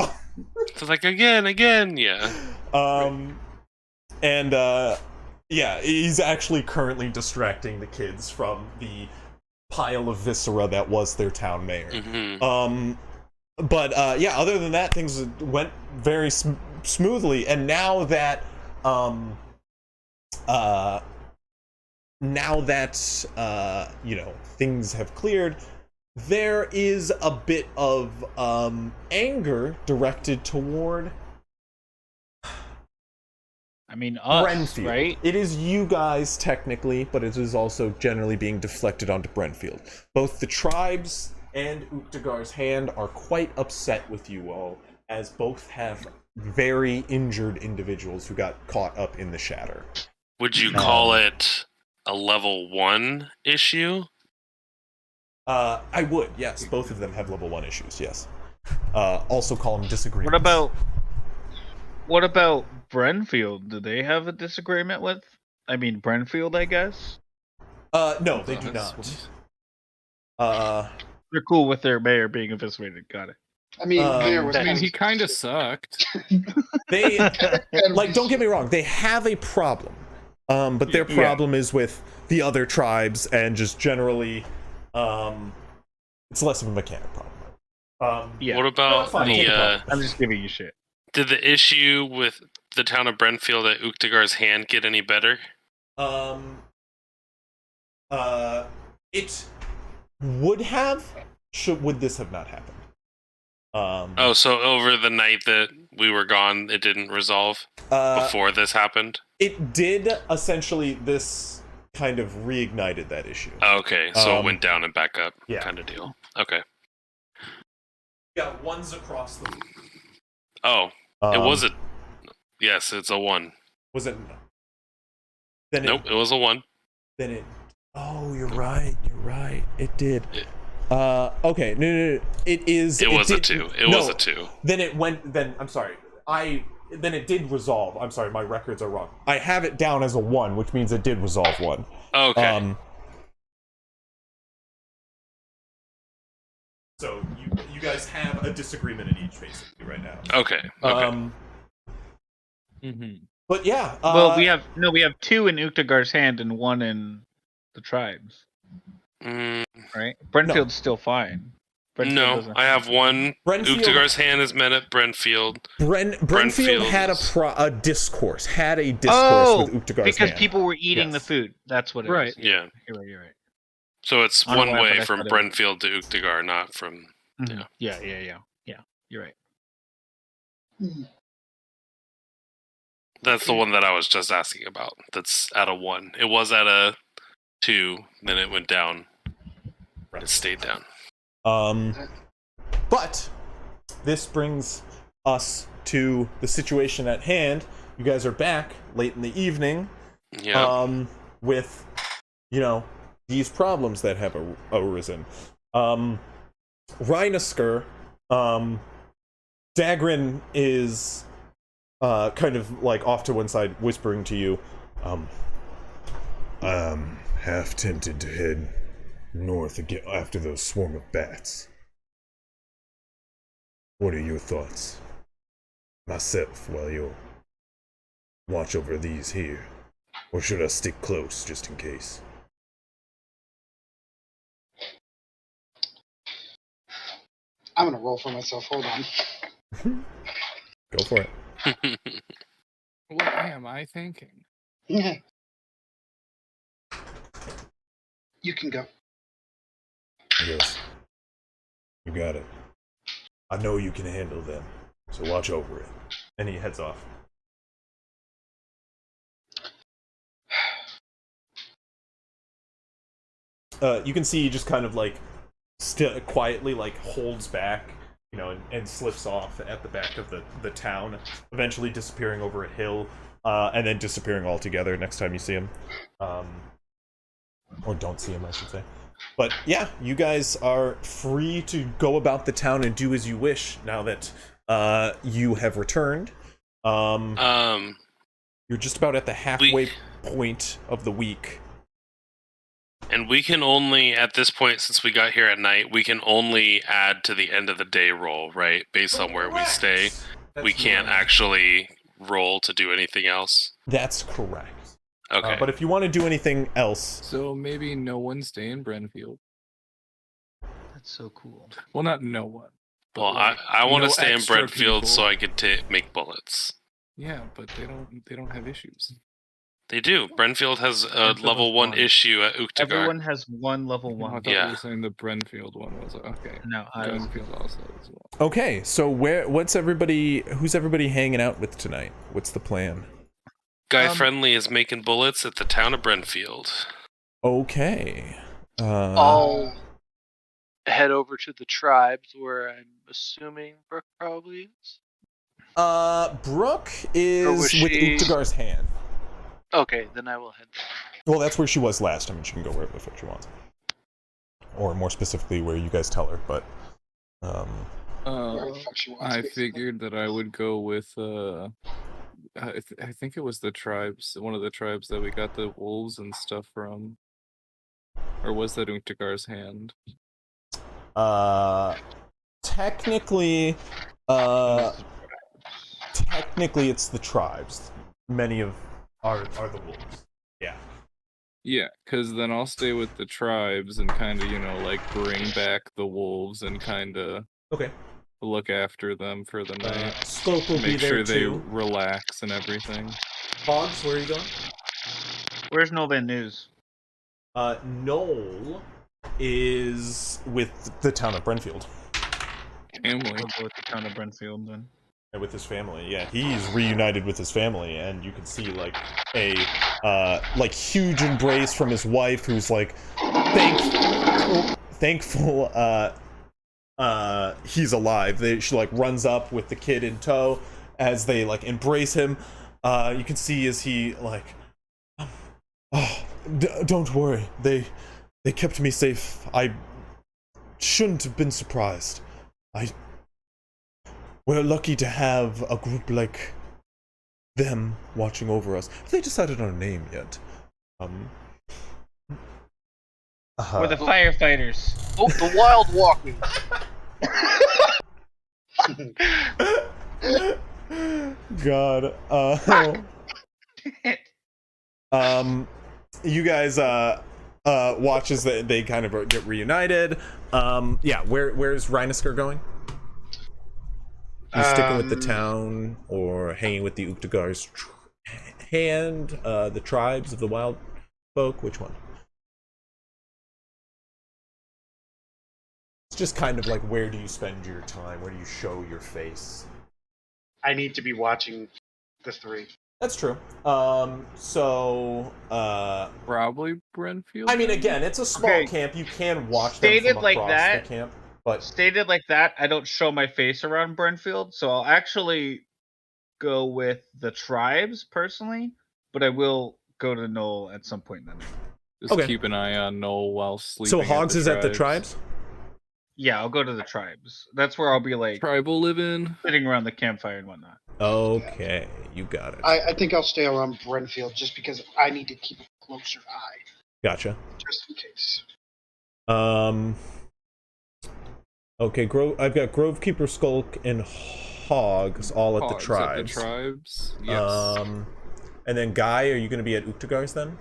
It's like again, yeah. He's actually currently distracting the kids from the pile of viscera that was their town mayor. Mm-hmm. Other than that, things went very smoothly. And now that things have cleared, there is a bit of anger directed toward us, Brenfield. right? It is you guys technically, but it is also generally being deflected onto Brenfield. Both the tribes and Uktagar's hand are quite upset with you all, as both have very injured individuals who got caught up in the shatter. Would you call it a level 1 issue? I would, yes. Both of them have level 1 issues, yes. Also call them disagreements. What about Brenfield? Do they have a disagreement with? Brenfield, I guess? No, they do not. They're cool with their mayor being eviscerated. Got it. I mean, there was. I mean, he kind of sucked. They like, don't get me wrong, they have a problem, but their problem is with the other tribes and just generally, it's less of a mechanic problem. What about the? I'm just giving you shit. Did the issue with the town of Brentfield at Uktagar's hand get any better? It would have. Would this have not happened? So over the night that we were gone, it didn't resolve before this happened? It did. Essentially, this kind of reignited that issue. Okay, so it went down and back up kind of deal. Okay. Yeah, one's across the... Oh, it was a... Yes, it's a 1. Was it... Then nope, it was a 1. Then it... Oh, you're right. It did. Okay, no. It is... It was a 2. It was a 2. Then it went... Then, I'm sorry. Then it did resolve. I'm sorry, my records are wrong. I have it down as a 1, which means it did resolve 1. Okay. So you guys have a disagreement in each, basically, right now. Okay. But yeah. Well, we have 2 in Uktagar's hand and 1 in the tribes. Right? Brentfield's still fine. No, I have 1. Uktagar's hand is met at Brentfield. Brentfield had a discourse. With Uktagar's because hand. people were eating the food. That's what it is. Yeah. You're right. So it's one way from Brentfield to Uktagar, not from... Yeah. You're right. That's the one that I was just asking about. That's at a 1. It was at a 2, then it went down. It stayed down. But this brings us to the situation at hand. You guys are back late in the evening. Yeah. With, these problems that have arisen. Rhinosker, Dagrin is kind of like off to one side, whispering to you. I'm half tempted to head north again after those swarm of bats. What are your thoughts? Myself, while you'll watch over these here. Or should I stick close, just in case? I'm gonna roll for myself. Hold on. Go for it. What am I thinking? You can go. Yes. You got it. I know you can handle them, so watch over it. And he heads off. You can see he just kind of quietly holds back, and slips off at the back of the town, eventually disappearing over a hill, and then disappearing altogether next time you see him. Or don't see him, I should say. But yeah, you guys are free to go about the town and do as you wish now that you have returned. You're just about at the halfway point of the week. And we can only, at this point, since we got here at night, we can only add to the end of the day roll, right? Based on where we stay. We can't actually roll to do anything else. That's correct. Okay. But if you want to do anything else... So maybe no one stay in Brentfield. That's so cool. Well, not no one. Well, I want to stay in Brentfield so I could make bullets. Yeah, but they don't have issues. They do. Brentfield has a level 1 issue at Uktagar. Everyone has 1 level 1. I thought you were saying the Brentfield one was okay. No, Brentfield also as well. Okay, so who's everybody hanging out with tonight? What's the plan? Guy Friendly is making bullets at the town of Brentfield. Okay. I'll head over to the tribes where I'm assuming Brooke probably is. Brooke is with Uktagar's hand. Okay, then I will head there. Well, that's where she was last. I mean, she can go wherever she wants. Or more specifically, where you guys tell her, but... I figured that I would go with, I think it was the tribes, one of the tribes that we got the wolves and stuff from. Or was that Uktagar's hand? technically, it's the tribes. Many of are the wolves. Yeah. Yeah, because then I'll stay with the tribes and kind of, like, bring back the wolves and kind of Okay. look after them for the night. Skulk will be Make there sure they too. relax and everything. Hogs, where are you going? Where's Nolan News? Noel is with the town of Brentfield. Family. I'll go with the town of Brentfield then. And with his family, yeah, he's reunited with his family, and you can see like a huge embrace from his wife, who's like thankful he's alive. She like runs up with the kid in tow as they like embrace him. You can see as he like, don't worry, they kept me safe. I shouldn't have been surprised. We're lucky to have a group like them watching over us. Have they decided on a name yet? We're the firefighters. Oh, the Wild Walkers. God. You guys watch as they kind of get reunited. Yeah, where's Rhinosker going? You sticking with the town or hanging with the Uktagar's hand, the tribes of the wild folk? Which one? It's just kind of like, where do you spend your time? Where do you show your face? I need to be watching the three. That's true. Probably Brentfield. I mean, again, it's a small camp. You can watch them from across the camp. But stated like that, I don't show my face around Brentfield, so I'll actually go with the tribes personally, but I will go to Noel at some point in the night. Just keep an eye on Noel while sleeping. So Hogs is at the tribes? Yeah, I'll go to the tribes. That's where I'll be like tribal living, sitting around the campfire and whatnot. Okay, you got it. I think I'll stay around Brentfield just because I need to keep a closer eye. Gotcha. Just in case. Okay, I've got Grovekeeper, Skulk, and Hogs all at the tribes. At the tribes, yes. And then Guy, are you going to be at Uktagar's then?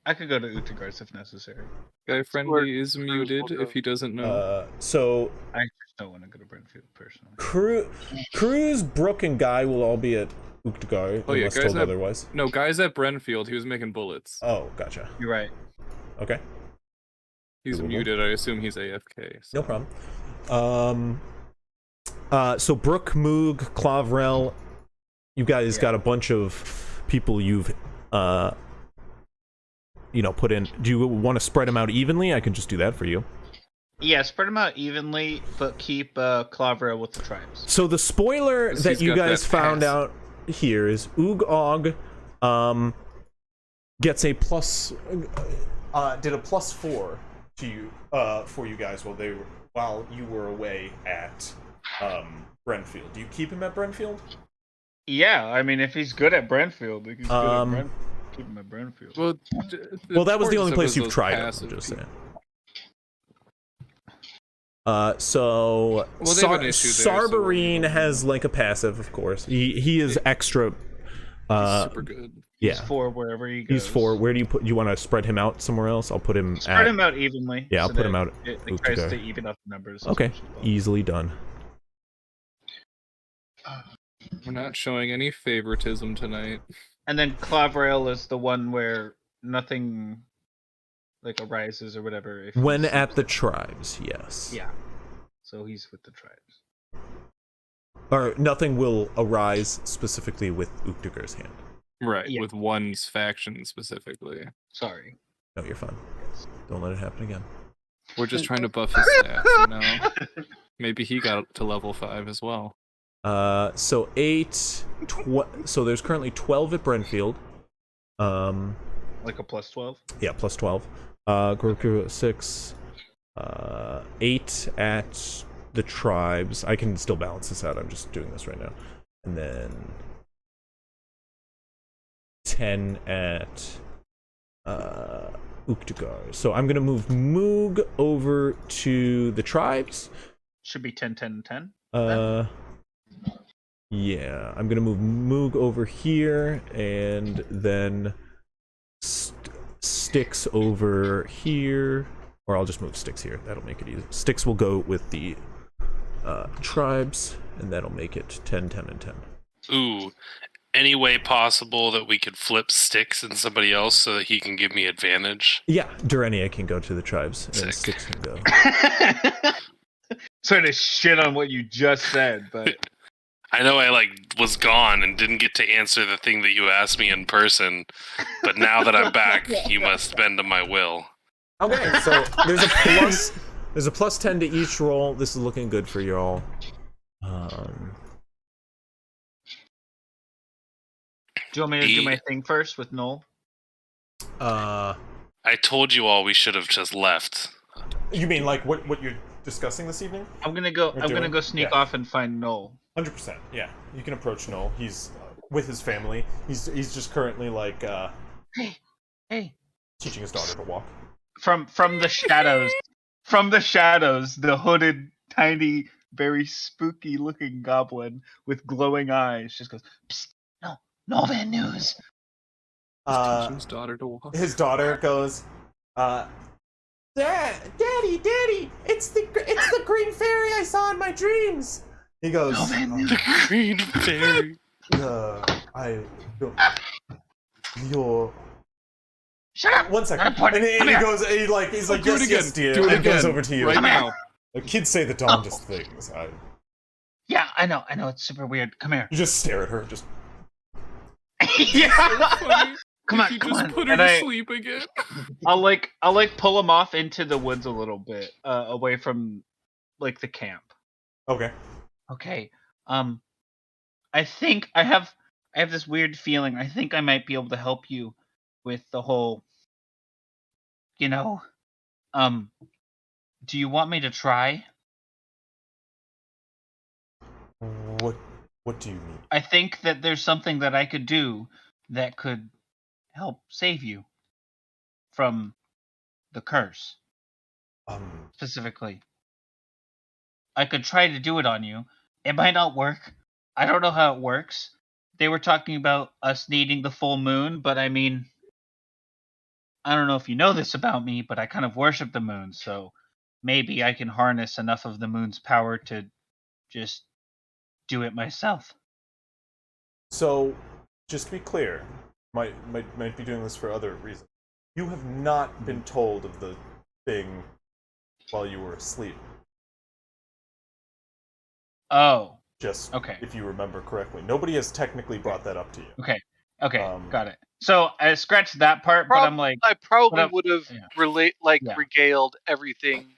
I could go to Uktagar's if necessary. Guy Friendly is muted if he doesn't know. So I just don't want to go to Brentfield personally. Cruz, Brooke, and Guy will all be at Uktagar, unless told otherwise. No, Guy's at Brentfield. He was making bullets. Oh, gotcha. You're right. Okay. He's muted. I assume he's AFK. So. No problem. So Brooke, Moog, Clavrel, you guys got a bunch of people you've put in. Do you want to spread them out evenly? I can just do that for you. Yeah, spread them out evenly, but keep Clavrel with the tribes. So the spoiler that you guys found out here is Oog Og gets a plus, did a +4 to you for you guys while you were away at Brentfield. Do you keep him at Brentfield? Yeah, I mean, if he's good at Brentfield, he's good at Brentfield. Keep him at Brentfield. Well, that was the only place you've tried him. I'm just saying. Sarberine has like a passive, of course. He is extra. He's super good. He's 4 wherever he goes. He's 4. Where do you put? You want to spread him out somewhere else? I'll put him. Spread him out evenly. Yeah, I'll put him out. It tries to even up the numbers. Okay, easily done. We're not showing any favoritism tonight. And then Clavrel is the one where nothing like arises or whatever. When at the tribes, yes. Yeah. So he's with the tribes. Or nothing will arise specifically with Uktagar's hand. Right, with one's faction specifically. Sorry. No, you're fine. Don't let it happen again. We're just trying to buff his stats, Maybe he got to level 5 as well. So 8, so there's currently 12 at Brentfield. Like a +12? Yeah, +12. Groku 6, 8 at the tribes. I can still balance this out. I'm just doing this right now. And then 10 at Uktagar. So I'm gonna move Moog over to the tribes. Should be 10, 10, 10. Yeah, I'm gonna move Moog over here, and then Sticks over here, or I'll just move Sticks here. That'll make it easy. Sticks will go with the tribes, and that'll make it 10, 10, and 10. Ooh, any way possible that we could flip Sticks and somebody else so that he can give me advantage? Yeah, Durenia can go to the tribes, and Sticks can go. Sorry to shit on what you just said, but I know I was gone and didn't get to answer the thing that you asked me in person, but now that I'm back, you must bend to my will. Okay, so there's a plus 10 to each roll. This is looking good for y'all. Do you want me to do my thing first with Noel? I told you all we should have just left. You mean like what you're discussing this evening? I'm gonna go sneak off and find Noel. 100%. Yeah, you can approach Noel. He's with his family. He's just currently Hey, teaching his daughter to walk. From the shadows, the hooded, tiny, very spooky looking goblin with glowing eyes just goes, "Psst, no bad news." He's teaching his daughter to walk. His daughter goes, Daddy, it's the green fairy I saw in my dreams. He goes, The green fairy. You're. Shut up! 1 second. And he goes, he's like, yes, dear. Do it and again. goes over to you. Right now. The kids say the darndest things. Yeah, I know, it's super weird. Come here. You just stare at her, just. Yeah. Funny. Come on, You come just on. put her And to sleep again. I'll pull him off into the woods a little bit, away from the camp. Okay. Okay. I think I have this weird feeling. I think I might be able to help you with the whole, do you want me to try? What do you mean? I think that there's something that I could do that could help save you from the curse. Specifically. I could try to do it on you. It might not work. I don't know how it works. They were talking about us needing the full moon, but I mean, I don't know if you know this about me, but I kind of worship the moon, so maybe I can harness enough of the moon's power to just do it myself. So, just to be clear, might be doing this for other reasons. You have not been told of the thing while you were asleep. Oh. Just okay. If you remember correctly. Nobody has technically brought that up to you. Okay, got it. So I scratched that part, but I'm like... I probably would have regaled everything.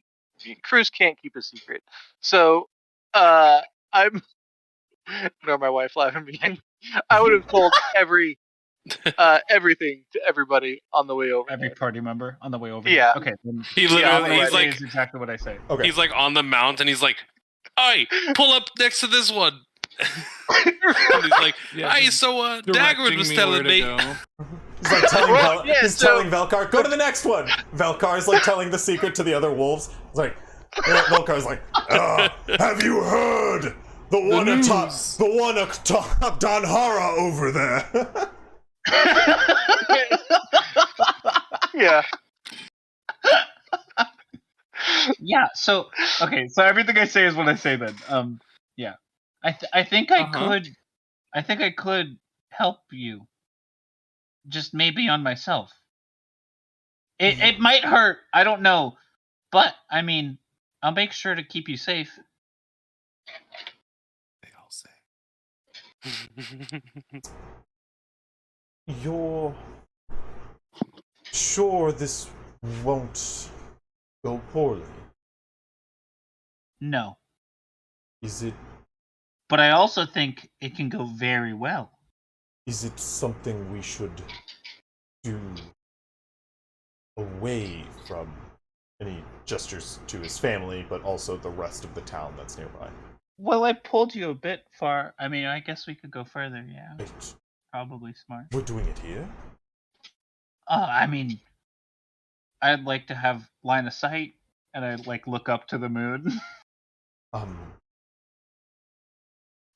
Cruz can't keep a secret. So, I'm... Ignore my wife laughing again. I would have told everything to everybody on the way over. Every party member on the way over. Yeah. Okay. He's like exactly what I say. Okay. He's like on the mount and he's like, "Hey, pull up next to this one." And he's like, "Hey, so Dagwood was telling me." He's like telling Velkar, "Go to the next one." Velkar's like telling the secret to the other wolves. It's like Velkar's like, "Have you heard the one atop Donhara over there?" Yeah. Yeah. So okay. So everything I say is what I say then. Yeah. I think I could. I think I could help you. Just maybe on myself. It might hurt. I don't know, but I mean, I'll make sure to keep you safe. They all say. You're sure this won't go poorly? No. Is it? But I also think it can go very well. Is it something we should do away from? And he gestures to his family, but also the rest of the town that's nearby. Well, I pulled you a bit far. I mean, I guess we could go further, yeah. Wait, Probably smart. we're doing it here? I mean, I'd like to have line of sight, and I'd like look up to the moon.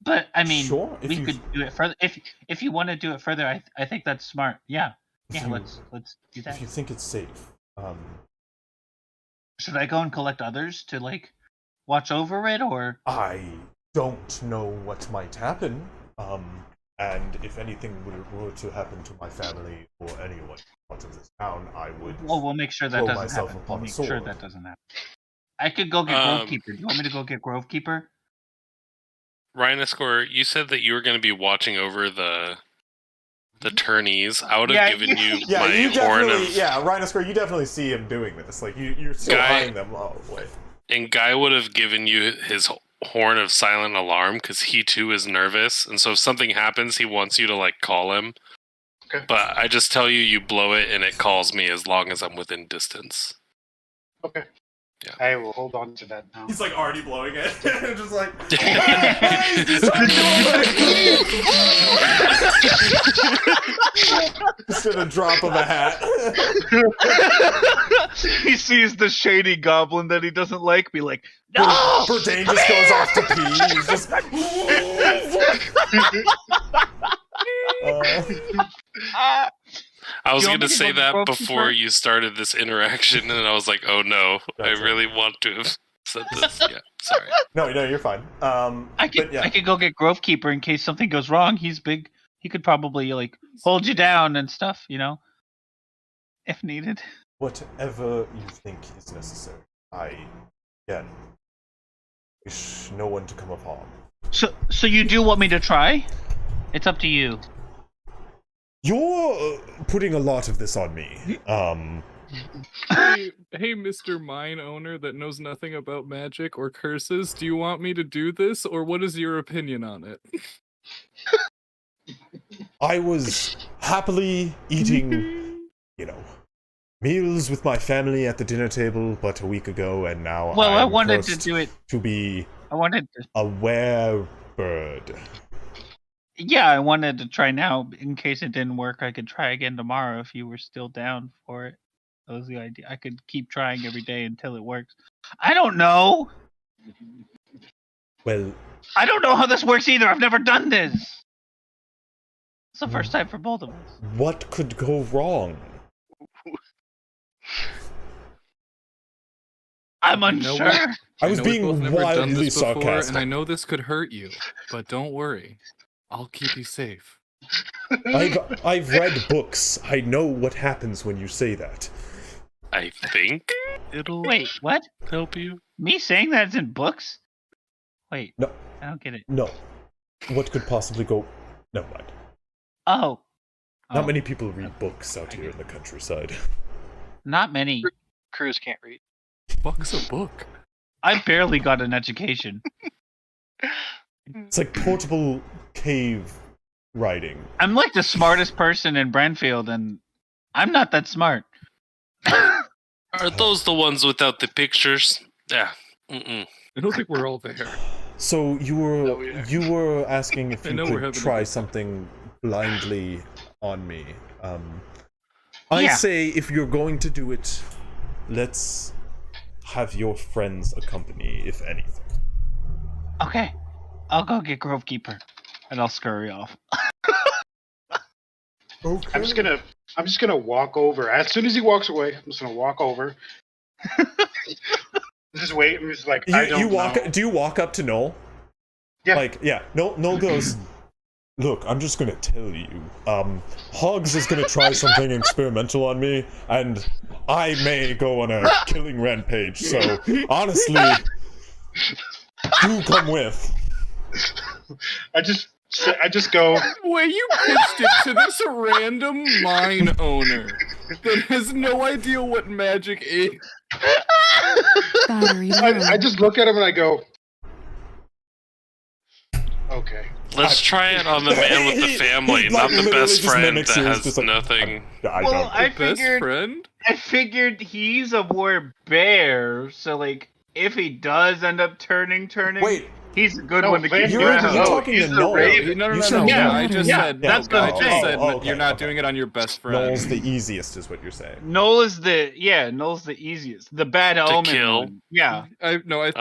But I mean, sure, we could do it further. If you want to do it further, I think that's smart. Yeah, let's do that. If you think it's safe, should I go and collect others to like watch over it, or? I don't know what might happen. And if anything were to happen to my family or anyone out of this town, I would. Well, we'll make sure that doesn't happen. We'll make sure that doesn't happen. I could go get Grovekeeper. Do you want me to go get Grovekeeper? Rhinoscore, you said that you were going to be watching over the tourneys. I would have given you my horn of... Yeah, Rhinoscore, you definitely see him doing this. Like, you're still eyeing them all the way. And Guy would have given you his horn of silent alarm, because he too is nervous. And so if something happens, he wants you to, like, call him. Okay. But I just tell you blow it, and it calls me as long as I'm within distance. Okay. Yeah. I will hold on to that now. He's like already blowing it. Just like just in a drop of a hat. He sees the shady goblin that he doesn't like, be like, no! Bourdain just goes off to pee. He's just I was going to say that before you started this interaction, and I was like, oh no, I really want to have said this. Yeah, sorry. No, you're fine. I could go get Grovekeeper in case something goes wrong. He's big. He could probably, like, hold you down and stuff, if needed. Whatever you think is necessary. I, again, wish no one to come of harm. So you do want me to try? It's up to you. You're putting a lot of this on me. Hey, Mr. Mine Owner that knows nothing about magic or curses, do you want me to do this, or what is your opinion on it? I was happily eating, meals with my family at the dinner table but a week ago, and now I wanted to do it to be a werebird. Yeah, I wanted to try now. In case it didn't work, I could try again tomorrow if you were still down for it. That was the idea. I could keep trying every day until it works. I don't know! Well... I don't know how this works either. I've never done this! It's the first time for both of us. What could go wrong? I'm unsure. I was being wildly sarcastic. And I know this could hurt you, but don't worry. I'll keep you safe. I've read books. I know what happens when you say that. I think it'll Wait, what? help you. Me saying that's in books? Wait, no, I don't get it. No. What could possibly go... Never mind. Oh. Not many people read books out here in the countryside. Not many. Crews can't read. Fuck's a book. I barely got an education. It's like portable cave writing. I'm like the smartest person in Branfield, and I'm not that smart. Are those the ones without the pictures? Yeah. I don't think we're all there. So you were asking if you could try something blindly on me. I say if you're going to do it, let's have your friends accompany, if anything. Okay. I'll go get Grovekeeper, and I'll scurry off. Okay. I'm just gonna walk over. As soon as he walks away, I'm just gonna walk over. Just wait. I'm just like, I don't know. Do you walk up to Noel? Yeah. Noel goes, look, I'm just gonna tell you, Hogs is gonna try something experimental on me, and I may go on a killing rampage, so honestly, do come with. I just go. Way you pitched it to this random mine owner that has no idea what magic is. I just look at him and I go, okay. Let's try it on the man with the family, not the best friend that has nothing. I figured he's a war bear, so like if he does end up turning. Wait, He's a good No, one to Van keep You're, Nuys track is you're of. talking to he's a Noel. raven. No, You said Yeah, I just yeah, said that's what I'm I just saying. said okay, you're not okay. doing it on your best friend. Noel's the easiest, is what you're saying. Noel's the easiest. The bad omen kill. one. Yeah. I think No, it's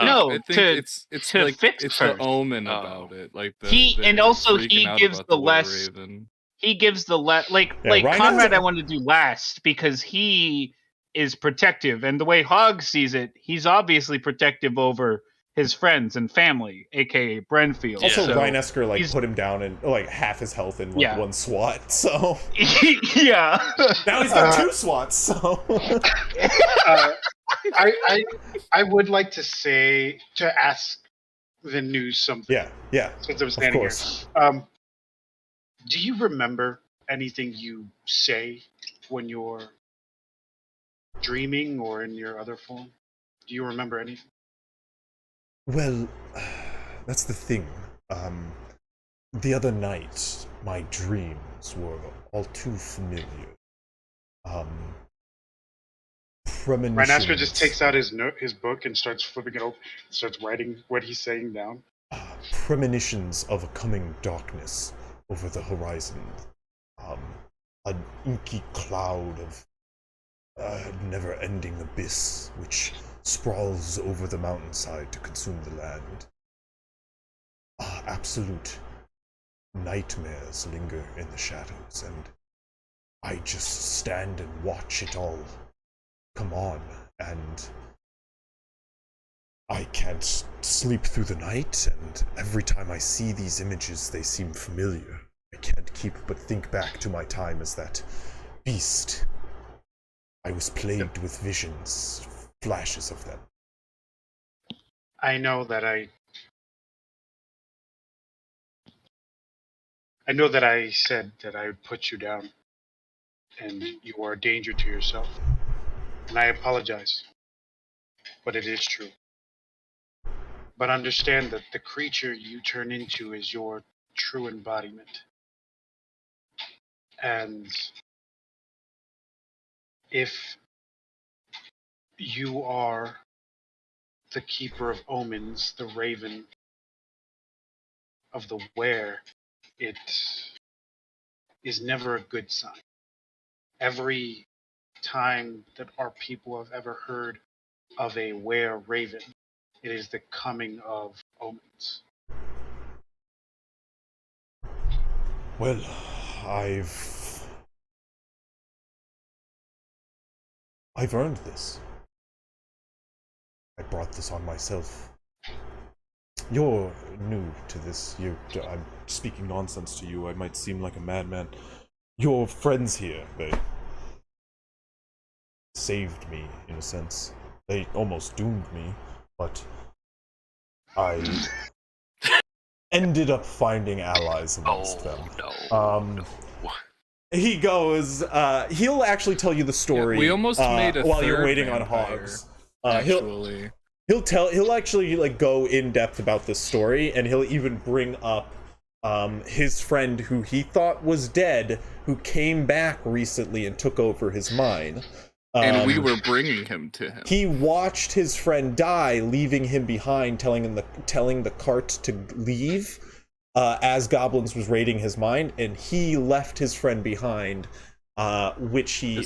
to like fix it's first. the omen Oh. about it. Like And also he freaking out gives about the the less. Raven. He gives the like Ryan Conrad. has- I want to do last because he is protective, and the way Hogg sees it, he's obviously protective over his friends and family, aka Brenfield. Also, so Ryan Esker like he's- put him down and like half his health in like Yeah. one swat. So yeah. now he's got 2 swats. So I would like to ask the news something. yeah, Since I'm standing course. here. Do you remember anything you say when you're dreaming or in your other form? Do you remember anything? Well, that's the thing. The other night, my dreams were all too familiar. Premonitions. Rhinaster just takes out his book and starts flipping it open, starts writing what he's saying down. Premonitions of a coming darkness over the horizon. An inky cloud of never-ending abyss which sprawls over the mountainside to consume the land. Absolute nightmares linger in the shadows, and I just stand and watch it all come on, and I can't sleep through the night, and every time I see these images, they seem familiar. I can't keep but think back to my time as that beast. I was plagued with visions, flashes of them. I know that I said that I would put you down, and you are a danger to yourself. And I apologize, but it is true. But understand that the creature you turn into is your true embodiment. And if you are the keeper of omens, the raven of the were, it is never a good sign. Every time that our people have ever heard of a were raven, it is the coming of omens. Well, I've earned this. I brought this on myself. You're new to this. I'm speaking nonsense to you. I might seem like a madman. Your friends here, they saved me, in a sense. They almost doomed me, but I ended up finding allies amongst them. No. He goes, he'll actually tell you the story. Yeah, we almost made a while you're third waiting on vampire, Hogs. Actually. He'll actually like go in depth about this story, and he'll even bring up his friend who he thought was dead, who came back recently and took over his mind. And we were bringing him to him. He watched his friend die, leaving him behind, telling the cart to leave as Goblins was raiding his mind, and he left his friend behind, which he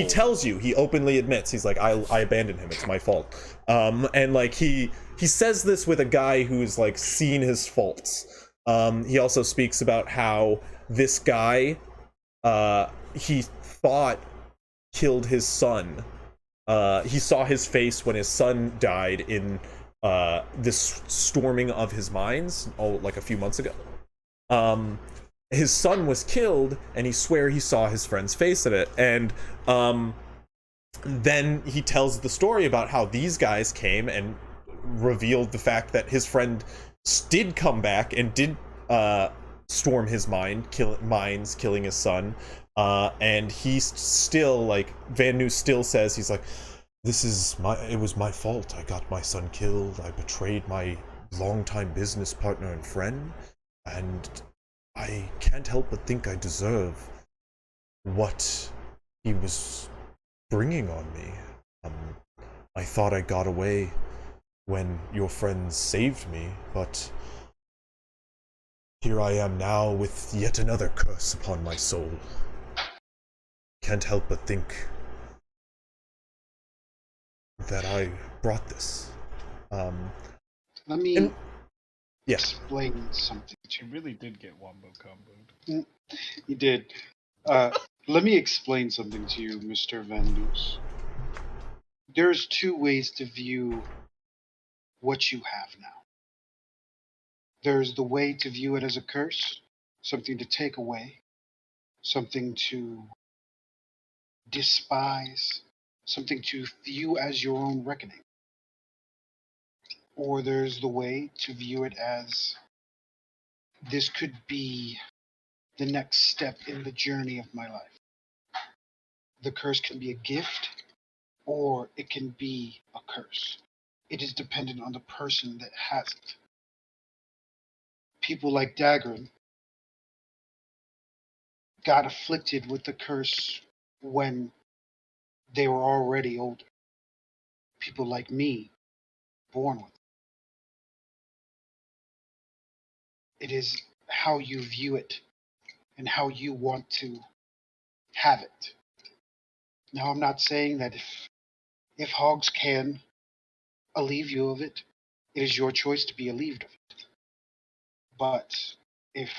tells you. He openly admits. He's like, I abandoned him. It's my fault. And like he says this with a guy who's like seen his faults. He also speaks about how this guy he thought killed his son. He saw his face when his son died in this storming of his mines, like a few months ago. His son was killed, and he swear he saw his friend's face in it. And then he tells the story about how these guys came and revealed the fact that his friend did come back and did storm his mines, killing his son. And he's still like, Van Nu still says, he's like, it was my fault. I got my son killed. I betrayed my longtime business partner and friend, and I can't help but think I deserve what he was bringing on me. I thought I got away when your friends saved me, but here I am now with yet another curse upon my soul. Can't help but think that I brought this. Let me explain something to You you. really did get wombo comboed. You did. Let me explain something to you, Mr. Van Noos. There's two ways to view what you have now. There's the way to view it as a curse, something to take away, something to despise, something to view as your own reckoning. Or there's the way to view it as this could be the next step in the journey of my life. The curse can be a gift, or it can be a curse. It is dependent on the person that has it. People like Dagrin got afflicted with the curse when they were already older. People like me, born with it. It is how you view it and how you want to have it. Now, I'm not saying that if hogs can alleviate you of it, it is your choice to be alleviated of it. But if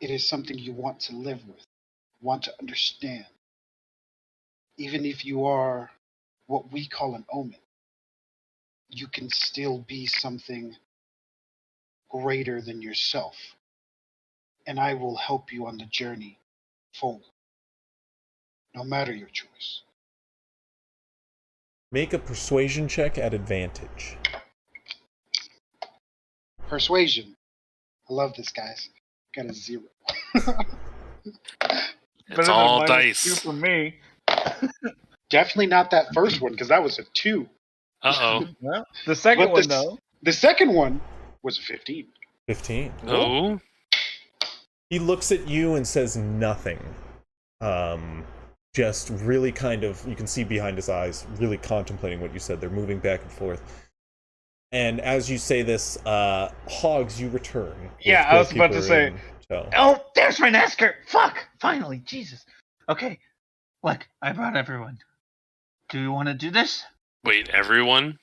it is something you want to live with, want to understand, even if you are what we call an omen, you can still be something greater than yourself. And I will help you on the journey forward, no matter your choice. Make a persuasion check at advantage. Persuasion. I love this, guys. Got a 0. It's all -2 dice. for me. Definitely not that first one, because that was a 2. Uh-oh. Well, the second But one, though. The second one was a 15. 15. Oh? He looks at you and says nothing. Just really kind of, you can see behind his eyes, really contemplating what you said. They're moving back and forth. And as you say this, Hogs, you return. Yeah, I was about to say. So. Oh, there's my NASCAR! Fuck! Finally, Jesus. Okay, look, I brought everyone. Do you want to do this? Wait, everyone?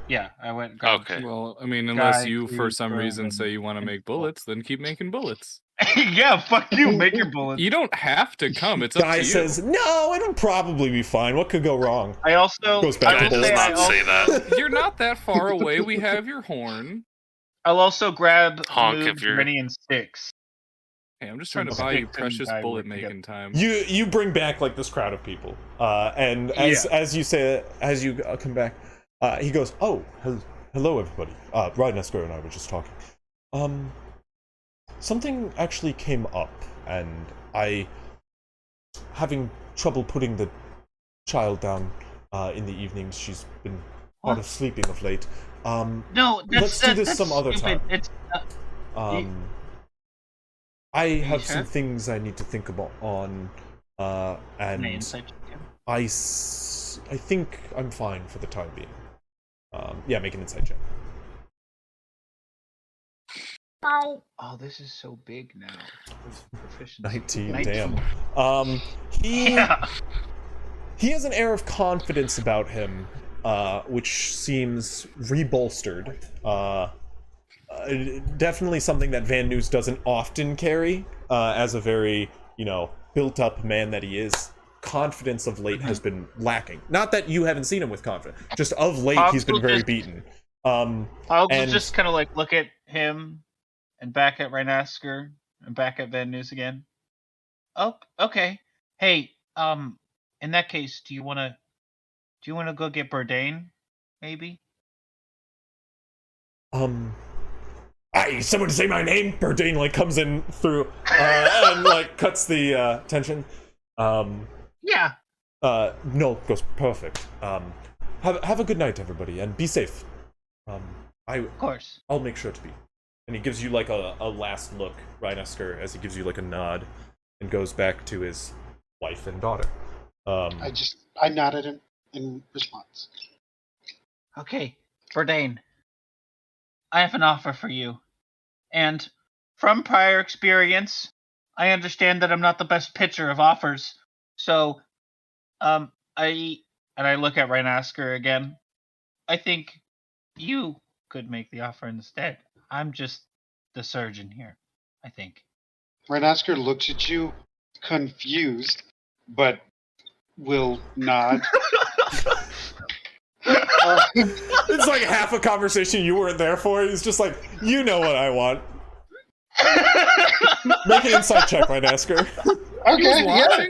Yeah, I went. Okay. Well, I mean, unless Guy, you, for dude, some reason, say you want to and make bullets, then keep making bullets. Yeah, fuck you. Make your bullets. You don't have to come. It's up Guy to you. says, no, it'll probably be fine. What could go wrong? I also. Goes back Guy to does bullets. not say that. You're not that far away. We have your horn. I'll also grab Honk Moob's if you're- Rennie and sticks. Hey, I'm just trying to Some buy you sticks and precious I bullet would making time. You bring back like this crowd of people, and as you say, as you come back, he goes, "Oh, hello everybody. Ryan Esco and I were just talking. Something actually came up, and I having trouble putting the child down in the evenings. She's been hard of sleeping of late. No, let's do this that's some other stupid. time. It's I have sure? some things I need to think about on, an and insight check. I think I'm fine for the time being. Yeah, make an insight check. Oh, this is so big now. Proficiency. 19, damn. He has an air of confidence about him, which seems rebolstered. Definitely something that Van Noos doesn't often carry, as a very, built-up man that he is. Confidence of late has been lacking. Not that you haven't seen him with confidence, just of late he's been very beaten. I'll just kind of like look at him and back at Rhinasker and back at Van Noos again. Oh, okay. Hey, in that case, do you wanna go get Bourdain, maybe? Someone say my name. Bourdain comes in through and cuts the tension. Yeah. No, goes perfect. Have a good night, everybody, and be safe. Of course. I'll make sure to be. And he gives you a last look, Rhinasker, as he gives you a nod, and goes back to his wife and daughter. I nodded in response. Okay. Verdane, I have an offer for you. And from prior experience, I understand that I'm not the best pitcher of offers. So, I look at Rhinasker again. I think you could make the offer instead. I'm just the surgeon here, I think. Rhinasker looks at you, confused, but will nod. It's like half a conversation you weren't there for. He's just like, you know what I want. Make an insight check, Rhinasker. Okay, yeah.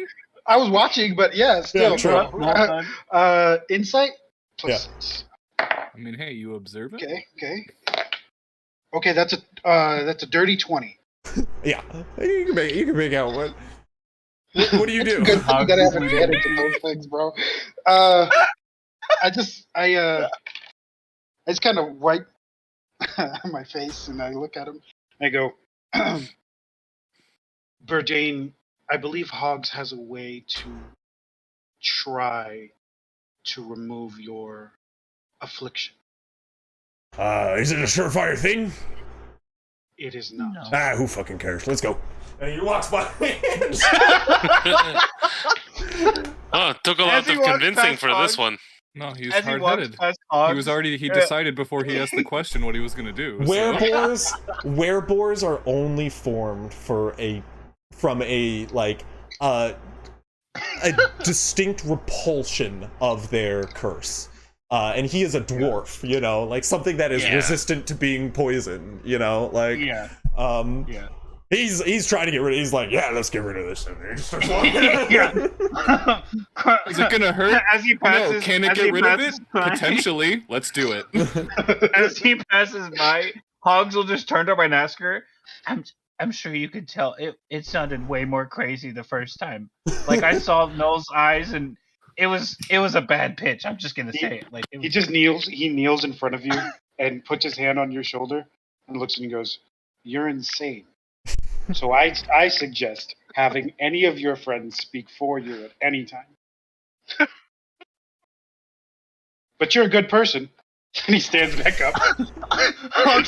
I was watching, but yeah, still. Yeah, Insight? +6. I mean, hey, you observe it? Okay. Okay, that's a dirty 20. Yeah, you can make out what do you do? Good, you gotta have advantage in those things, bro. I just kind of wipe my face and I look at him. I go, Verdane, I believe Hogs has a way to try to remove your affliction. Is it a surefire thing? It is not. No. Who fucking cares? Let's go. And he walks by. Oh, it took a lot of convincing for this one. No, he's hard-headed. He decided before he asked the question what he was going to do. Wereboars are only formed from a distinct repulsion of their curse. And he is a dwarf, you know, like something that is resistant to being poisoned, you know, like He's trying to get rid of it. He's like, yeah, let's get rid of this. And he just starts walking. Is it gonna hurt? As he passes, no, can it get rid of it? Potentially. Let's do it. As he passes by, Hogs will just turn to Rhinasker. I'm sure you could tell it sounded way more crazy the first time. Like I saw Noel's eyes, and it was a bad pitch. I'm just gonna say it. Like he just kneels. He kneels in front of you and puts his hand on your shoulder and looks and goes, "You're insane." So I suggest having any of your friends speak for you at any time. But you're a good person. And he stands back up. Hawk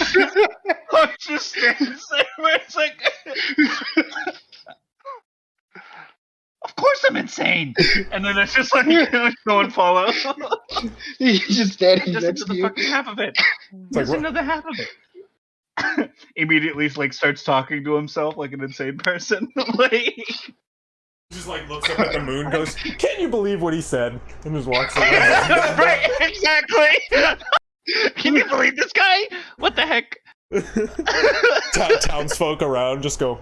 just stands there for a second. Of course I'm insane. And then it's just like go and follow. He's just standing next to the you. fucking half of it. Listen to the half of it. Immediately like starts talking to himself like an insane person. Like just like looks up at the moon, goes, "Can you believe what he said?" And just walks away. Right, exactly. Can you believe this guy? What the heck? Townsfolk around just go.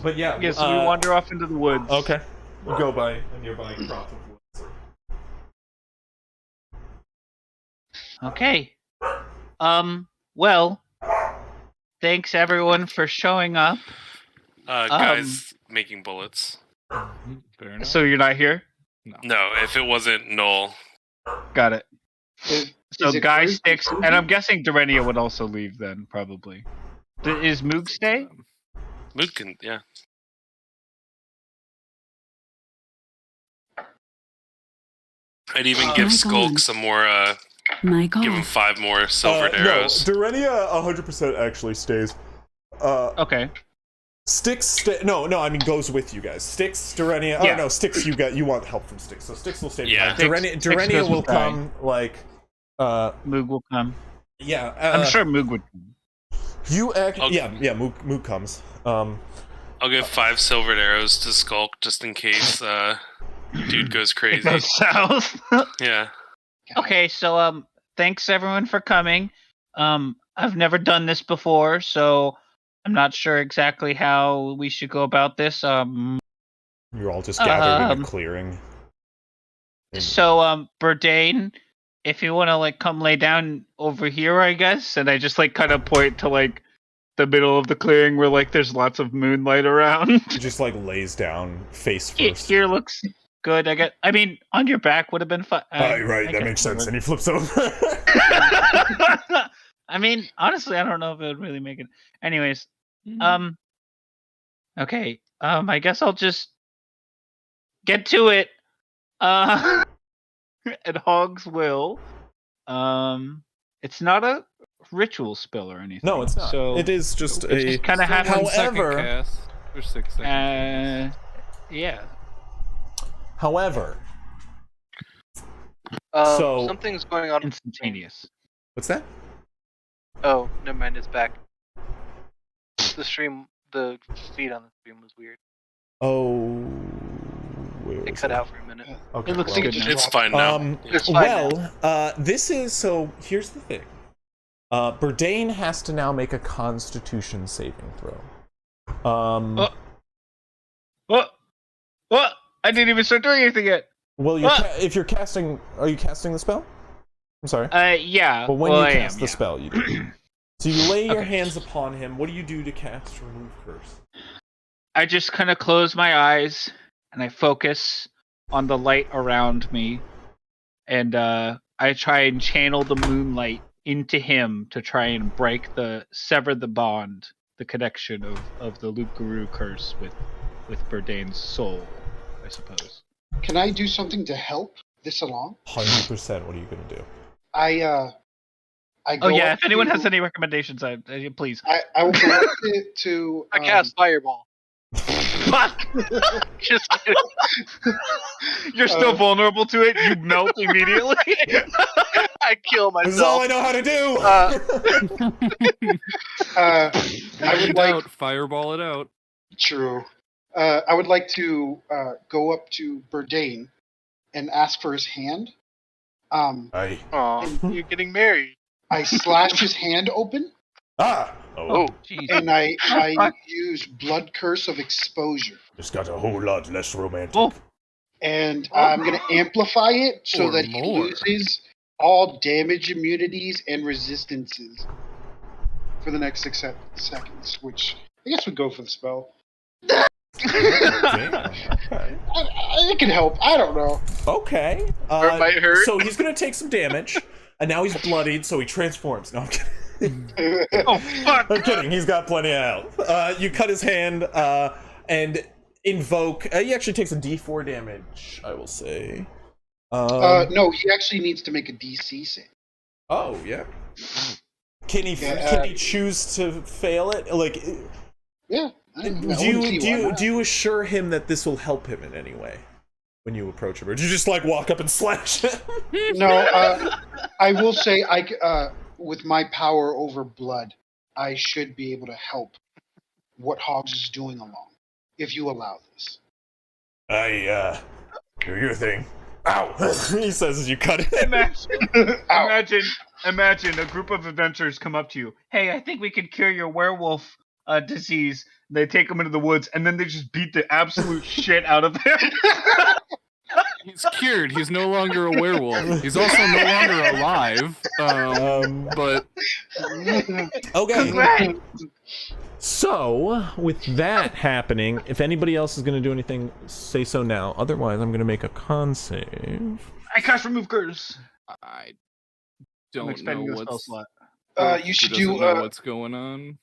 But yeah. Yes, we wander off into the woods. Okay. We go by a nearby crop of woods. Okay. Well, thanks everyone for showing up. Guys making bullets. So you're not here? No, if it wasn't Noel. Got it. So Guy sticks, and I'm guessing Dorenia would also leave then, probably. Is Moog stay? Moog can, yeah. I'd even give Skulk some more, give him 5 more silvered arrows. No, Dorenia 100% actually stays. Okay. Sticks, I mean goes with you guys. Sticks, Dorenia, no, Sticks, you want help from Sticks, so Sticks will stay behind. Dorenia will come, like... Moog will come. Yeah. I'm sure Moog would come. Moog comes. I'll give 5 silvered arrows to Skulk just in case dude goes crazy. Goes south. Yeah. Okay, so thanks everyone for coming. I've never done this before, so I'm not sure exactly how we should go about this. You're all just gathered in a clearing. So Verdane, if you want to like come lay down over here, I guess, and I just like kind of point to like the middle of the clearing where like there's lots of moonlight around. He just like lays down face first. Here looks good. I mean, on your back would have been fun. Right, that makes sense. And he flips over. I mean, honestly, I don't know if it would really make it. Anyways, Okay. I guess I'll just get to it. And Hogs will. It's not a ritual spell or anything. No, it's not. So it is just it just kind of Still happens. 1 second However- cast. Or 6 second cast. Yeah. However, Something's going on. Instantaneous. what's that? Oh, never mind. It's back. The feed on the stream was weird. Oh, where It was cut out for a minute. Okay, It looks well, good now. It's fine now. It's fine well, this is so. Here's the thing. Burdane has to now make a Constitution saving throw. What? I didn't even start doing anything yet. Well, if you're casting, are you casting the spell? I'm sorry. Yeah. But when well, you I cast am, the yeah. spell, you do. So you lay your Okay. hands upon him. What do you do to cast Remove Curse? I just kind of close my eyes and I focus on the light around me, and I try and channel the moonlight into him to try and sever the bond, the connection of the Loup Garou curse with Burdane's soul, I suppose. Can I do something to help this along? 100%. What are you gonna do? I go up If anyone to- has any recommendations, please. I will go up to I cast Fireball. Fuck! Just kidding. You're still vulnerable to it. You melt immediately. I kill This is all I myself. know how to do. I would like Fireball it out. True. I would like to go up to Burdane and ask for his hand. Aye. Aw, you're getting married. I slash his hand open, Ah! Oh, jeez. and I use Blood Curse of Exposure. Just got a whole lot less romantic. Oh. And I'm going to amplify it so Or that he more. loses all damage immunities and resistances for the next 6 seconds, which I guess would go for the spell. Damn. Okay. It can help. I don't know. Okay. Or it might hurt. So he's gonna take some damage, and now he's bloodied, so he transforms. No, I'm kidding. Oh fuck! I'm kidding. He's got plenty of health. You cut his hand, and invoke. He actually takes a D4 damage, I will say. No, he actually needs to make a DC save. Oh yeah. Can he? Yeah, Can he choose to fail it? Like, Yeah. I do wouldn't see why you not. do you assure him that this will help him in any way when you approach him, or do you just like walk up and slash him? No, I will say with my power over blood, I should be able to help what Hogs is doing along, if you allow this. Do your thing. Ow! He says as you cut it. Imagine a group of adventurers come up to you. Hey, I think we could cure your werewolf disease. They take him into the woods, and then they just beat the absolute shit out of him. He's cured. He's no longer a werewolf. He's also no longer alive. But Okay. Congrats. So, with that happening, if anybody else is going to do anything, say so now. Otherwise, I'm going to make a con save. I cast Remove Curse. I I'm don't know expending a spell what's. slot. You He should doesn't do know what's going on.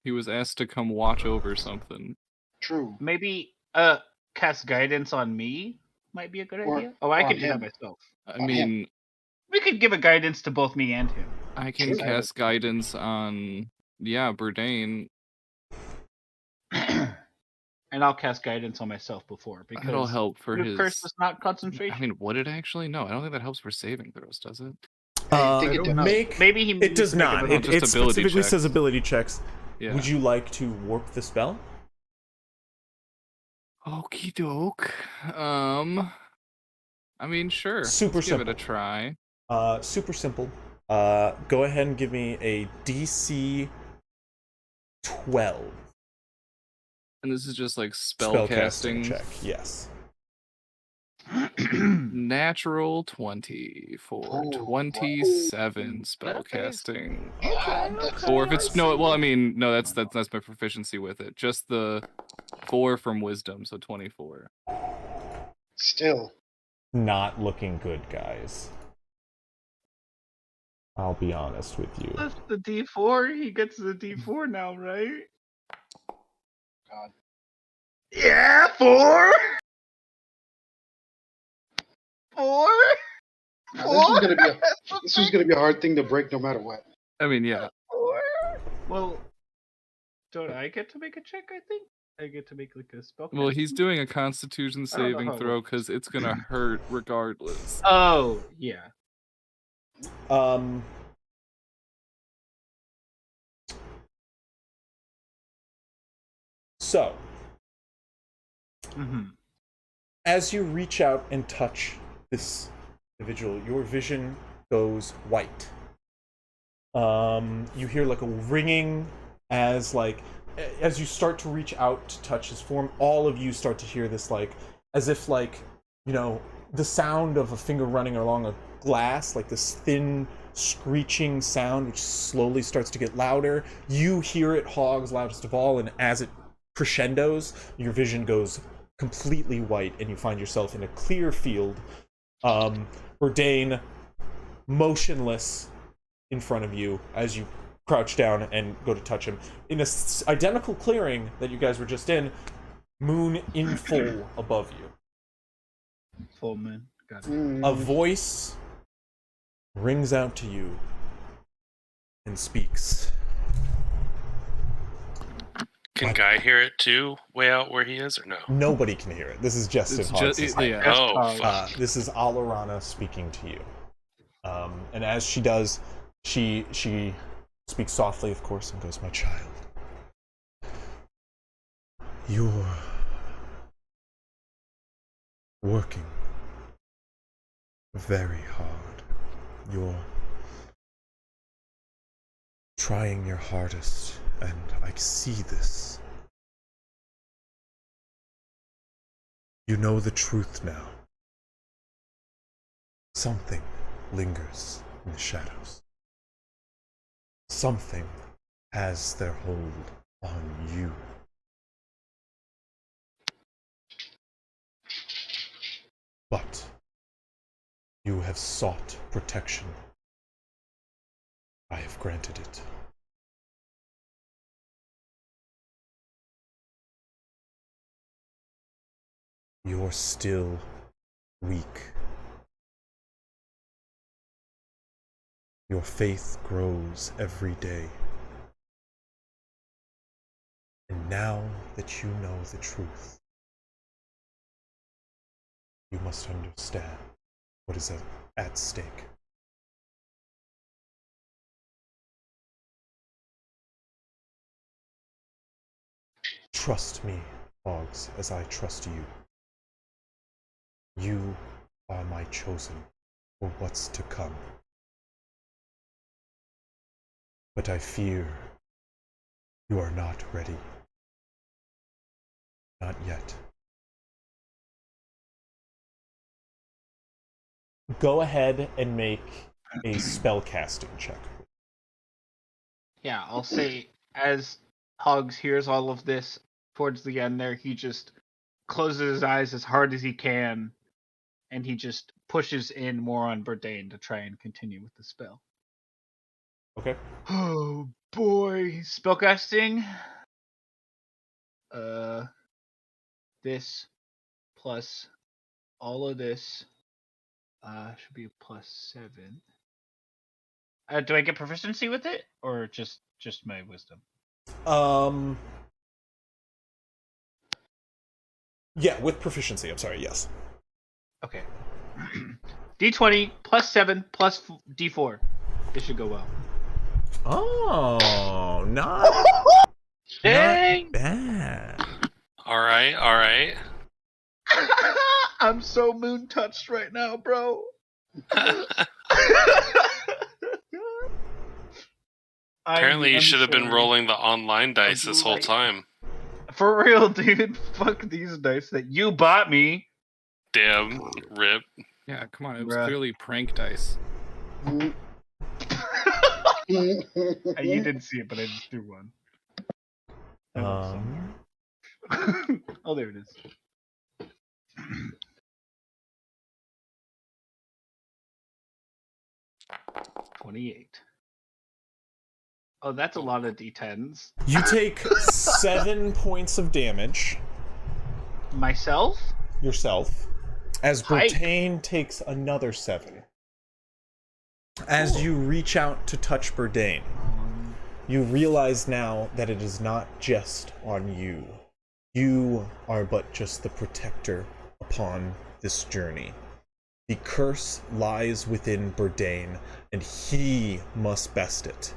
He was asked to come watch over something. true. Maybe cast guidance on me might be a good Or idea. Oh, I on could do that him. myself. I On mean, We could give a guidance to both me and him. I can Sure. cast guidance on, Burdane. And I'll cast guidance on myself before because That'll help for Remove his. Curse is not concentration. I mean, would it actually? No, I don't think that helps for saving throws, does it? I think it does. Maybe he. It does not. It, just It ability specifically checks. says ability checks. Yeah. Would you like to warp the spell? Okie doke. I mean, sure. Super Let's give simple. it a try. Super simple. Go ahead and give me a DC 12 And this is just like spell casting. check. Yes. Natural 20 for Oh, 27 spell Okay. casting. God, Or if it's no, well, I mean, no, that's my proficiency with it. Just the 4 from wisdom, so 24. still. Not looking good, guys. I'll be honest with you. That's the D4. He gets the D4 now, right? God. Yeah, 4. 4. This was gonna be a hard thing to break, no matter what. I mean, yeah. 4. Well, don't I get to make a check? I think I get to make like a spell. Well, he's doing a Constitution I don't know saving how it throw works. because it's gonna hurt regardless. Oh yeah. So, Mm-hmm. as you reach out and touch this individual, your vision goes white. You hear like a ringing as you start to reach out to touch his form. All of you start to hear this as if the sound of a finger running along a glass, like this thin screeching sound, which slowly starts to get louder. You hear it, Hogs, loudest of all, and as it crescendos, your vision goes completely white, and you find yourself in a clear field. Bourdain, motionless in front of you as you crouch down and go to touch him. In a identical clearing that you guys were just in, moon in full above you. Full moon. Got it. A voice rings out to you and speaks. Can Guy hear it too, way out where he is, or no? Nobody can hear it. This is just in Hogs' head. Oh, fuck. This is Alarana speaking to you. And as she does, she speaks softly, of course, and goes, "My child, you're working very hard. You're trying your hardest, and I see this. You know the truth now. Something lingers in the shadows. Something has their hold on you. But you have sought protection. I have granted it. You're still weak. Your faith grows every day. And now that you know the truth, you must understand what is at stake. Trust me, Hogs, as I trust you. You are my chosen for what's to come. But I fear you are not ready. Not yet. Go ahead and make a spellcasting check. Yeah, I'll say as Hogs hears all of this towards the end there, he just closes his eyes as hard as he can, and he just pushes in more on Bourdain to try and continue with the spell. Okay. Oh boy, spellcasting. This plus all of this should be a +7. Do I get proficiency with it, or just my wisdom? Yeah, with proficiency. I'm sorry. Yes. Okay. D20 +7 plus D4. This should go well. Oh, not Dang! bad. All right. I'm so moon touched right now, bro. Apparently, you should have been rolling the online dice this whole time. For real, dude. Fuck these dice that you bought me. Damn, rip. Yeah, come on. It was clearly prank dice. You didn't see it, but I just threw one. Oh, there it is. $28. Oh, that's a lot of D10s. You take 7 points of damage. Myself? Yourself. As Hike. Bertain takes another 7. As you reach out to touch Bertain, you realize now that it is not just on you. You are but just the protector upon this journey. The curse lies within Bertain, and he must best it.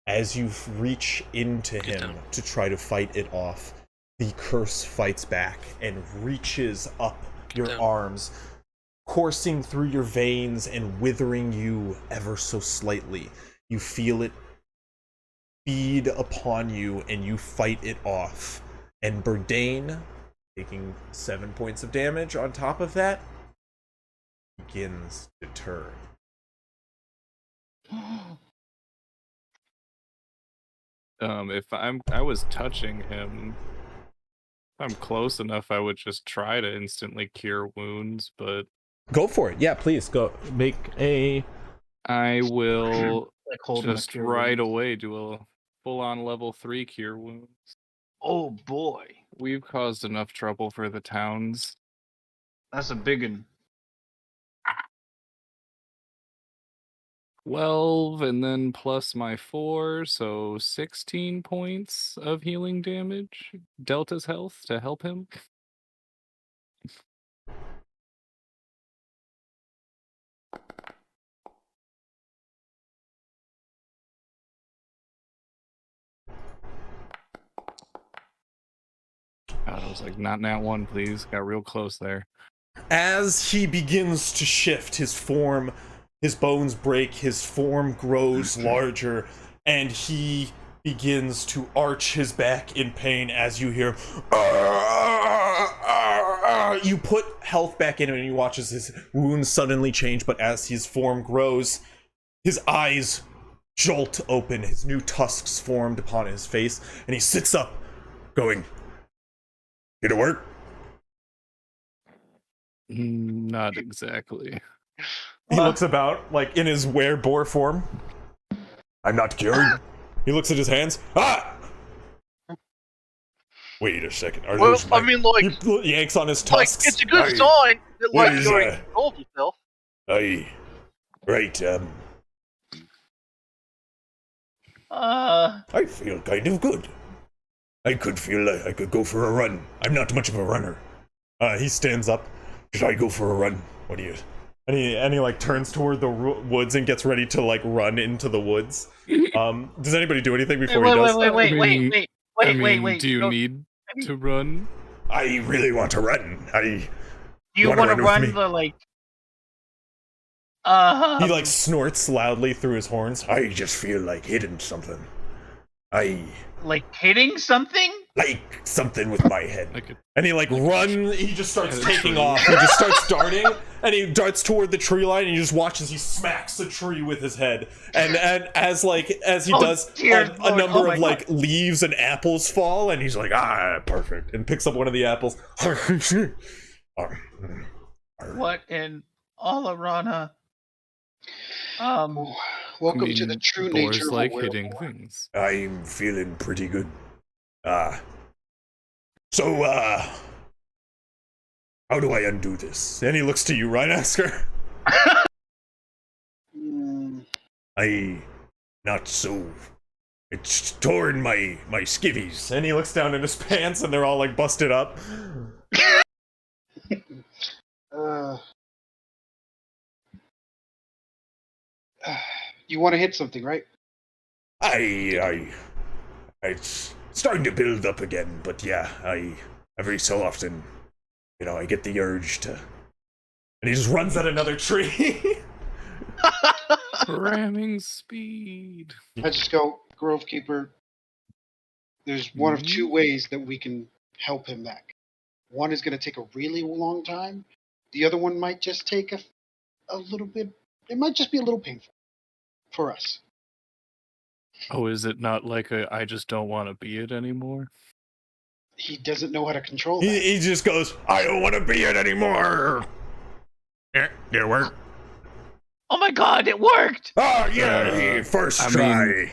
As you reach into him to try to fight it off, the curse fights back and reaches up your arms, coursing through your veins and withering you ever so slightly. You feel it feed upon you and you fight it off. And Bertain, taking 7 points of damage on top of that, begins to turn. If I was touching him, if I'm close enough, I would just try to instantly cure wounds, but Go for it. Yeah, please go. Make a. I will Hold my just cure right wounds. away do a full-on level 3 cure wounds. Oh boy, We've caused enough trouble for the towns. that's a big one. 12 and then plus my 4, so 16 points of healing damage. Delta's health to help him. God, I was like, not nat 1, please. Got real close there. As he begins to shift his form, his bones break, his form grows larger, and he begins to arch his back in pain as you hear, you put health back in him and you watch as his wounds suddenly change, but as his form grows, his eyes jolt open, his new tusks formed upon his face, and he sits up, going, "Here to work?" Not exactly. He looks about, like, in his were-boar form. "I'm not cured." He looks at his hands. "Ah! Wait a second. Are Well, those my-" I mean, like, He yanks on his like tusks. it's a good Aye. sign that What like is, you're in control of yourself. Aye. Right, I feel kind of good. I could feel like I could go for a run. I'm not much of a runner. He stands up. "Should I go for a run? What do you..." And he like turns toward the woods and gets ready to like run into the woods. Does anybody do anything before he does? Wait. Do you need to run? I really want to run. Do you want to run with me? run the like? He like snorts loudly through his horns. "I just feel like hitting something. Like hitting something? Like something with my head." Like And he like he just starts at a taking tree. off. He just starts darting, and he darts toward the tree line, and you just watch as he smacks the tree with his head. And as he does, dear a Lord. number Oh my of like leaves and apples fall, and he's like, perfect, and picks up one of the apples. What in Alarana? Welcome to the true boars nature of like a werewolf. hitting things. I'm feeling pretty good. So, how do I undo this? And he looks to you, right, Asker? Not so. It's torn my skivvies. And he looks down in his pants, and they're all, like, busted up. You want to hit something, right? It's starting to build up again, but yeah, every so often, I get the urge to... And he just runs at another tree. Ramming speed. I just go, Grovekeeper, there's one of two ways that we can help him back. One is going to take a really long time. The other one might just take a little bit... It might just be a little painful for us. Oh, is it not like I just don't want to be it anymore? He doesn't know how to control that. He just goes, "I don't want to be it anymore." Yeah, did it work? Oh my god, it worked! Oh, yeah, first try.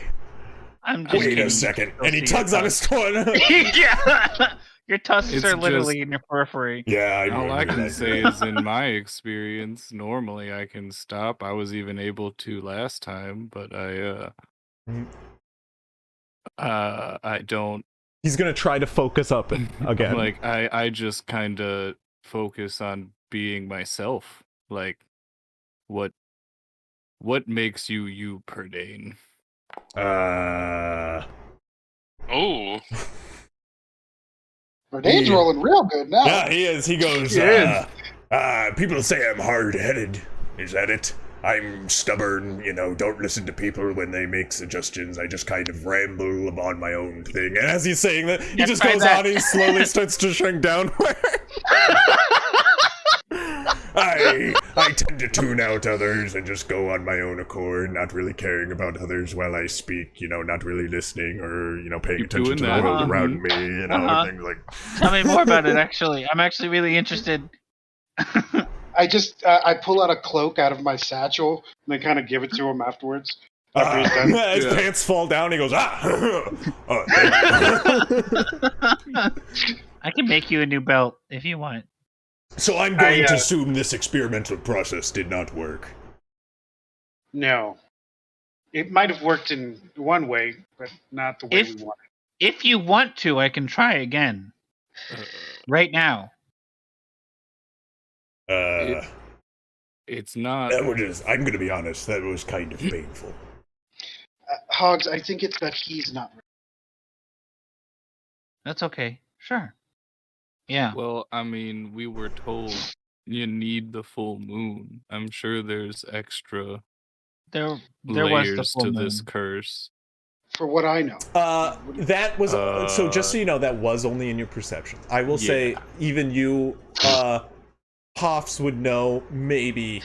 I'm just Wait a kidding. second. And he tugs on his foot. Yeah! Your tusks It's are literally just- in your periphery. Yeah, I All I remember can that. say is, in my experience, normally I can stop. I was even able to last time, but I don't. He's gonna try to focus up again. Like I just kind of focus on being myself. Like, what makes you, Perdane? Oh, Verdane's rolling real good now. Yeah, he is. He goes, people say I'm hard-headed. Is that it? I'm stubborn, don't listen to people when they make suggestions. I just kind of ramble on my own thing. And as he's saying that, he just goes on, he slowly starts to shrink down. I tend to tune out others and just go on my own accord, not really caring about others while I speak, not really listening or, paying attention to the world around me, things like... Tell me more about it, actually. I'm actually really interested. I pull out a cloak out of my satchel and then kind of give it to him afterwards. His pants fall down, he goes, I can make you a new belt if you want. So I'm going to assume this experimental process did not work. No. It might have worked in one way, but not the way we wanted. If you want to, I can try again. Right now. It's not... I'm going to be honest, that was kind of painful. Hogs, I think it's that he's not ready. That's okay. Sure. Yeah. Well, I mean, we were told you need the full moon. I'm sure there's extra there layers was the full to moon. this curse. For what I know. That was so. Just so you know, that was only in your perception. I will say, even you, Hoffs would know. Maybe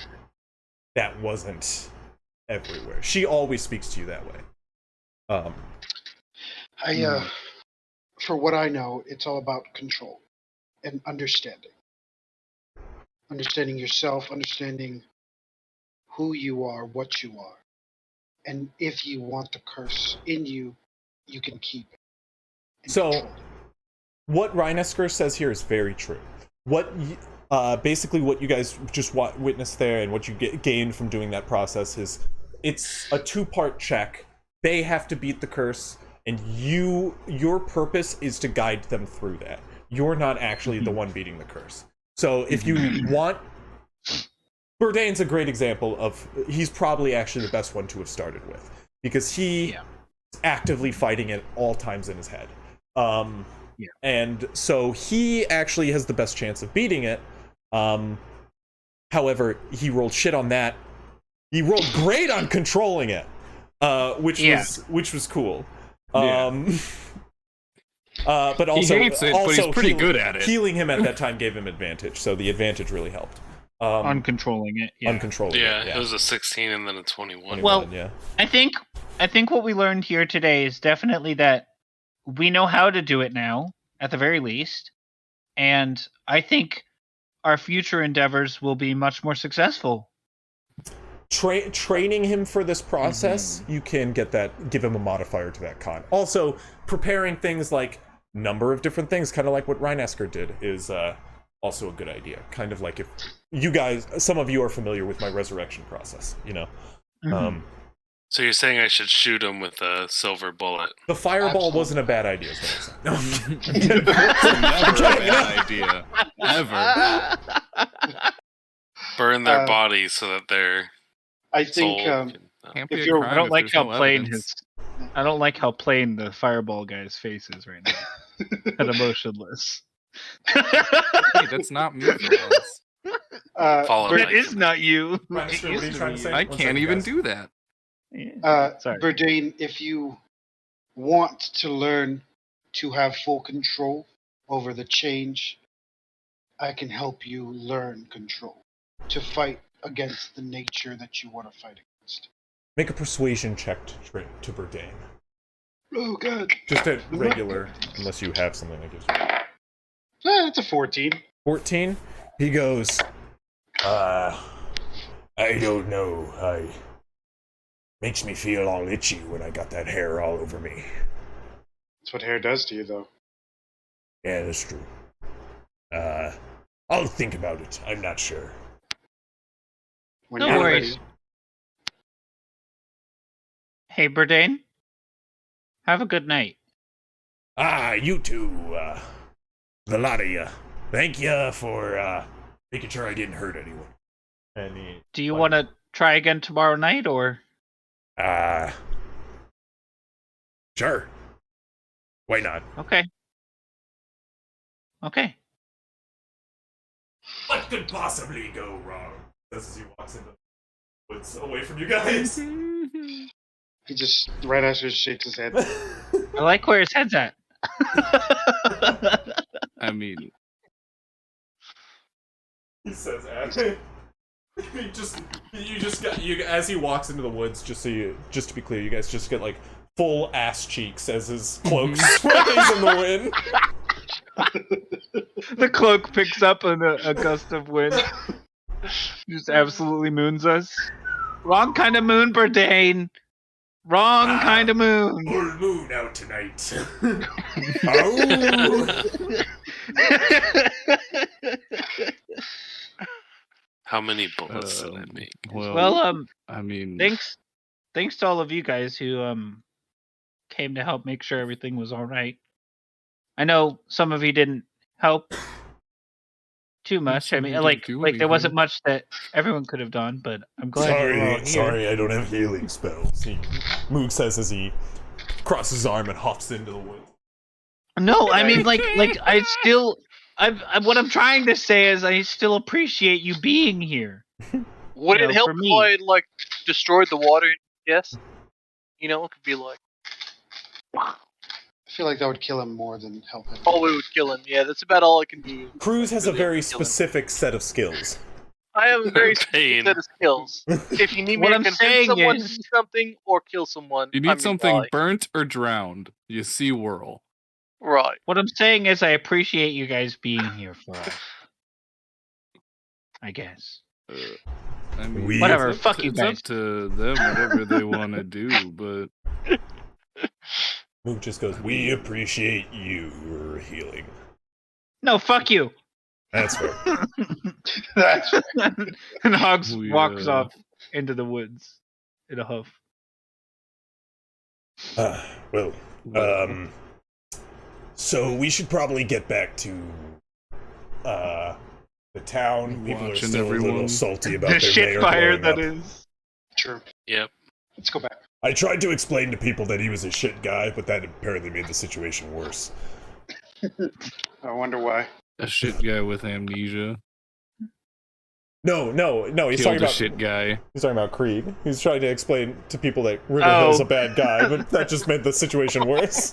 that wasn't everywhere. She always speaks to you that way. For what I know, it's all about control and understanding. Understanding yourself, understanding who you are, what you are. And if you want the curse in you, you can keep it. So, what Rhinesker says here is very true. Basically what you guys just witnessed there and what you gained from doing that process is it's a two-part check. They have to beat the curse, and your purpose is to guide them through that. You're not actually the one beating the curse. So if you want... Bourdain's a great example of... He's probably actually the best one to have started with. Because he's actively fighting at all times in his head. And so he actually has the best chance of beating it. However, he rolled shit on that. He rolled great on controlling it. Which was cool. But also, he hates it, but he's pretty good at it. Healing him at that time gave him advantage, so the advantage really helped. Uncontrolling it. It was a 16 and then a 21. Well, I think what we learned here today is definitely that we know how to do it now, at the very least, and I think our future endeavors will be much more successful. Training him for this process, you can give him a modifier to that con. Also, preparing things like number of different things, kind of like what Rhinesker did, is also a good idea. Kind of like if you guys, some of you are familiar with my resurrection process, So you're saying I should shoot him with a silver bullet? The fireball wasn't a bad idea, is what I'm saying. Never a bad idea. Ever. Burn their bodies so that they're... I think if you're, I don't like how plain I don't like how plain the fireball guy's face is right now. And emotionless. Hey, that's not me. It is not you. I can't even do that. Sorry. Bourdain, if you want to learn to have full control over the change, I can help you learn control to fight against the nature that you want to fight against. Make a persuasion check to Bourdain. Oh god. Just a regular, unless you have something that gives you. It's a 14. 14? He goes, I don't know. Makes me feel all itchy when I got that hair all over me. That's what hair does to you, though. Yeah, that's true. I'll think about it. I'm not sure. When No you're worries. ready. Hey, Burdane. Have a good night. You too, the lot of you. Thank you for, making sure I didn't hurt anyone. And Do you want to try again tomorrow night, or? Sure. Why not? Okay. Okay. What could possibly go wrong? As he walks into the woods away from you guys. He just, right after, shakes his head. I like where his head's at. I mean, He says, as he walks into the woods, just to be clear, you guys just get like full ass cheeks as his cloak sways in the wind. The cloak picks up a gust of wind. Just absolutely moons us. Wrong kind of moon, Burdane. Wrong kind of moon. Full moon out tonight. Oh! How many bullets did I make? Well, I mean, thanks to all of you guys who came to help make sure everything was all right. I know some of you didn't help too much. I Some mean, didn't like do there wasn't anything. much that everyone could have done, but I'm glad you were all here. Sorry, I don't have healing spells. Moog says as he crosses his arm and hops into the woods. No, I mean, like I still, what I'm trying to say is I still appreciate you being here. Would You it know, help for if me. I like destroyed the water? Yes. You know, it could be like, I feel like that would kill him more than help him. oh, it would kill him. Yeah, that's about all I can do. Cruz has a Really very kill him. specific set of skills. I have a very Pain. specific set of skills. If you need me What to I'm convince saying someone is- to do something or kill someone, you I'm need your something guy. burnt or drowned. You see whirl. Right. What I'm saying is I appreciate you guys being here for us. I guess. I mean, We- Whatever, it's up fuck to- you it's guys. up to them, whatever they want to do, but Moog just goes, We appreciate your healing. No, fuck you. That's fair. That's And Hogs We, walks off into the woods in a huff. Well, so we should probably get back to, the town. People are Watching still a little everyone. salty about The their shit mayor fire blowing that up. is. true. Yep. Let's go back. I tried to explain to people that he was a shit guy, but that apparently made the situation worse. I wonder why. a shit guy with amnesia. No, he's Killed talking a about shit guy. He's talking about Creed. He's trying to explain to people that Riverhill's a bad guy, but that just made the situation worse.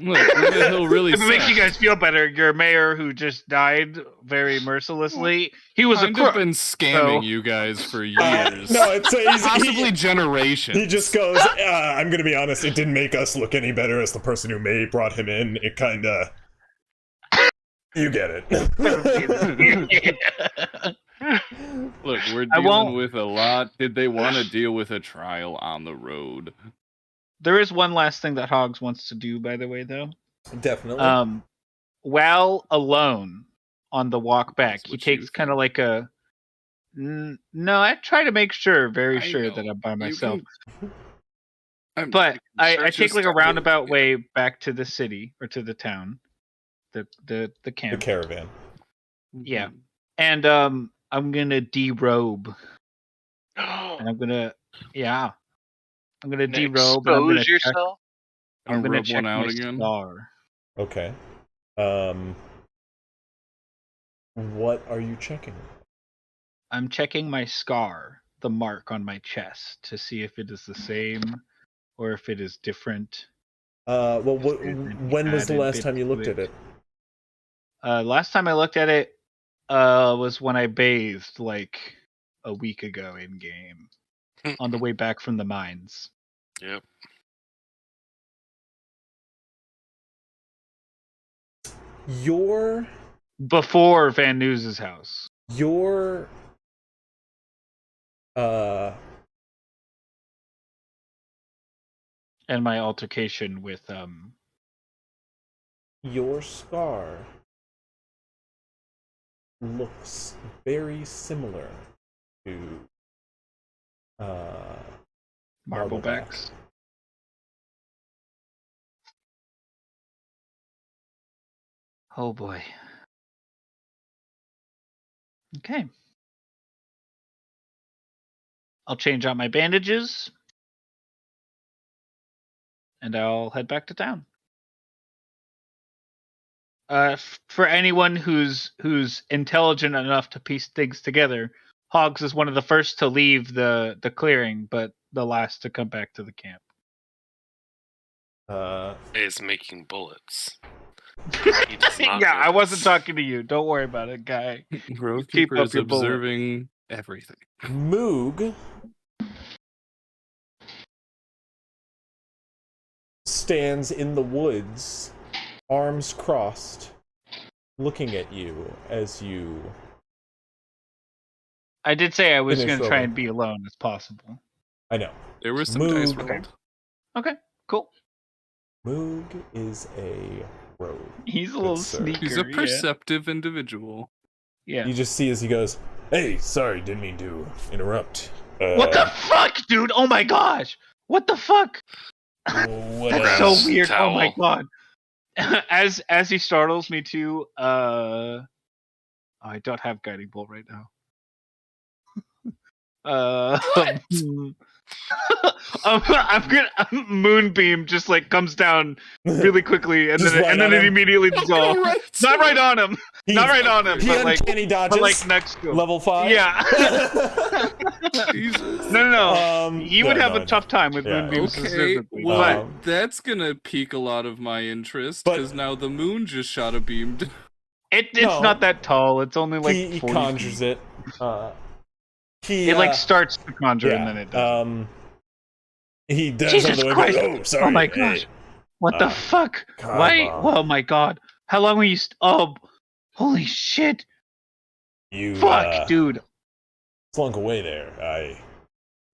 Look, Hill really If it makes you sucks. guys feel better, your mayor who just died very mercilessly, he was a Kind of crook. been scamming So- you guys for years. No, it's Possibly generations. he just goes, I'm gonna be honest, it didn't make us look any better as the person who brought him in. It kinda... You get it. Look, we're I dealing won't- with a lot. Did they want to deal with a trial on the road? There is one last thing that Hogs wants to do, by the way, though. Definitely. While alone on the walk back, That's he what you takes kind of like a... No, I try to make sure, very I sure know. that I'm by You myself. can- But I search take like a his roundabout stuff. way back to the city, or to the town. The the camp. caravan. Yeah. And I'm gonna derobe. And I'm gonna derobe and I'm gonna Expose yourself. I'm gonna rub check one out my again. scar. Okay. What are you checking? I'm checking my scar, the mark on my chest, to see if it is the same or if it is different. Well, If there's any when was the added last time you bits looked to at it? Last time I looked at it was when I bathed like a week ago in game on the way back from the mines. Yep. Before Van News's house. Your And my altercation with your scar looks very similar to Marbleback's. Oh boy. Okay. I'll change out my bandages. And I'll head back to town. For anyone who's intelligent enough to piece things together, Hogs is one of the first to leave the clearing, but the last to come back to the camp. Is making bullets. Yeah, I wasn't talking to you. Don't worry about it, guy. Grovekeeper is observing everything. Moog stands in the woods, arms crossed, looking at you as you... I did say I was going to try and be alone as possible. I know. There was some dice rolled. Okay, cool. Moog is a rogue. He's a little sneaker. He's a perceptive individual. Yeah. You just see as he goes, "Hey, sorry, didn't mean to interrupt." What the fuck, dude? Oh my gosh! What the fuck? That's so weird. Towel. Oh my god. As he startles me too, I don't have guiding bolt right now. I'm gonna moonbeam just like comes down really quickly and then it immediately dissolves. Not right on him. Not right on him. But like, dodges. but like next to him. Level 5. Yeah. No. He would have a tough time with moonbeam Okay, specifically. well, that's gonna pique a lot of my interest because now the moon just shot a beam. It's not that tall. It's only like he 40 conjures feet. it. It like starts to conjure and then it does. He does. Jesus Christ! Oh, sorry. Oh my gosh! What the fuck? Why? Oh my god! How long were you? Holy shit! You Fuck, dude. slunk away there. I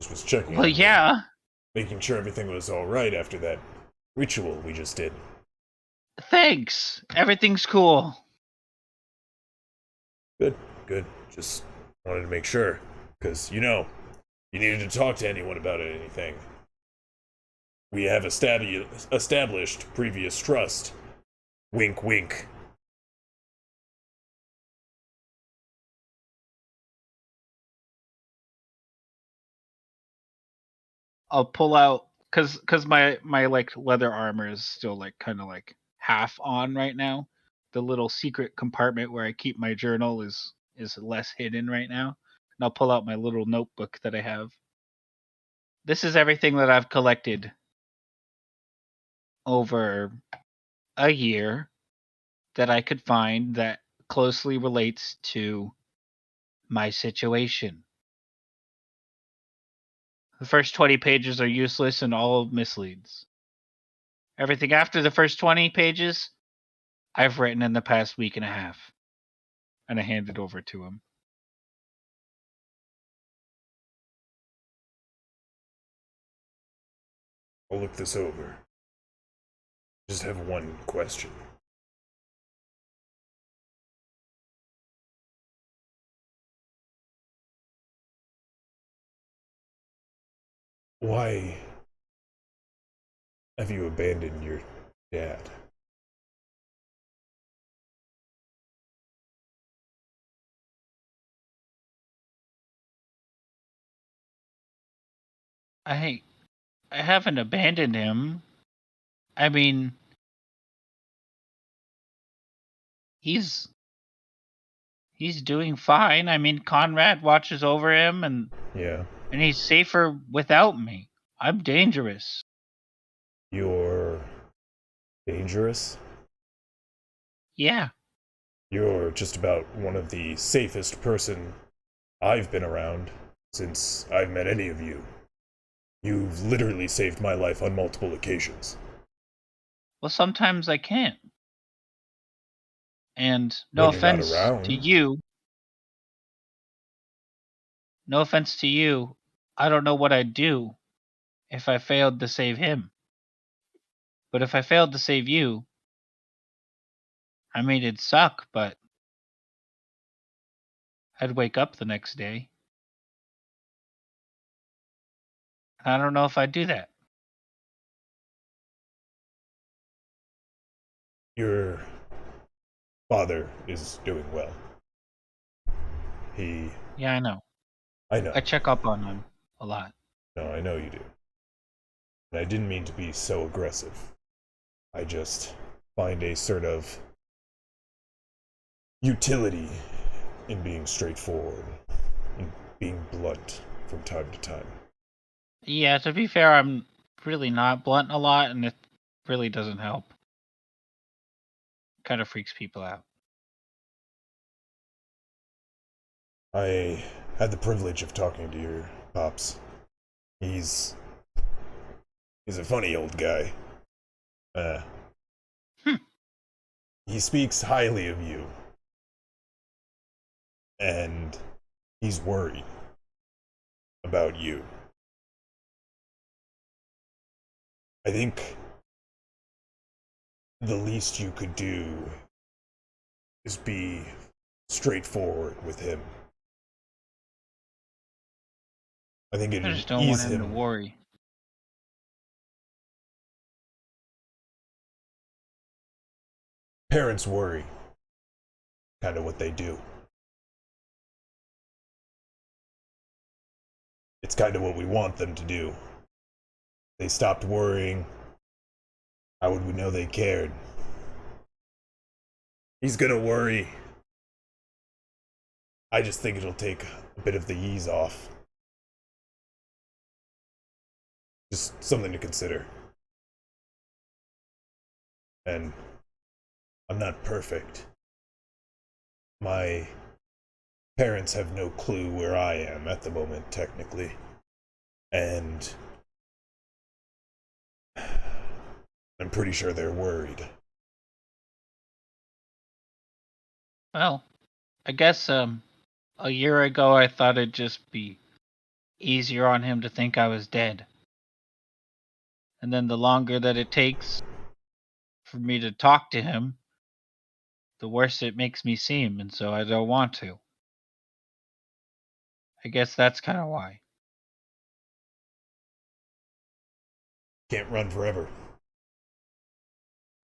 just was checking. Well, yeah. Making sure everything was all right after that ritual we just did. Thanks. Everything's cool. Good. Just wanted to make sure, because you needed to talk to anyone about anything. We have established previous trust. Wink, wink. I'll pull out because my like leather armor is still like kind of like half on right now. The little secret compartment where I keep my journal is less hidden right now. And I'll pull out my little notebook that I have. This is everything that I've collected over a year that I could find that closely relates to my situation. The first 20 pages are useless and all misleads. Everything after the first 20 pages, I've written in the past week and a half. And I hand it over to him. I'll look this over. Just have one question. Why have you abandoned your dad? I haven't abandoned him. I mean, he's doing fine. I mean, Conrad watches over him and he's safer without me. I'm dangerous. You're dangerous? Yeah. You're just about one of the safest person I've been around since I've met any of you. You've literally saved my life on multiple occasions. Well, sometimes I can't. And no offense to you. no offense to you, I don't know what I'd do if I failed to save him. But if I failed to save you, I mean, it'd suck, but I'd wake up the next day. I don't know if I'd do that. Your father is doing well. Yeah, I know. I know. I check up on him a lot. No, I know you do. And I didn't mean to be so aggressive. I just find a sort of utility in being straightforward and being blunt from time to time. Yeah, to be fair, I'm really not blunt a lot, and it really doesn't help. Kind of freaks people out. I had the privilege of talking to your pops. He's a funny old guy. He speaks highly of you. And he's worried about you. I think the least you could do is be straightforward with him. I think I it'd just don't want ease him to him. worry. Parents worry. Kind of what they do. It's kind of what we want them to do. They stopped worrying. How would we know they cared? He's gonna worry. I just think it'll take a bit of the ease off. Just something to consider. And I'm not perfect. My parents have no clue where I am at the moment, technically. And I'm pretty sure they're worried. Well, I guess a year ago I thought it'd just be easier on him to think I was dead. And then the longer that it takes for me to talk to him, the worse it makes me seem, and so I don't want to. I guess that's kind of why. Can't run forever.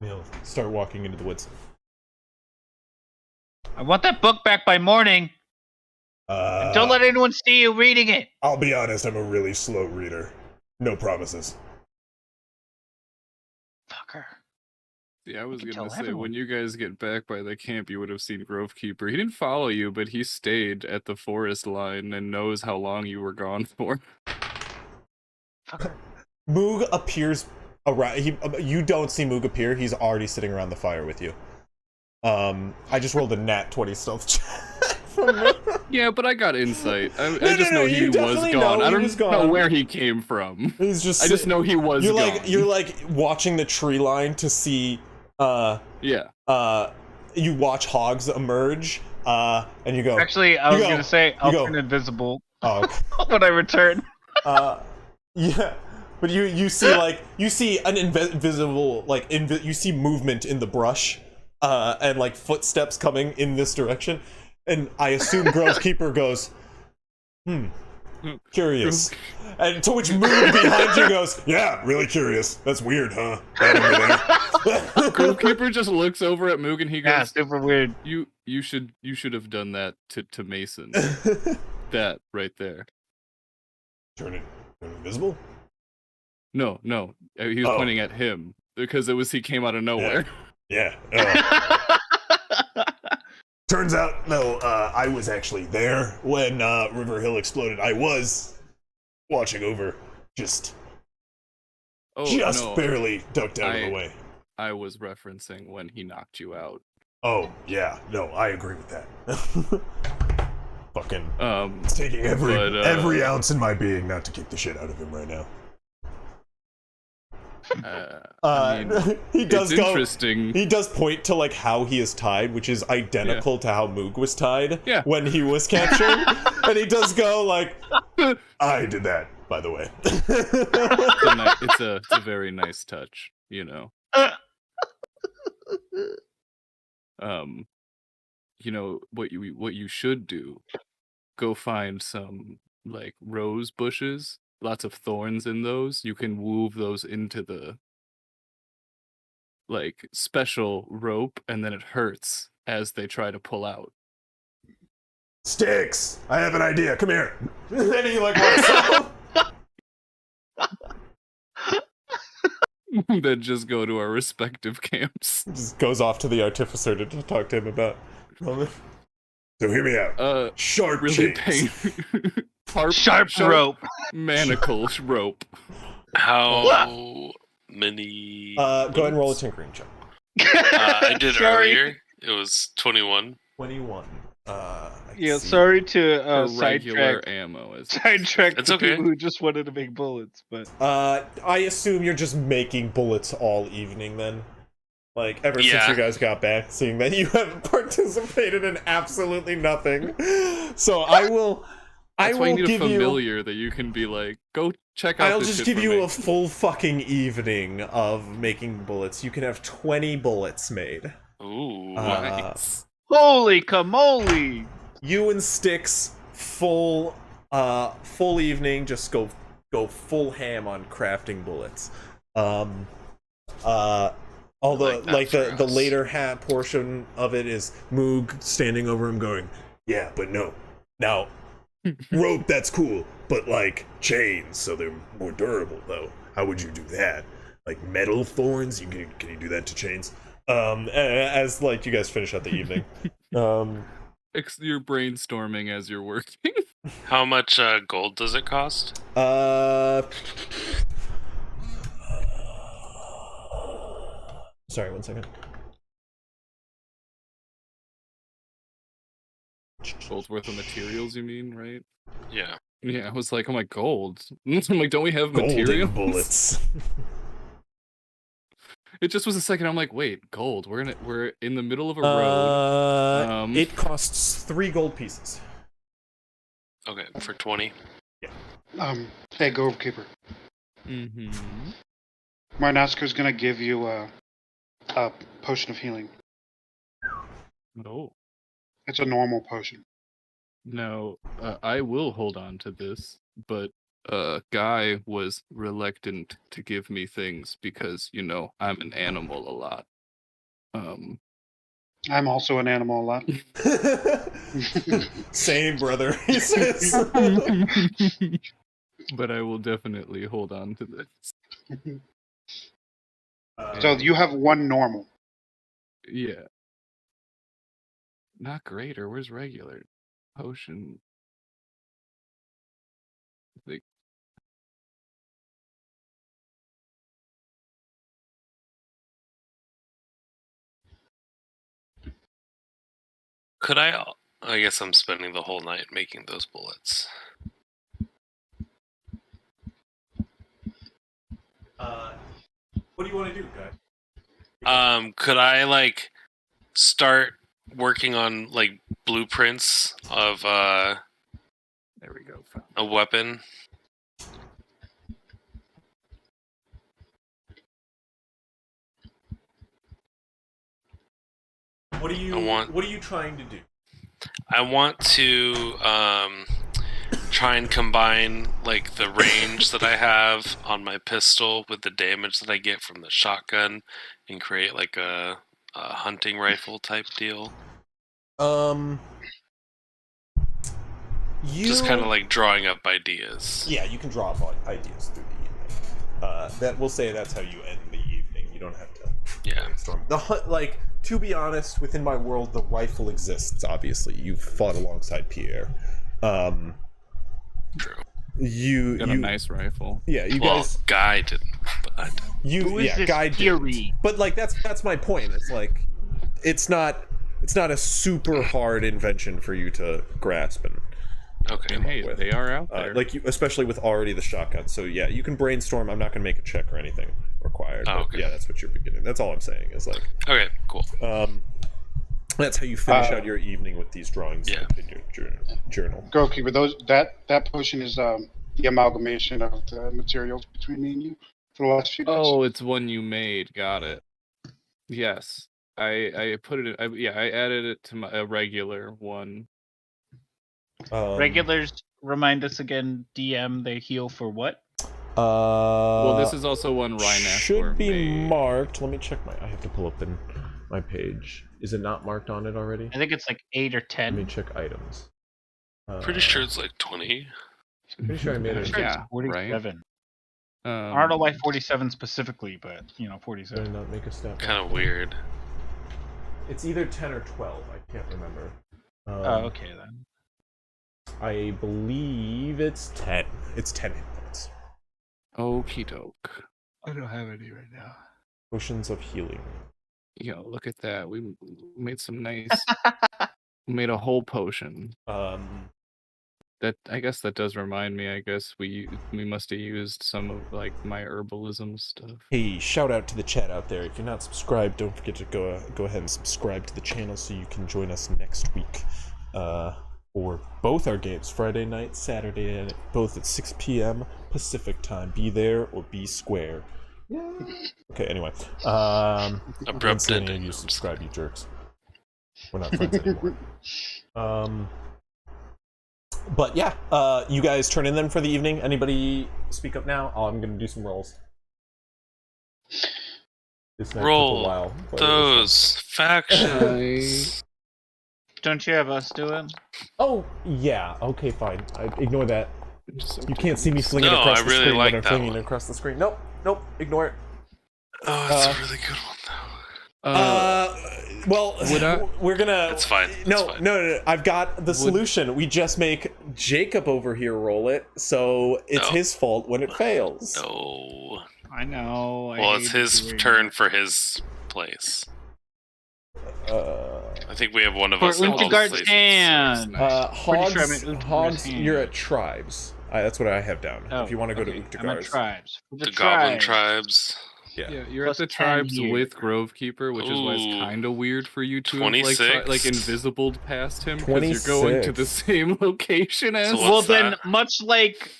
He'll start walking into the woods. I want that book back by morning. And don't let anyone see you reading it. I'll be honest, I'm a really slow reader. No promises. Fucker. Yeah, I was I can gonna tell say, everyone. when you guys get back by the camp, you would have seen Grovekeeper. He didn't follow you, but he stayed at the forest line and knows how long you were gone for. Fucker. Moog appears around. You don't see Moog appear. He's already sitting around the fire with you. I just rolled a nat 20 stealth check. Yeah, but I got insight. I No, just no, know you he was definitely gone. know I he don't was know gone. where he came from. He's just. I just know he was You're gone. you're like watching the tree line to see. Yeah. You watch hogs emerge. And you go. Actually, I was gonna say I'll go. turn invisible Oh. Okay. when I return. Yeah, but you see an invisible you see movement in the brush, and like footsteps coming in this direction, and I assume Grovekeeper goes, curious, and to which Moog behind you goes, yeah, really curious. That's weird, huh? That over there. Grovekeeper just looks over at Moog and he goes, Yeah, super weird. You should have done that to Mason. That right there. Turn it invisible? No. He was pointing at him because he came out of nowhere. Yeah. Turns out, no, I was actually there when River Hill exploded. I was watching over, just barely ducked out of the way. I was referencing when he knocked you out. Oh, yeah. No, I agree with that. Fucking it's taking every ounce in my being not to kick the shit out of him right now. I mean, he does it's go. interesting. He does point to like how he is tied, which is identical to how Moog was tied when he was captured, and he does go like, "I did that, by the way." It's a very nice touch, you know. You know what you should do? Go find some like rose bushes, lots of thorns in those. You can weave those into the like special rope, and then it hurts as they try to pull out. Sticks! I have an idea. Come here. And he like walks out. Then just go to our respective camps. Just goes off to the artificer to talk to him about. So hear me out. Sharp really chains. Sharp rope. Manacle rope. How many? Go ahead and roll a tinkering check. I did earlier. It was 21. 21. Sorry to regular sidetrack. Ammo. Sidetrack It's the okay. people who just wanted to make bullets, but I assume you're just making bullets all evening then. Like ever since you guys got back, seeing that you haven't participated in absolutely nothing. So I will. That's why you need give a familiar that you can be like, go check out. I'll this just shit give for you me. a full fucking evening of making bullets. You can have 20 bullets made. Ooh, Nice. holy camole! You and Sticks, full evening. Just go full ham on crafting bullets. Although like the later hat portion of it is Moog standing over him, going, "Yeah, but no, now." Rope, that's cool, but like chains, so they're more durable though. How would you do that? Like metal thorns? Can you do that to chains? As like you guys finish out the evening. You're brainstorming as you're working. how much gold does it cost? Sorry, 1 second. Gold's worth of materials, you mean, right? Yeah. Yeah, I was like, oh my gold. I'm like, don't we have Golden materials? bullets. It just was a second. I'm like, wait, gold. We're in the middle of a road. It costs 3 gold pieces. Okay, for 20. Hey, Grovekeeper. Mm-hmm. Marnaska's gonna give you a potion of healing. Oh. It's a normal potion. Now, I will hold on to this, but Guy was reluctant to give me things because, you know, I'm an animal a lot. I'm also an animal a lot. Same, brother, he says. But I will definitely hold on to this. So you have 1 normal. Yeah. Not greater. Where's regular? Potion. Like, Could I guess I'm spending the whole night making those bullets. What do you want to do, Guy? Could I like start working on like blueprints of there we go. a weapon? What are you trying to do? I want to try and combine like the range that I have on my pistol with the damage that I get from the shotgun and create like a hunting rifle type deal. Just kind of like drawing up ideas. Yeah, you can draw up ideas through the evening. That we'll say that's how you end the evening. You don't have to brainstorm. The hunt, like, to be honest, within my world, the rifle exists. Obviously, you fought alongside Pierre. True. You got a nice rifle. Yeah, you well, guys. Guy didn't, but Guy didn't. But like that's my point. It's like it's not a super hard invention for you to grasp and. Okay. And hey, they are out there. Like you, especially with already the shotgun. So yeah, you can brainstorm. I'm not going to make a check or anything. required. Oh, okay. Yeah, that's what you're beginning. That's all I'm saying is like. Okay, cool. That's how you finish out your evening with these drawings in your journal. Goalkeeper, that potion is the amalgamation of the materials between me and you for the last few days. Oh, it's one you made. Got it. Yes, I put it. I added it to a regular one. Regulars, remind us again. DM, they heal for what? Well, this is also one Rhinaster should be made. marked. Let me check I have to pull up my page. Is it not marked on it already? I think it's like 8 or 10. Let me check items. Pretty sure it's like 20. I'm pretty sure I made it. Sure it's 47. I don't know why 47 specifically, but 47. Did I not make a step? Kind of weird. It's either 10 or 12. I can't remember. Oh, okay then. I believe it's 10. It's 10 hit points. Okie doke. I don't have any right now. Potions of healing. Yo, look at that. We made some nice. We made a whole potion. That I guess that does remind me. I guess we must have used some of like my herbalism stuff. Hey, shout out to the chat out there. If you're not subscribed, don't forget to go ahead and subscribe to the channel so you can join us next week for both our games, Friday night, Saturday, and both at 6 p.m. Pacific time. Be there or be square. Yeah. Okay. Anyway, Abrupt ending. You subscribe, you jerks. We're not friends anymore. But yeah, you guys turn in them for the evening. Anybody speak up now? I'm gonna do some rolls. This might take a while, those factions. Don't you have us do it? Oh yeah. Okay, fine. I ignore that. You can't see me flinging No, across I the really screen like when I'm that flinging one. it across the screen. Nope. Ignore it. Oh, that's a really good one though. Well, we're gonna. It's fine. No. I've got the solution. We just make Jacob over here roll it, so it's his fault when it fails. No. I know. Well, it's his turn for his place. I think we have one of us in both places. Hogs, you're at tribes. That's what I have down. If you want to go to I'm at tribes. The goblin tribes. Yeah, you're Plus at the 10 tribes here. with Grovekeeper, which is why it's kind of weird for you to have like invisibled past him because you're going to the same location as. Well, then, much like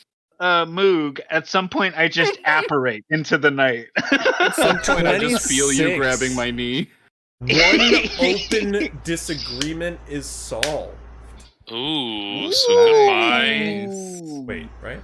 Moog, at some point I just apparate into the night. At some point, I just feel you grabbing my knee. One open disagreement is solved. Ooh, so goodbye. Wait, right?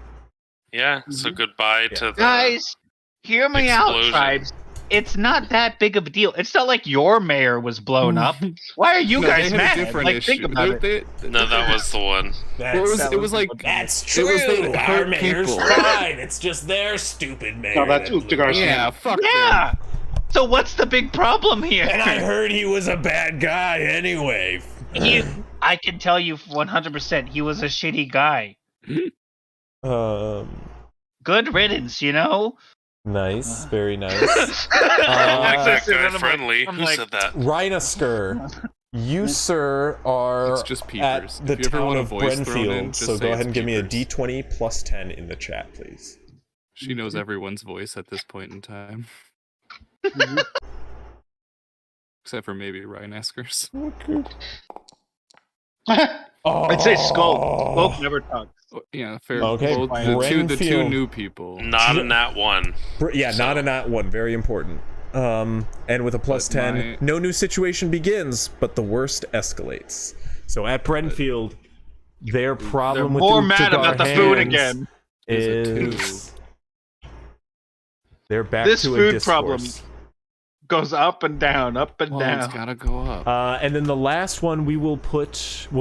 Yeah, so goodbye to the guys. Hear me out, tribes. It's not that big of a deal. It's not like your mayor was blown up. Why are you guys mad? Like, think about it. No, that was the one. It was like that's true. Our mayor's fine. It's just their stupid mayor. No, that's Uthgar's. Yeah, fuck yeah. Them. So what's the big problem here? And I heard he was a bad guy anyway. I can tell you 100% he was a shitty guy. Good riddance, Nice, very nice. That guy friendly. Who said that? Rhinasker, you, sir, are it's just at the town of Brenfield, so go ahead and give me a d20 plus 10 in the chat, please. She knows everyone's voice at this point in time. Except for maybe Rhinasker's. I'd say Skull. Skull never talks. Yeah, fair. Okay, the two new people. Not a nat 1. Not a nat 1. Very important. And with a plus 10, no new situation begins, but the worst escalates. So at Brenfield, their problem with more mad about the food again is they're back this to a food discourse. Problem goes up and down, up and down. It's gotta go up. And then the last one we'll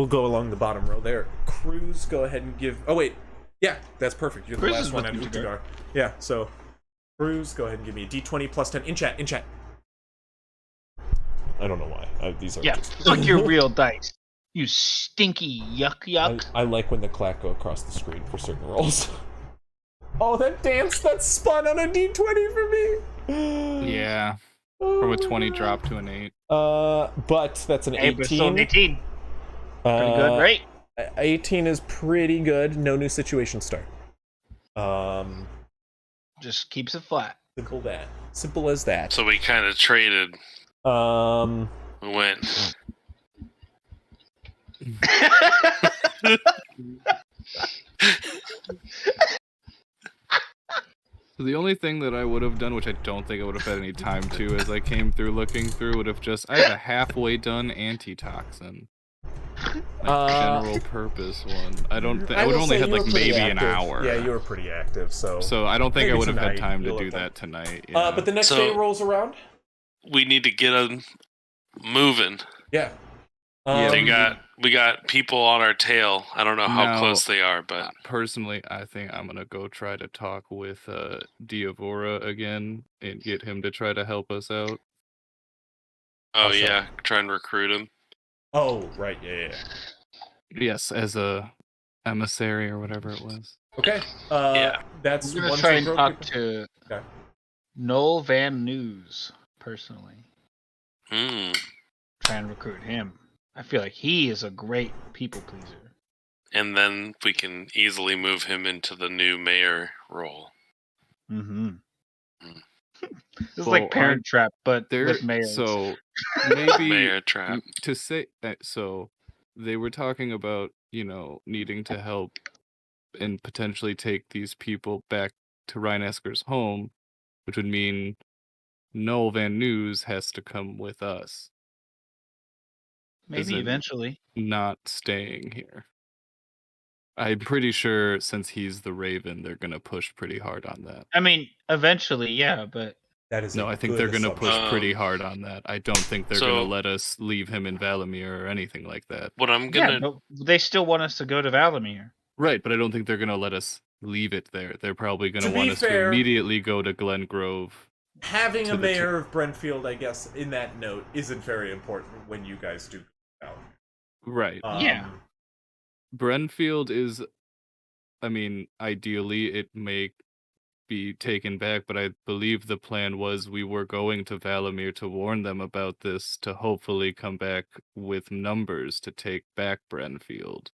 go along the bottom row there. Cruz, go ahead and give. Oh wait, yeah, that's perfect. You're the last one at Uthgar. Yeah, so Cruz, go ahead and give me a d20 plus 10 in chat. I don't know why. These are fuck your real dice. You stinky yuck. I like when the clack go across the screen for certain rolls. Oh, that dance that spun on a d20 for me. Yeah. From a 20 drop to an 8. But that's an 18. But still an 18. Pretty good, right? 18 is pretty good. No new situation start. Just keeps it flat. Simple as that. So we kind of traded. We went. So the only thing that I would have done, which I don't think I would have had any time to, as I came through looking through, would have just I have a halfway done antitoxin. General purpose one. I don't think I would only had like maybe an hour. Yeah, you were pretty active, so I don't think I would have had time to you'll do look that tonight. Yeah. But the next day rolls around. We need to get them moving. Yeah. We got people on our tail. I don't know how close they are, but personally, I think I'm gonna go try to talk with Diavora again and get him to try to help us out. Oh yeah, try and recruit him. Oh right, yeah. Yes, as a emissary or whatever it was. Okay. Yeah. That's I'm gonna one try thing and broke talk people- to Noel Van News personally. Try and recruit him. I feel like he is a great people pleaser. And then we can easily move him into the new mayor role. Mm-hmm. This is like Parent Trap, but with mayors. So maybe Mayor Trap. to say so they were talking about, needing to help and potentially take these people back to Rhinesker's home, which would mean Noel Van News has to come with us. Maybe eventually. Not staying here. I'm pretty sure since he's the Raven, they're going to push pretty hard on that. I mean, eventually, yeah, but... No, I think they're going to push pretty hard on that. I don't think they're going to let us leave him in Valamir or anything like that. What I'm going to... Yeah, but they still want us to go to Valamir. Right, but I don't think they're going to let us leave it there. They're probably going to want us to immediately go to Glen Grove. Having a mayor of Brentfield, I guess, in that note, isn't very important when you guys do Valamir. Right. Yeah. Brentfield is, ideally it may be taken back, but I believe the plan was we were going to Valamir to warn them about this to hopefully come back with numbers to take back Brentfield.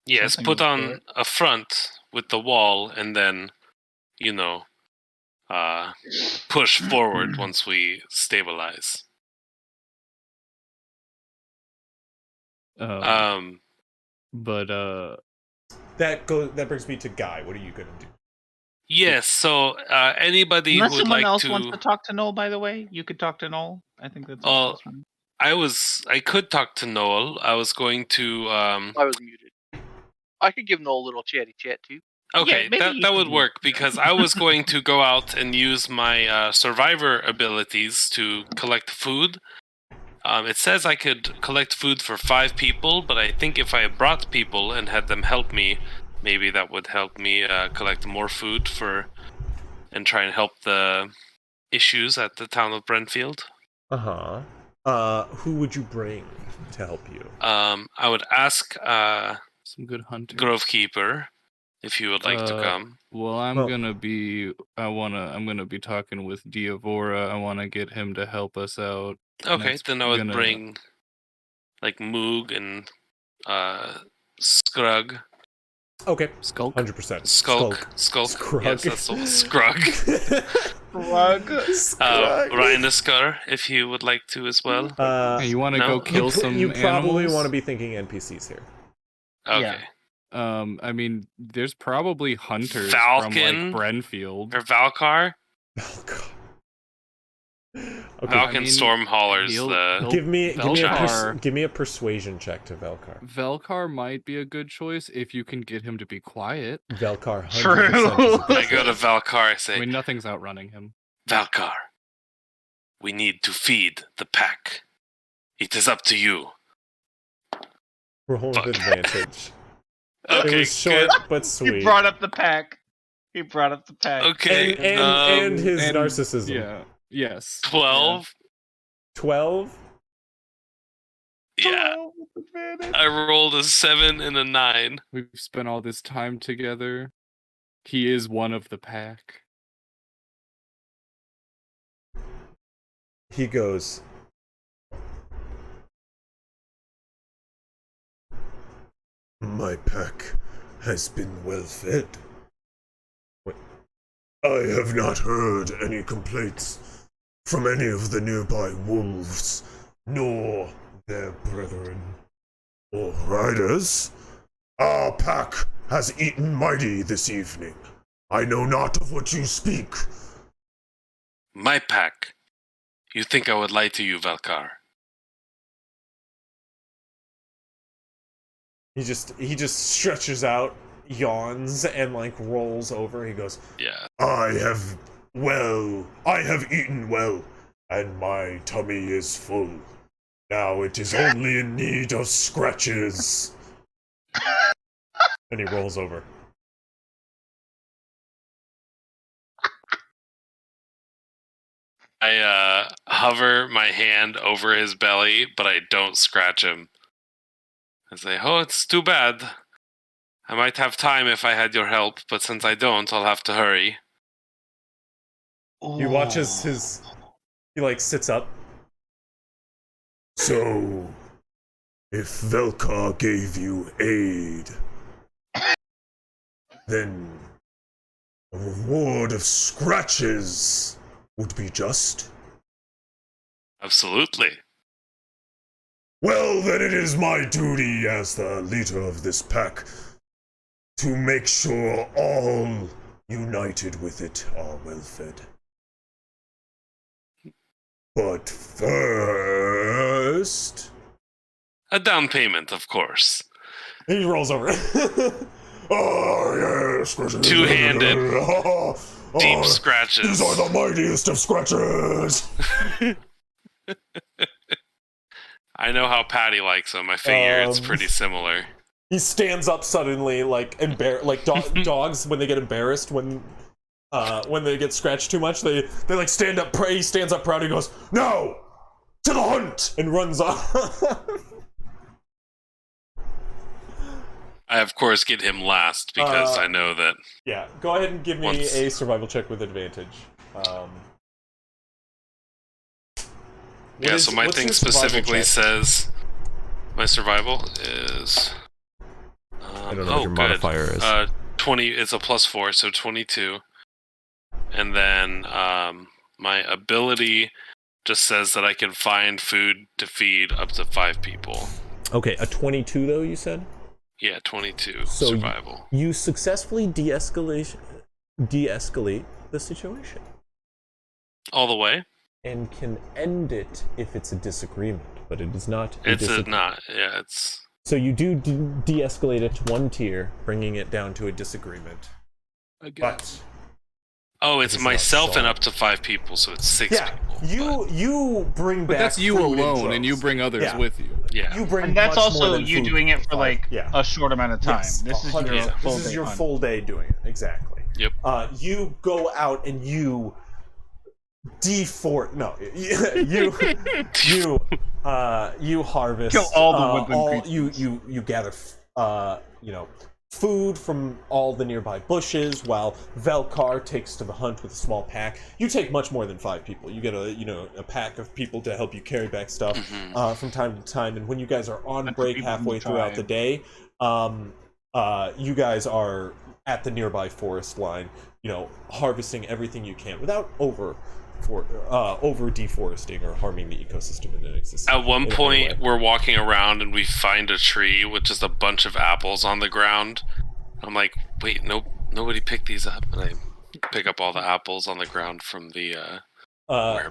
Yes, put on a front with the wall and then, push forward once we stabilize. That brings me to Guy. What are you gonna do? Yes. So anybody Unless who would someone like else to wants to talk to Noel, by the way, you could talk to Noel. I think that's. Fine. I could talk to Noel. I was going to. I was muted. I could give Noel a little chatty chat too. Okay, yeah, that would work because I was going to go out and use my survivor abilities to collect food. It says I could collect food for 5 people, but I think if I brought people and had them help me, maybe that would help me collect more food and try and help the issues at the town of Brentfield. Who would you bring to help you? I would ask some good hunters. Grovekeeper if he would like to come. Well, I'm gonna be talking with Diavora. I wanna get him to help us out. Okay, then I would bring like Moog and Scrug. Okay. Skulk? 100%. Skulk. Scrug. Yes, that's all. Scrug. Scrug. Rhineskar, if you would like to as well. Hey, you want to go kill some You probably animals? want to be thinking NPCs here. Okay. Yeah. There's probably hunters Falcon from, like, Brentfield. Or Valkar? Okay. Falcon Stormhauler's the... Give me a persuasion check to Velkar. Velkar might be a good choice if you can get him to be quiet. Velkar, 100%. True. I go to Valkar, I say... nothing's outrunning him. Valkar, we need to feed the pack. It is up to you. Roll with advantage. Okay, it was short good. but sweet. He brought up the pack. Okay. And his narcissism. Yeah. Yes. 12? 12? Yeah. I rolled a 7 and a 9. We've spent all this time together. He is one of the pack. He goes, "My pack has been well fed." I have not heard any complaints from any of the nearby wolves, nor their brethren or riders. Our pack has eaten mighty this evening. I know not of what you speak. My pack. You think I would lie to you, Valkar? He just stretches out, yawns, and like rolls over. He goes, Yeah. I have eaten well, and my tummy is full. Now it is only in need of scratches. and he rolls over. I hover my hand over his belly, but I don't scratch him. I say, oh, it's too bad. I might have time if I had your help, but since I don't, I'll have to hurry. You watch as he like sits up. So, if Velkar gave you aid, then a reward of scratches would be just? Absolutely. Well, then it is my duty as the leader of this pack to make sure all united with it are well fed. But first... A down payment, of course. He rolls over. Oh, yes, scratches. Two-handed. Deep Oh, scratches. these are the mightiest of scratches. I know how Patty likes them. I figure it's pretty similar. He stands up suddenly, like dogs when they get embarrassed when they get scratched too much. They like stand up. He stands up proud. He goes, "No, to the hunt!" and runs off. I of course get him last because I know that. Yeah, go ahead and give me a survival check with advantage. So my thing specifically says my survival is. I don't know what your modifier is. 20. It's a +4, so 22. And then my ability just says that I can find food to feed up to 5 people. Okay, a 22 though, you said? Yeah, 22 so survival. You successfully de-escalate the situation. All the way? And can end it if it's a disagreement, but it is not not. Yeah, it's... So you do de-escalate it to 1 tier, bringing it down to a disagreement. But... Oh, it's myself and up to 5 people, so it's 6 people. You bring back. But that's you alone, and you bring others with you. Yeah, you bring. And that's much also more than you food doing it for like yeah. a short amount of time. Yes, this is your full this is day your hunt. full day doing it exactly. Yep. You go out and you you harvest. Kill all the woodland creatures. You gather food from all the nearby bushes, while Velkar takes to the hunt with a small pack. You take much more than 5 people. You get a pack of people to help you carry back stuff from time to time. And when you guys are on break halfway throughout the day, you guys are at the nearby forest line, harvesting everything you can without over deforesting or harming the ecosystem in an existence. At one point, we're walking around and we find a tree with just a bunch of apples on the ground. I'm like, wait, nobody picked these up. And I pick up all the apples on the ground from the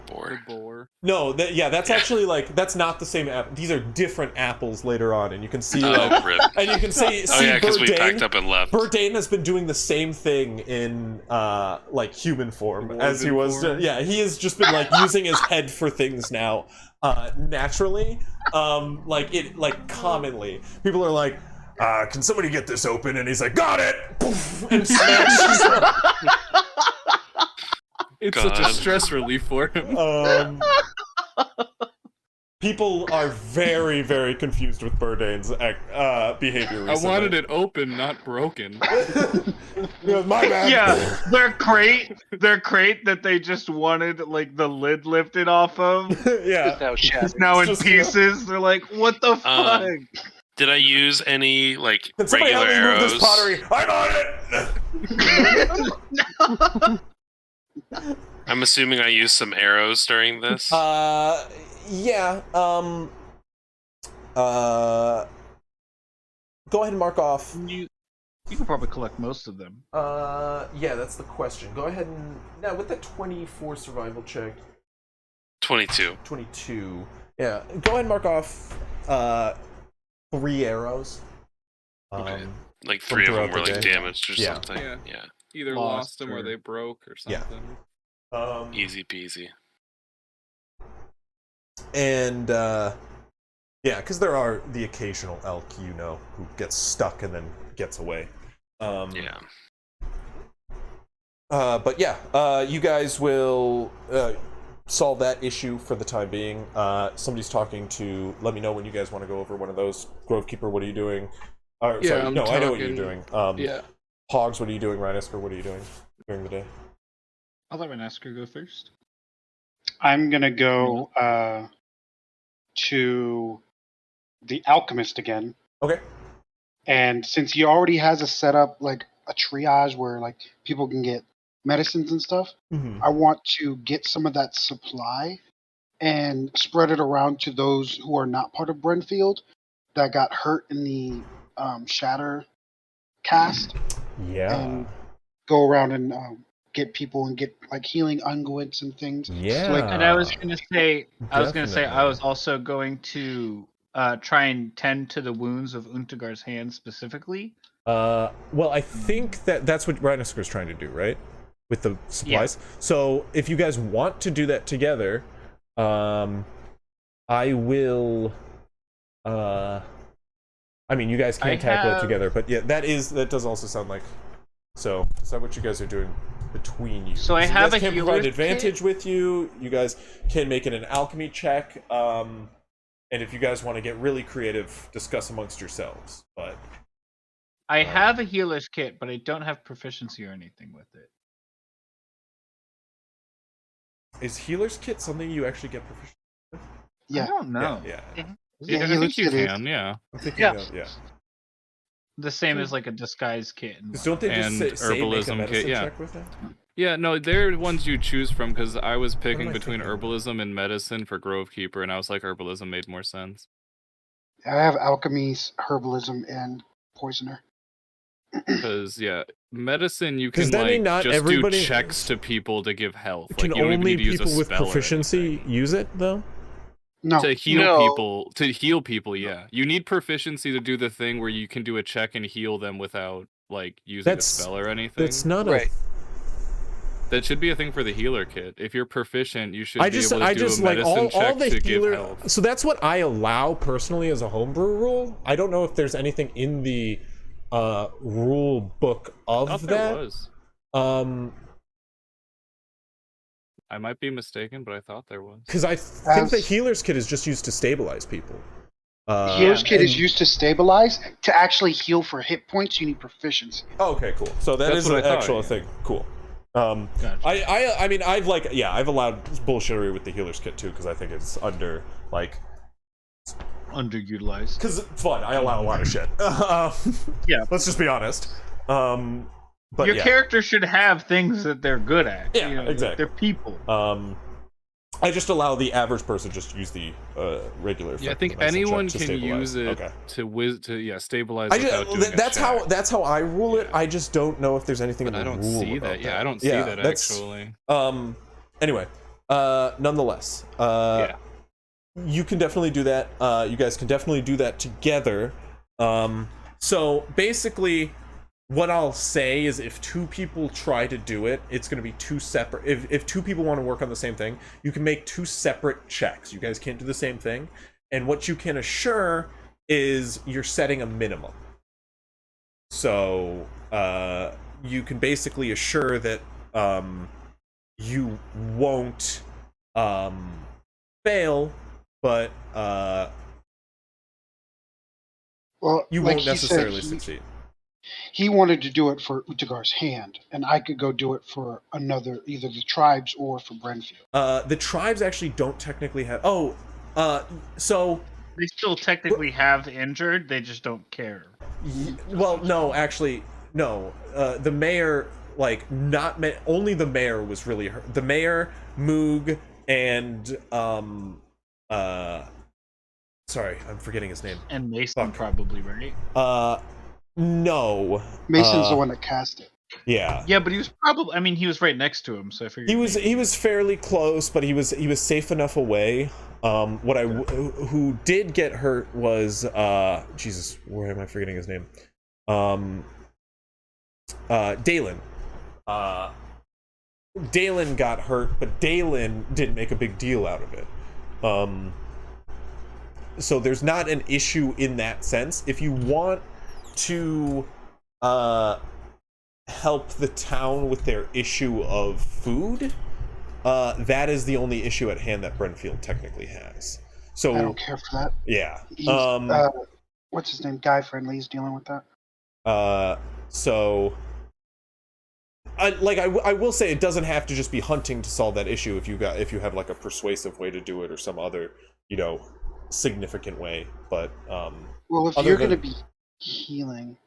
boar. No, that's actually that's not the same apple. These are different apples later on, and you can see rip. and you can see because we packed up and left. Burdane has been doing the same thing in human form as he was. He has just been using his head for things now, naturally. Commonly, people are like, "Can somebody get this open?" And he's like, "Got it!" Poof, and smashes. It's such a stress relief for him. People are very, very confused with Burdane's behavior recently. I wanted it open, not broken. My bad. Yeah, their crate that they just wanted the lid lifted off of. It's now in pieces. They're like, what the fuck? Did I use any Can somebody regular help me move arrows? this pottery? I'm on it. I'm assuming I used some arrows during this. Yeah. Go ahead and mark off. You can probably collect most of them. Yeah, that's the question. Go ahead and now with the 24 survival check. 22. 22. Yeah. Go ahead and mark off 3 arrows. Okay. Like 3 of them were like damaged or something. Yeah. Either lost them or they broke or something. Yeah. Easy peasy. And yeah, because there are the occasional elk, you know, who gets stuck and then gets away. Yeah. But yeah, you guys will solve that issue for the time being. Somebody's talking to. Let me know when you guys want to go over one of those. Grovekeeper, what are you doing? Sorry, I know what you're doing. Yeah. Hogs, what are you doing? Rhinosker, what are you doing during the day? I'll let Rhinosker go first. I'm gonna go to the alchemist again. Okay. And since he already has a setup, like a triage where like people can get medicines and stuff, I want to get some of that supply and spread it around to those who are not part of Brenfield that got hurt in the Shatter cast. Yeah. And go around and get people and get like healing unguents and things. Yeah. So, like, And I was gonna say, I was also going to try and tend to the wounds of Untagar's hand specifically. Well, I think that's what Rhinosker is trying to do, right? With the supplies. Yeah. So if you guys want to do that together, I will. I mean, you guys can tackle it together, but yeah, that does also sound like. So is that what you guys are doing between you? So I have a healer's kit. Provide advantage with you. You guys can make it an alchemy check. And if you guys want to get really creative, discuss amongst yourselves. But I have a healer's kit, but I don't have proficiency or anything with it. Is healer's kit something you actually get proficiency with? Yeah. I don't know. Yeah. Yeah, I think you can, yeah. I'm thinking yeah. The same as like a disguise kit. Because don't they just say herbalism make a kit? Yeah. check with it? Yeah, no, they're ones you choose from because I was picking between herbalism and medicine for Grovekeeper, and I was like, herbalism made more sense. I have alchemies, herbalism, and poisoner. Because medicine you can like just do checks to people to give health. Can like, you don't only even need to use people a with spell proficiency use it though? No. To heal people, yeah. You need proficiency to do the thing where you can do a check and heal them without like using a spell or anything. That's not That should be a thing for the healer kit. If you're proficient, you should be able to do a medicine like all check the to healer. give health. So that's what I allow personally as a homebrew rule. I don't know if there's anything in the rule book of that. There was. I might be mistaken, but I thought there was. Because I think the healer's kit is just used to stabilize people. The healer's kit is used to stabilize. To actually heal for hit points, you need proficiency. Oh, okay, cool. So that's an actual thing. Cool. Gotcha. I mean, I've allowed bullshittery with the healer's kit too because I think it's underutilized. Because it's fun. I allow a lot of shit. Yeah. Let's just be honest. But your character should have things that they're good at. Yeah, exactly. They're people. I just allow the average person just to use the regular. Yeah, I think anyone can use it to stabilize. That's how I rule it. I just don't know if there's anything in the rule. I don't see that. Yeah, I don't see that actually. Anyway, nonetheless, you can definitely do that. You guys can definitely do that together. So basically, what I'll say is if 2 people try to do it, it's going to be 2 separate. If 2 people want to work on the same thing, you can make 2 separate checks. You guys can't do the same thing. And what you can assure is you're setting a minimum. So you can basically assure that you won't fail, but you won't necessarily succeed. He wanted to do it for Utagar's hand, and I could go do it for either the tribes or for Brenfield. The tribes actually don't technically have. So they still technically have injured. They just don't care. Well, no, actually, no. The mayor like not only the mayor was really hurt. The mayor, Moog, and sorry, I'm forgetting his name. And Mason probably, right? No. Mason's the one that cast it. Yeah. Yeah, but he was probably. I mean, he was right next to him, so I figured he was fairly close, but he was safe enough away. Who did get hurt was Jesus, where am I forgetting his name? Dalen. Dalen got hurt, but Dalen didn't make a big deal out of it. So there's not an issue in that sense. If you want to help the town with their issue of food, that is the only issue at hand that Brentfield technically has. So I don't care for that. Yeah. What's his name? Guy Friendly is dealing with that. So I will say it doesn't have to just be hunting to solve that issue if you have like a persuasive way to do it or some other, significant way. But well, if you're going to be healing,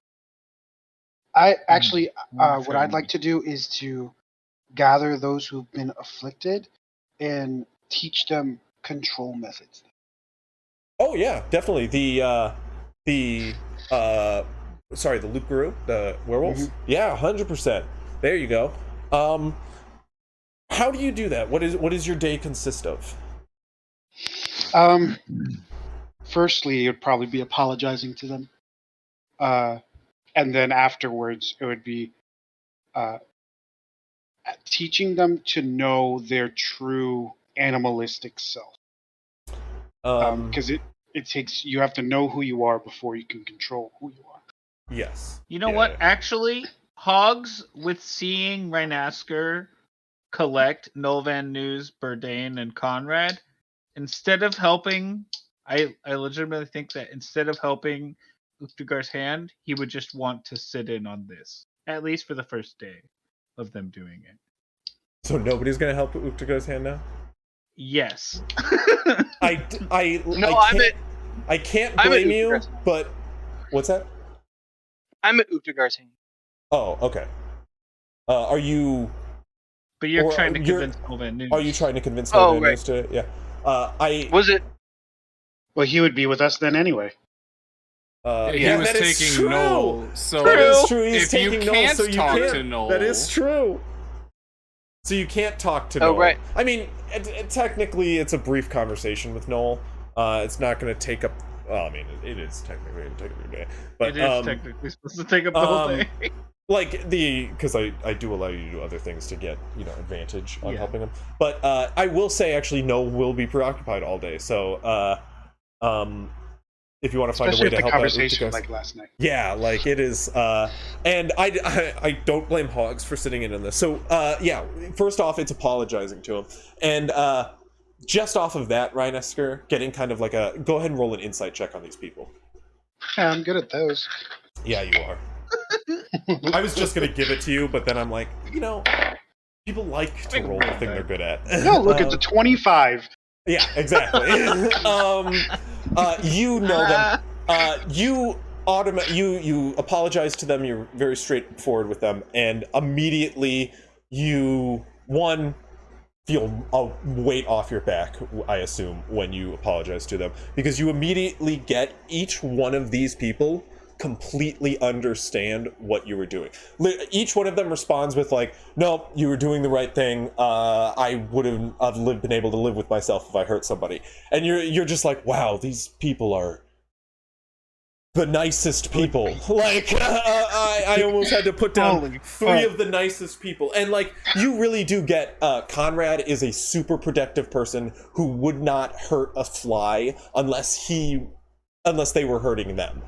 I actually what I'd like to do is to gather those who've been afflicted and teach them control methods. Oh yeah, definitely. The Loup Garou, the werewolves. Mm-hmm. Yeah, 100%. There you go. How do you do that? What is your day consist of? Firstly, it would probably be apologizing to them. And then afterwards, it would be teaching them to know their true animalistic self. Because it takes, you have to know who you are before you can control who you are. Yes. You know what? Actually, Hogs, with seeing Rhinasker collect Nolvan News, Burdane, and Conrad, instead of helping, I legitimately think that instead of helping Uktugar's hand, he would just want to sit in on this, at least for the first day of them doing it. So nobody's gonna help Uktugar's hand now? Yes. I can't blame you, but what's that? I'm at Uktugar's hand. Oh, okay. Are you? But you're trying to convince Nolvan News. Are you trying to convince Nolvan News to? Yeah. Was it? Well, he would be with us then anyway. He was taking Noel. So that is true. He's if taking you Noel, can't so you talk can't. to Noel, that is true. So you can't talk to Noel. Right. I mean, technically, it's a brief conversation with Noel. It's not going to take up. Well, I mean, it is technically going to take up your day, but it is technically supposed to take up the whole day. Because I do allow you to do other things to get advantage on helping them. But I will say actually, Noel will be preoccupied all day. So if you want to find a way to help out, conversation like last night. Yeah, like it is, and I don't blame Hogs for sitting in on this. So yeah, first off, it's apologizing to him, and just off of that, Rhinasker getting kind of like go ahead and roll an insight check on these people. Yeah, I'm good at those. Yeah, you are. I was just gonna give it to you, but then I'm like, people like to roll the thing they're good at. No, look at the 25. Yeah, exactly. You know them. You apologize to them. You're very straightforward with them, and immediately you feel a weight off your back. I assume when you apologize to them, because you immediately get each one of these people completely understand what you were doing. Each one of them responds with like, no, you were doing the right thing. I would have been able to live with myself if I hurt somebody. And you're just like, wow, these people are the nicest people. Like, I almost had to put down 3 of the nicest people. And like, you really do get, Conrad is a super protective person who would not hurt a fly unless they were hurting them.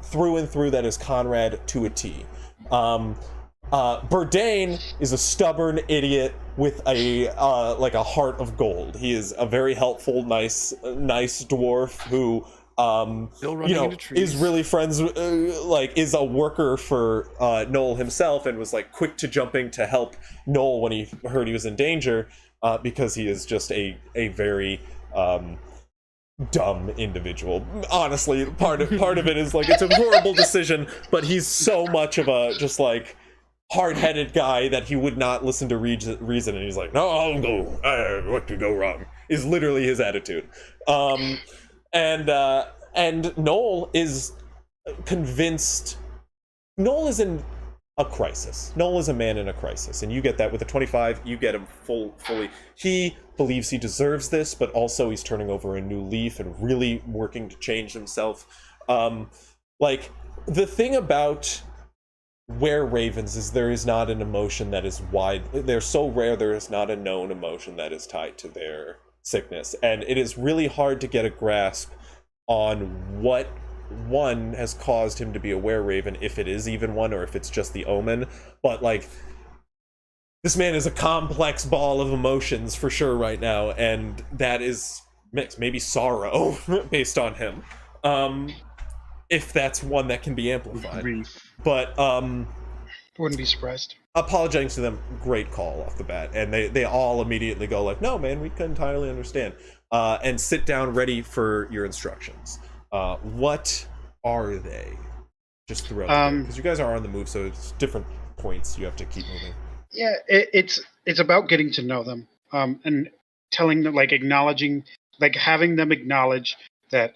Through and through, that is Conrad to a T. Burdane is a stubborn idiot with a heart of gold. He is a very helpful, nice dwarf who is really friends, is a worker for Noel himself, and was like quick to jumping to help Noel when he heard he was in danger, because he is just a very dumb individual. Honestly, part of it is like it's a horrible decision, but he's so much of a just like hard-headed guy that he would not listen to reason, and he's like, no, I'll go. What could go wrong? Is literally his attitude. And Noel is convinced. Noel is in a crisis. Noel is a man in a crisis, and you get that with a 25. You get him fully. He believes he deserves this, but also he's turning over a new leaf and really working to change himself. Like, the thing about were-ravens is there is not an emotion that is wide. They're so rare, there is not a known emotion that is tied to their sickness, and it is really hard to get a grasp on what one has caused him to be a were-raven, if it is even one, or if it's just the omen. But like, this man is a complex ball of emotions for sure right now, and that is mixed, maybe sorrow based on him, if that's one that can be amplified. But wouldn't be surprised. Apologizing to them, great call off the bat, and they all immediately go like, no man, we can entirely understand, and sit down ready for your instructions. What are they? Just throughout, because you guys are on the move, so it's different points you have to keep moving. Yeah, it's about getting to know them, and telling them, like, acknowledging, like, having them acknowledge that,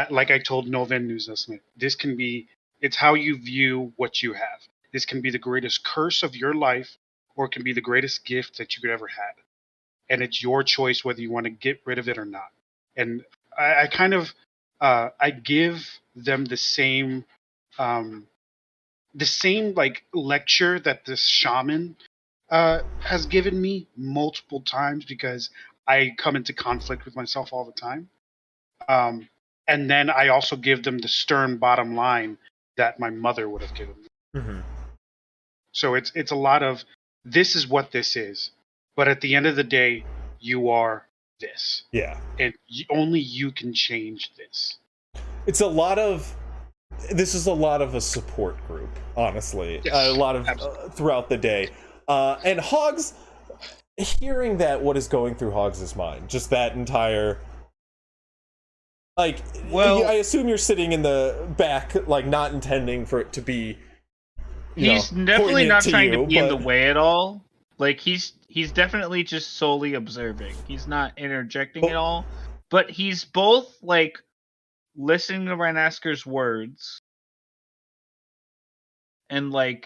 like I told Novan News last night, this can be, it's how you view what you have. This can be the greatest curse of your life, or it can be the greatest gift that you could ever have. And it's your choice whether you want to get rid of it or not. And I kind of, I give them the same like lecture that this shaman has given me multiple times, because I come into conflict with myself all the time. And then I also give them the stern bottom line that my mother would have given me. Mm-hmm. So it's a lot of, this is what this is, but at the end of the day, you are this. Yeah. And only you can change this. It's a lot of, this is a lot of a support group, honestly. Yes, a lot of throughout the day. And Hogs, hearing that, what is going through Hogs' mind, just that entire, like, well, I assume you're sitting in the back, like, not intending for it to be, he's definitely not trying to be in the way at all. Like, he's definitely just solely observing. He's not interjecting at all. But he's both, like, listening to Ranasker's words and to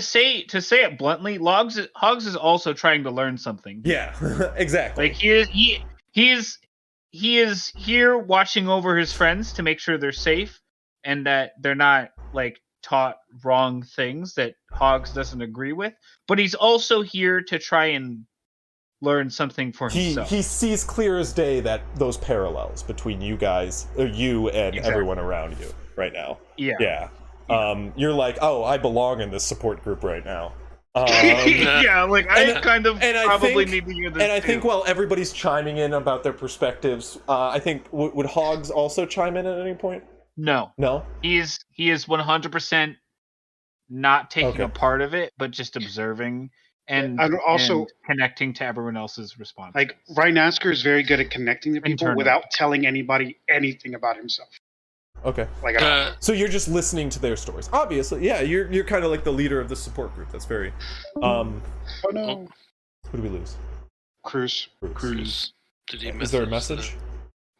say it bluntly, Hogs is also trying to learn something. Yeah, exactly. Like, he is here watching over his friends to make sure they're safe and that they're not, like, taught wrong things that Hogs doesn't agree with. But he's also here to try and learn something for himself. He sees clear as day that those parallels between you guys, you and everyone around you right now. Yeah. You're like, oh, I belong in this support group right now. Yeah, like, I kind of probably need to hear this. And I think while everybody's chiming in about their perspectives, I think would Hogs also chime in at any point? No. He is 100% not taking a part of it, but just observing and also and connecting to everyone else's response. Like, Rhinasker is very good at connecting to people without telling anybody anything about himself. Okay. Like, so you're just listening to their stories. Obviously, yeah. You're kind of like the leader of the support group. That's very. Oh no! Who do we lose? Cruz. Did he? Is there a message?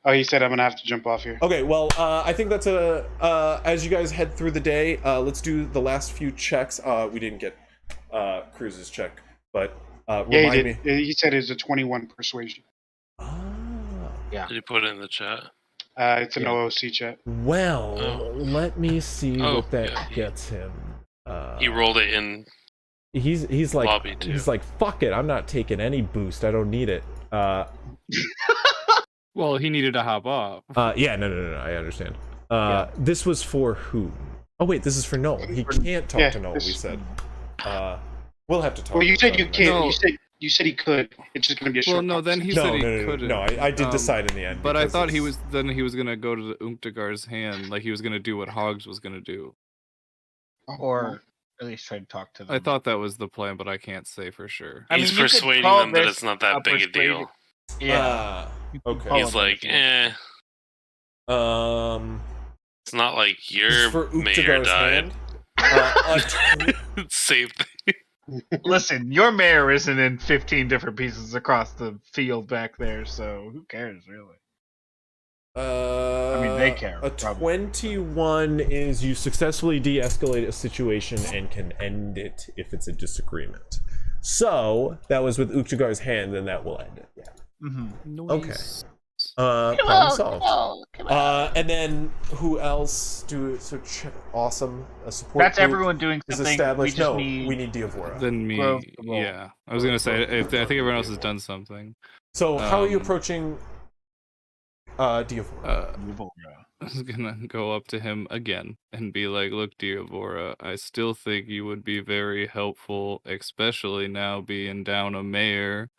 Oh, he said I'm gonna have to jump off here. Okay, well, I think that's as you guys head through the day, let's do the last few checks. We didn't get Cruz's check, but remind me. He said it's a 21 persuasion. Yeah. Did he put it in the chat? It's an OOC chat. Well, let me see what that gets him. He rolled it in. He's like lobby too. He's like, fuck it, I'm not taking any boost. I don't need it. Well, he needed to hop off. Yeah, no, I understand. This was for whom? Oh wait, this is for Noel. He can't talk to Noel. We said. We'll have to talk. Well, you said you can't. No. You said he could. It's just gonna be a short. Well, no, then he said he couldn't. No, I did decide in the end. But I thought he was gonna go to the Umtagar's hand, like he was gonna do what Hogs was gonna do, or at least try to talk to them. I thought that was the plan, but I can't say for sure. He's persuading them that it's not that big a deal. Yeah. Okay. He's like, It's not like your mayor died. Same thing. Listen, your mayor isn't in 15 different pieces across the field back there, so who cares, really? I mean, they care. A probably. 21 is you successfully de-escalate a situation and can end it if it's a disagreement. So that was with Uchigar's hand, and that will end it. Yeah. Mm-hmm. Okay. Problem solved. And then who else? Awesome. A support. That's group everyone doing is something. established. We need Diavora. Then me. Grove, Yeah. I was gonna say I think everyone else has done something. So how are you approaching Diavora? I was gonna go up to him again and be like, "Look, Diavora, I still think you would be very helpful, especially now being down a mayor,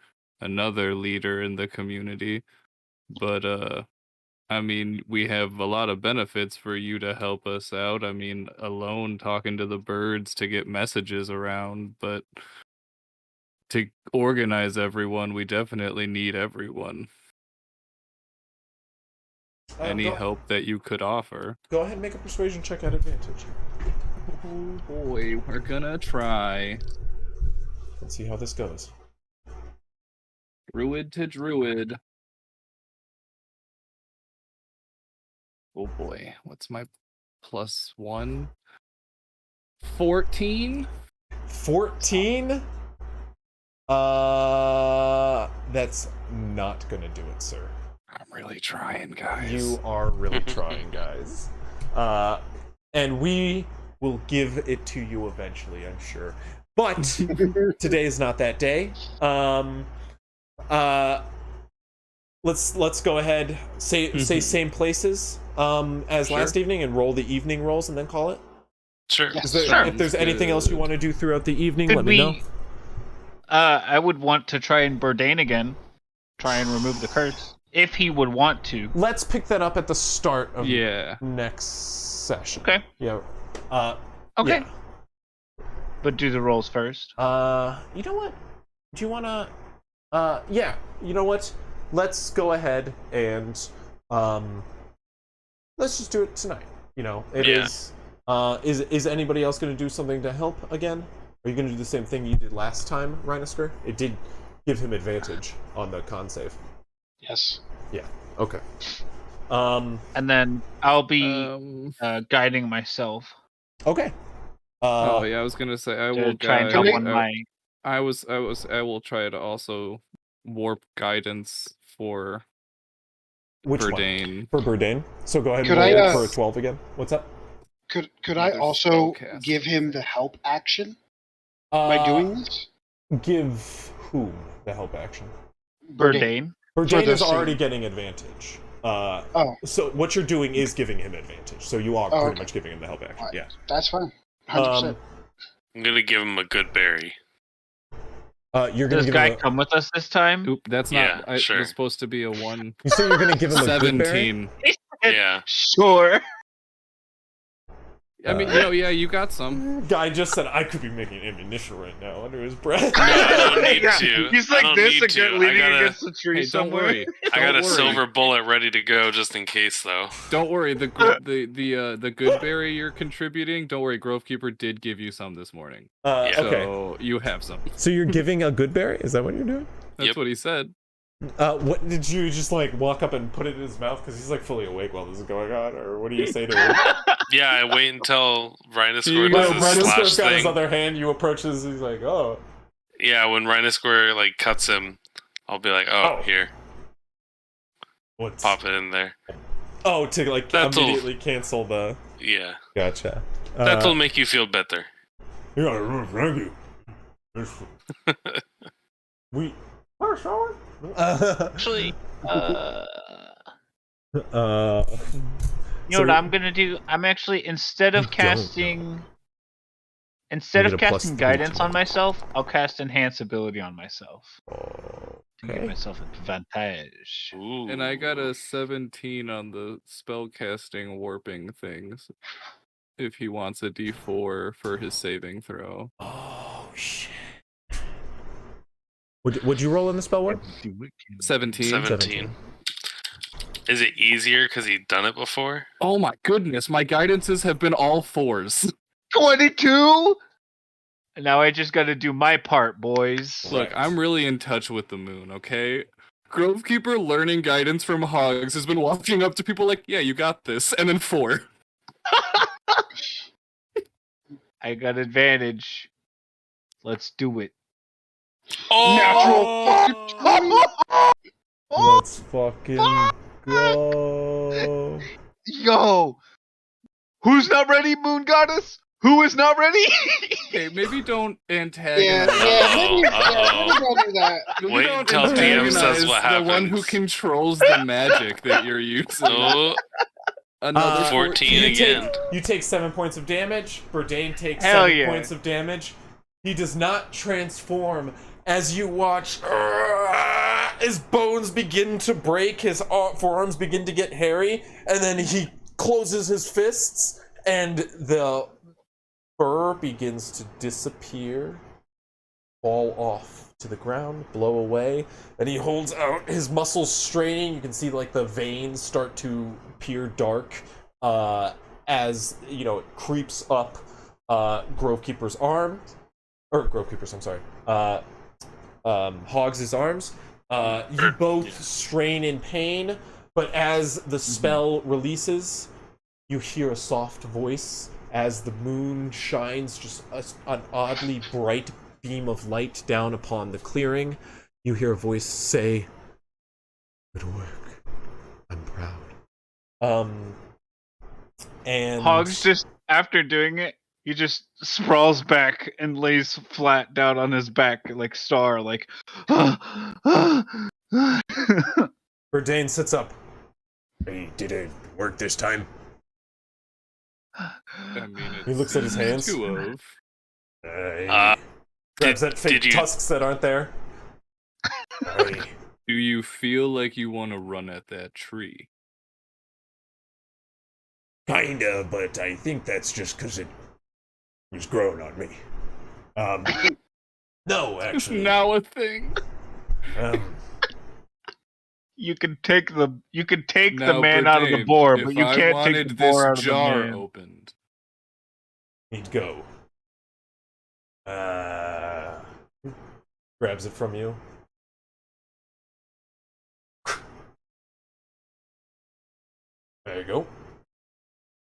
another leader in the community. But I mean, we have a lot of benefits for you to help us out. I mean, alone talking to the birds to get messages around, but to organize everyone, we definitely need everyone. Any help that you could offer." Go ahead and make a persuasion check at advantage. Oh boy, we're gonna try. Let's see how this goes. Druid to druid. Oh boy, what's my +1? 14? 14? That's not gonna do it, sir. I'm really trying, guys. You are really trying, guys. And we will give it to you eventually, I'm sure. But today is not that day. Let's go ahead, say same places as last evening, and roll the evening rolls, and then call it. Sure. If there's anything else you want to do throughout the evening, let me know. I would want to try and Bourdain again. Try and remove the curse. If he would want to. Let's pick that up at the start of next session. Okay. Yeah. Okay. Yeah. But do the rolls first. You know what? Do you wanna yeah, you know what? Let's go ahead and let's just do it tonight. You know, it is anybody else gonna do something to help again? Are you gonna do the same thing you did last time, Rhinosker? It did give him advantage on the con save. Yes. Yeah. Okay. And then I'll be guiding myself. Okay. Oh yeah, I was gonna say I will try and help on my. I will try to also warp guidance for Bourdain. For Bourdain. So go ahead Could and roll I, for a 12 again. What's up? Could I also give him the help action by doing this? Give whom the help action? Bourdain. Bourdain is already getting advantage. So what you're doing is giving him advantage. So you are pretty much giving him the help action. Right. Yeah. That's fine. 100%. I'm gonna give him a good berry. You're gonna Does give Guy him come with us this time? Oop, that's not. Yeah, sure. It was supposed to be a 1. You say you're gonna give him a 17. Yeah. Sure. I mean, you got some. Guy just said I could be making ammunition right now under his breath. No, I don't need to. He's I like don't this, need to. leaning I gotta, against the tree Hey, don't somewhere. worry. I got a Don't worry. silver bullet ready to go just in case, though. Don't worry. The good berry you're contributing. Don't worry. Grovekeeper did give you some this morning. Okay. So you have some. So you're giving a good berry? Is that what you're doing? That's what he said. What did you just like walk up and put it in his mouth because he's like fully awake while this is going on, or what do you say to him? Yeah, I wait until Rhinosaur Well, does his slash Rhinosaur's got his thing. other hand. You approach this. He's like, oh. Yeah, when Rhinosaur like cuts him, I'll be like, oh. Here, pop it in there. Oh, to like immediately cancel the. Yeah. Gotcha. That'll make you feel better. Yeah, thank you. We. Actually, you know what I'm gonna do? I'm actually instead of casting guidance on myself, I'll cast enhance ability on myself to give myself advantage. Ooh. And I got a 17 on the spellcasting warping things. If he wants a D4 for his saving throw. Oh shit. Would you roll in the spell work? 17. Is it easier because he'd done it before? Oh my goodness, my guidances have been all 4s. 22. And now I just got to do my part, boys. Look, I'm really in touch with the moon, okay? Grovekeeper learning guidance from Hogs has been walking up to people like, yeah, you got this, and then 4. I got advantage. Let's do it. Oh! Let's fucking go. Yo! Who's not ready, Moon Goddess? Who is not ready? Okay, maybe don't antagonize. maybe don't do that. Maybe Wait don't until DM says antagonize what the one who happens. controls the magic that you're using. Oh, Another 14 again. You take 7 points of damage. Bourdain takes Hell 7 yeah. points of damage. He does not transform as you watch his bones begin to break, his forearms begin to get hairy, and then he closes his fists, and the fur begins to disappear, fall off to the ground, blow away, and he holds out his muscles straining. You can see like the veins start to appear dark as it creeps up Grovekeeper's arm, or Grovekeeper's, I'm sorry, Hogs' arms. You both strain in pain, but as the spell releases, you hear a soft voice as the moon shines just an oddly bright beam of light down upon the clearing. You hear a voice say, "Good work. I'm proud." And Hogs just, after doing it, he just sprawls back and lays flat down on his back like Star, like. Bourdain sits up. Hey, did it work this time? I mean, He looks at his hands. 2 of. Grabs that fake did you- tusks that aren't there. Hey, Do you feel like you want to run at that tree? kinda, but I think that's just because it was growing on me. No, It's actually. now a thing. You can take the Now, man out of the Bourdain, boar, if but you I can't wanted take the boar out this of the jar man. opened. He'd go. Grabs it from you. There you go.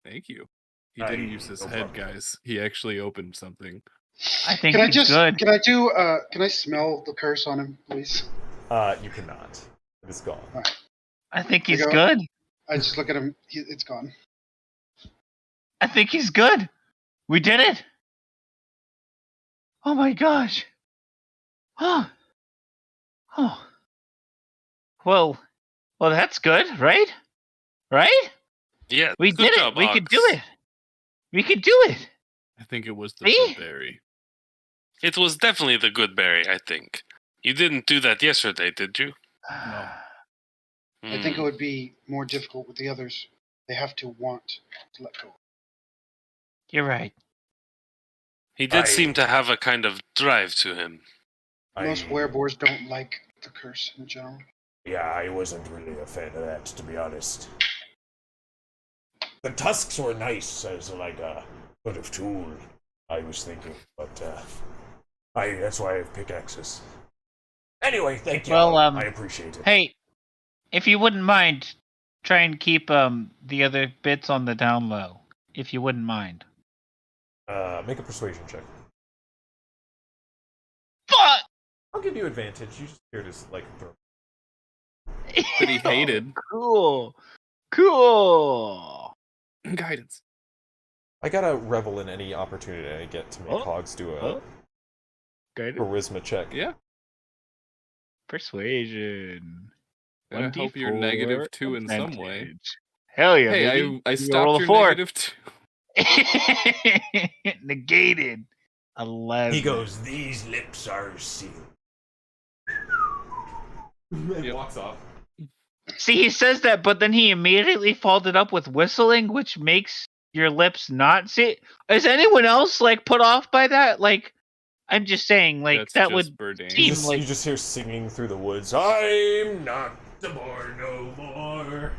Thank you. He didn't use his no head, problem. guys. He actually opened something. I think Can I he's just? good. Can I do? Can I smell the curse on him, please? You cannot. It is gone. I think he's I go- good. I just look at him. It's gone. I think he's good. We did it. Oh my gosh. Oh. Oh. Well, that's good, right? Right? Yeah, We good did job, it. We could Ox. do it. We could do it. I think it was the Me? good berry. It was definitely the good berry, I think. You didn't do that yesterday, did you? No. I think it would be more difficult with the others. They have to want to let go. You're right. He did seem to have a kind of drive to him. Most werebores don't like the curse in general. Yeah, I wasn't really a fan of that, to be honest. The tusks were nice as like a sort of tool, I was thinking, but that's why I have pickaxes. Anyway, thank you. Well, I appreciate it. Hey, if you wouldn't mind, try and keep the other bits on the down low. If you wouldn't mind. Make a persuasion check. Fuck! I'll give you advantage. You just hear this like throw. That he hated. Cool. Guidance. I gotta revel in any opportunity I get to make Oh. Hogs do a Oh. Good. charisma check. Yeah. Persuasion. I hope you're 1d4 -2 in some way. advantage. Hell yeah, Hey, baby. I You roll stopped a your 4. -2. Negated. 11. He goes, "These lips are sealed." He Yep. walks off. See, he says that, but then he immediately followed it up with whistling, which makes your lips not see. Is anyone else like put off by that? Like, I'm just saying, like That's that just would Bourdain. seem You like just hear singing through the woods. I'm not the boar no more.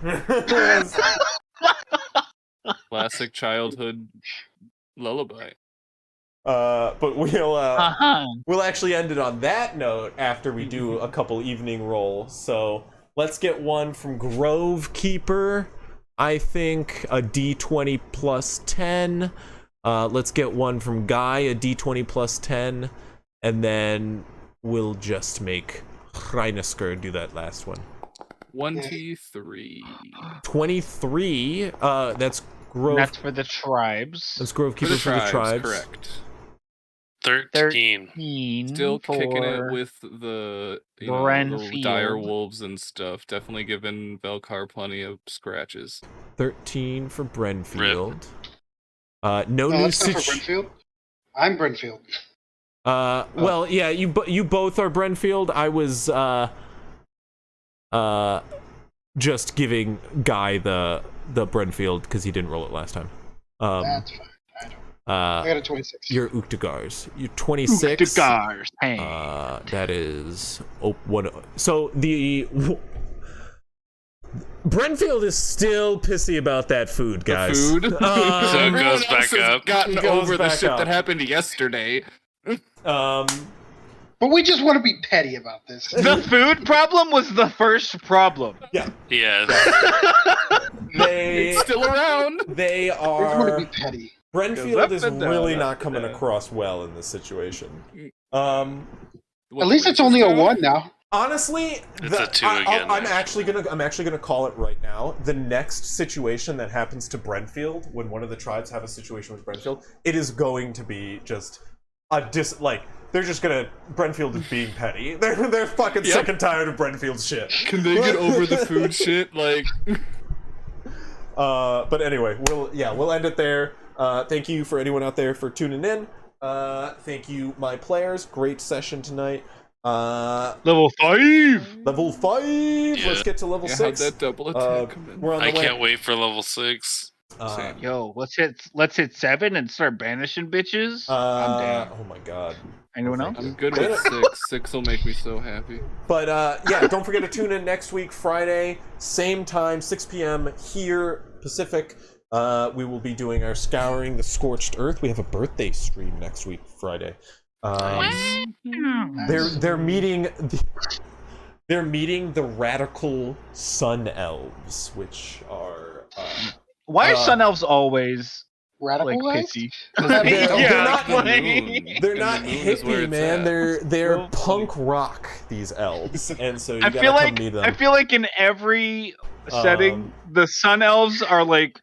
Classic childhood lullaby. But we'll actually end it on that note after we do a couple evening rolls. So let's get one from Grove Keeper. I think a D20 plus 10. Let's get one from Guy, a D20 plus 10. And then we'll just make Reinesker do that last one. 23. 23. That's Grove. That's for the tribes. That's Grove Keeper for the tribes. Correct. 13. Still kicking it for with the little dire Brenfield. wolves and stuff. Definitely giving Velkar plenty of scratches. 13 for Brenfield. No No, new that's not for Brenfield. I'm Brenfield. Well, yeah, you both are Brenfield. I was just giving Guy the Brenfield because he didn't roll it last time. That's fine. I got a 26. You're Uktagars. You're 26. Uktagars. Hey. That is one. So the Brenfield is still pissy about that food, guys. The food. So it goes back up. Gotten Goes over the back shit up. that happened yesterday. But we just want to be petty about this. The food problem was the first problem. Yeah. Yes. They It's still around. they We just want to are. be petty. Brenfield is and down, really up not and coming down. across well in this situation. At least it's only a 1 now. Honestly, It's a 2 again, I'm actually gonna call it right now. The next situation that happens to Brenfield, when one of the tribes have a situation with Brenfield, it is going to be just a they're just gonna Brenfield is being petty. They're fucking sick and tired of Brenfield's shit. Can they get over the food shit? Like, But anyway, we'll end it there. Thank you for anyone out there for tuning in. Thank you, my players. Great session tonight. Level 5. Level 5. Yeah. Let's get to level yeah, 6. how'd that double attack come in? We're on the I way. can't wait for level 6. Yo, let's hit 7 and start banishing bitches. I'm down. Oh my god. Anyone else? I'm good with 6. 6 will make me so happy. But yeah, don't forget to tune in next week, Friday, same time, 6 p.m. here, Pacific. We will be doing our Scouring the Scorched Earth. We have a birthday stream next week, Friday. They're meeting the radical Sun Elves, which are Why are Sun Elves always Radical like guys? pissy? they're not moon. they're And not the moon is where hippie, it's man. at. They're Well, punk rock, these elves, and so you I gotta feel come like meet them. I feel like in every setting, the Sun Elves are like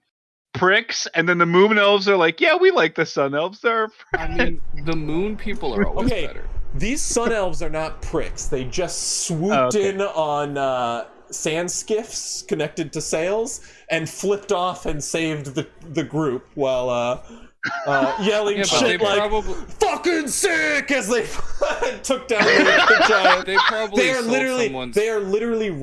pricks, and then the Moon Elves are like, yeah, we like the Sun Elves. They're I mean, the moon people are always Okay. better. These Sun Elves are not pricks. They just swooped in on sand skiffs connected to sails and flipped off and saved the group while yelling Yeah, but they shit like probably "fucking sick" as they took down the giant. they probably They are sold literally someone's.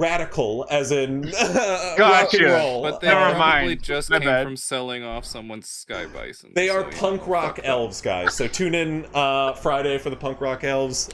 radical, as in rock and Gotcha. roll. But they Never probably mind. just My came bad. from selling off someone's sky bison. They are so, you punk know, rock fuck them. elves, guys. So tune in Friday for the punk rock elves.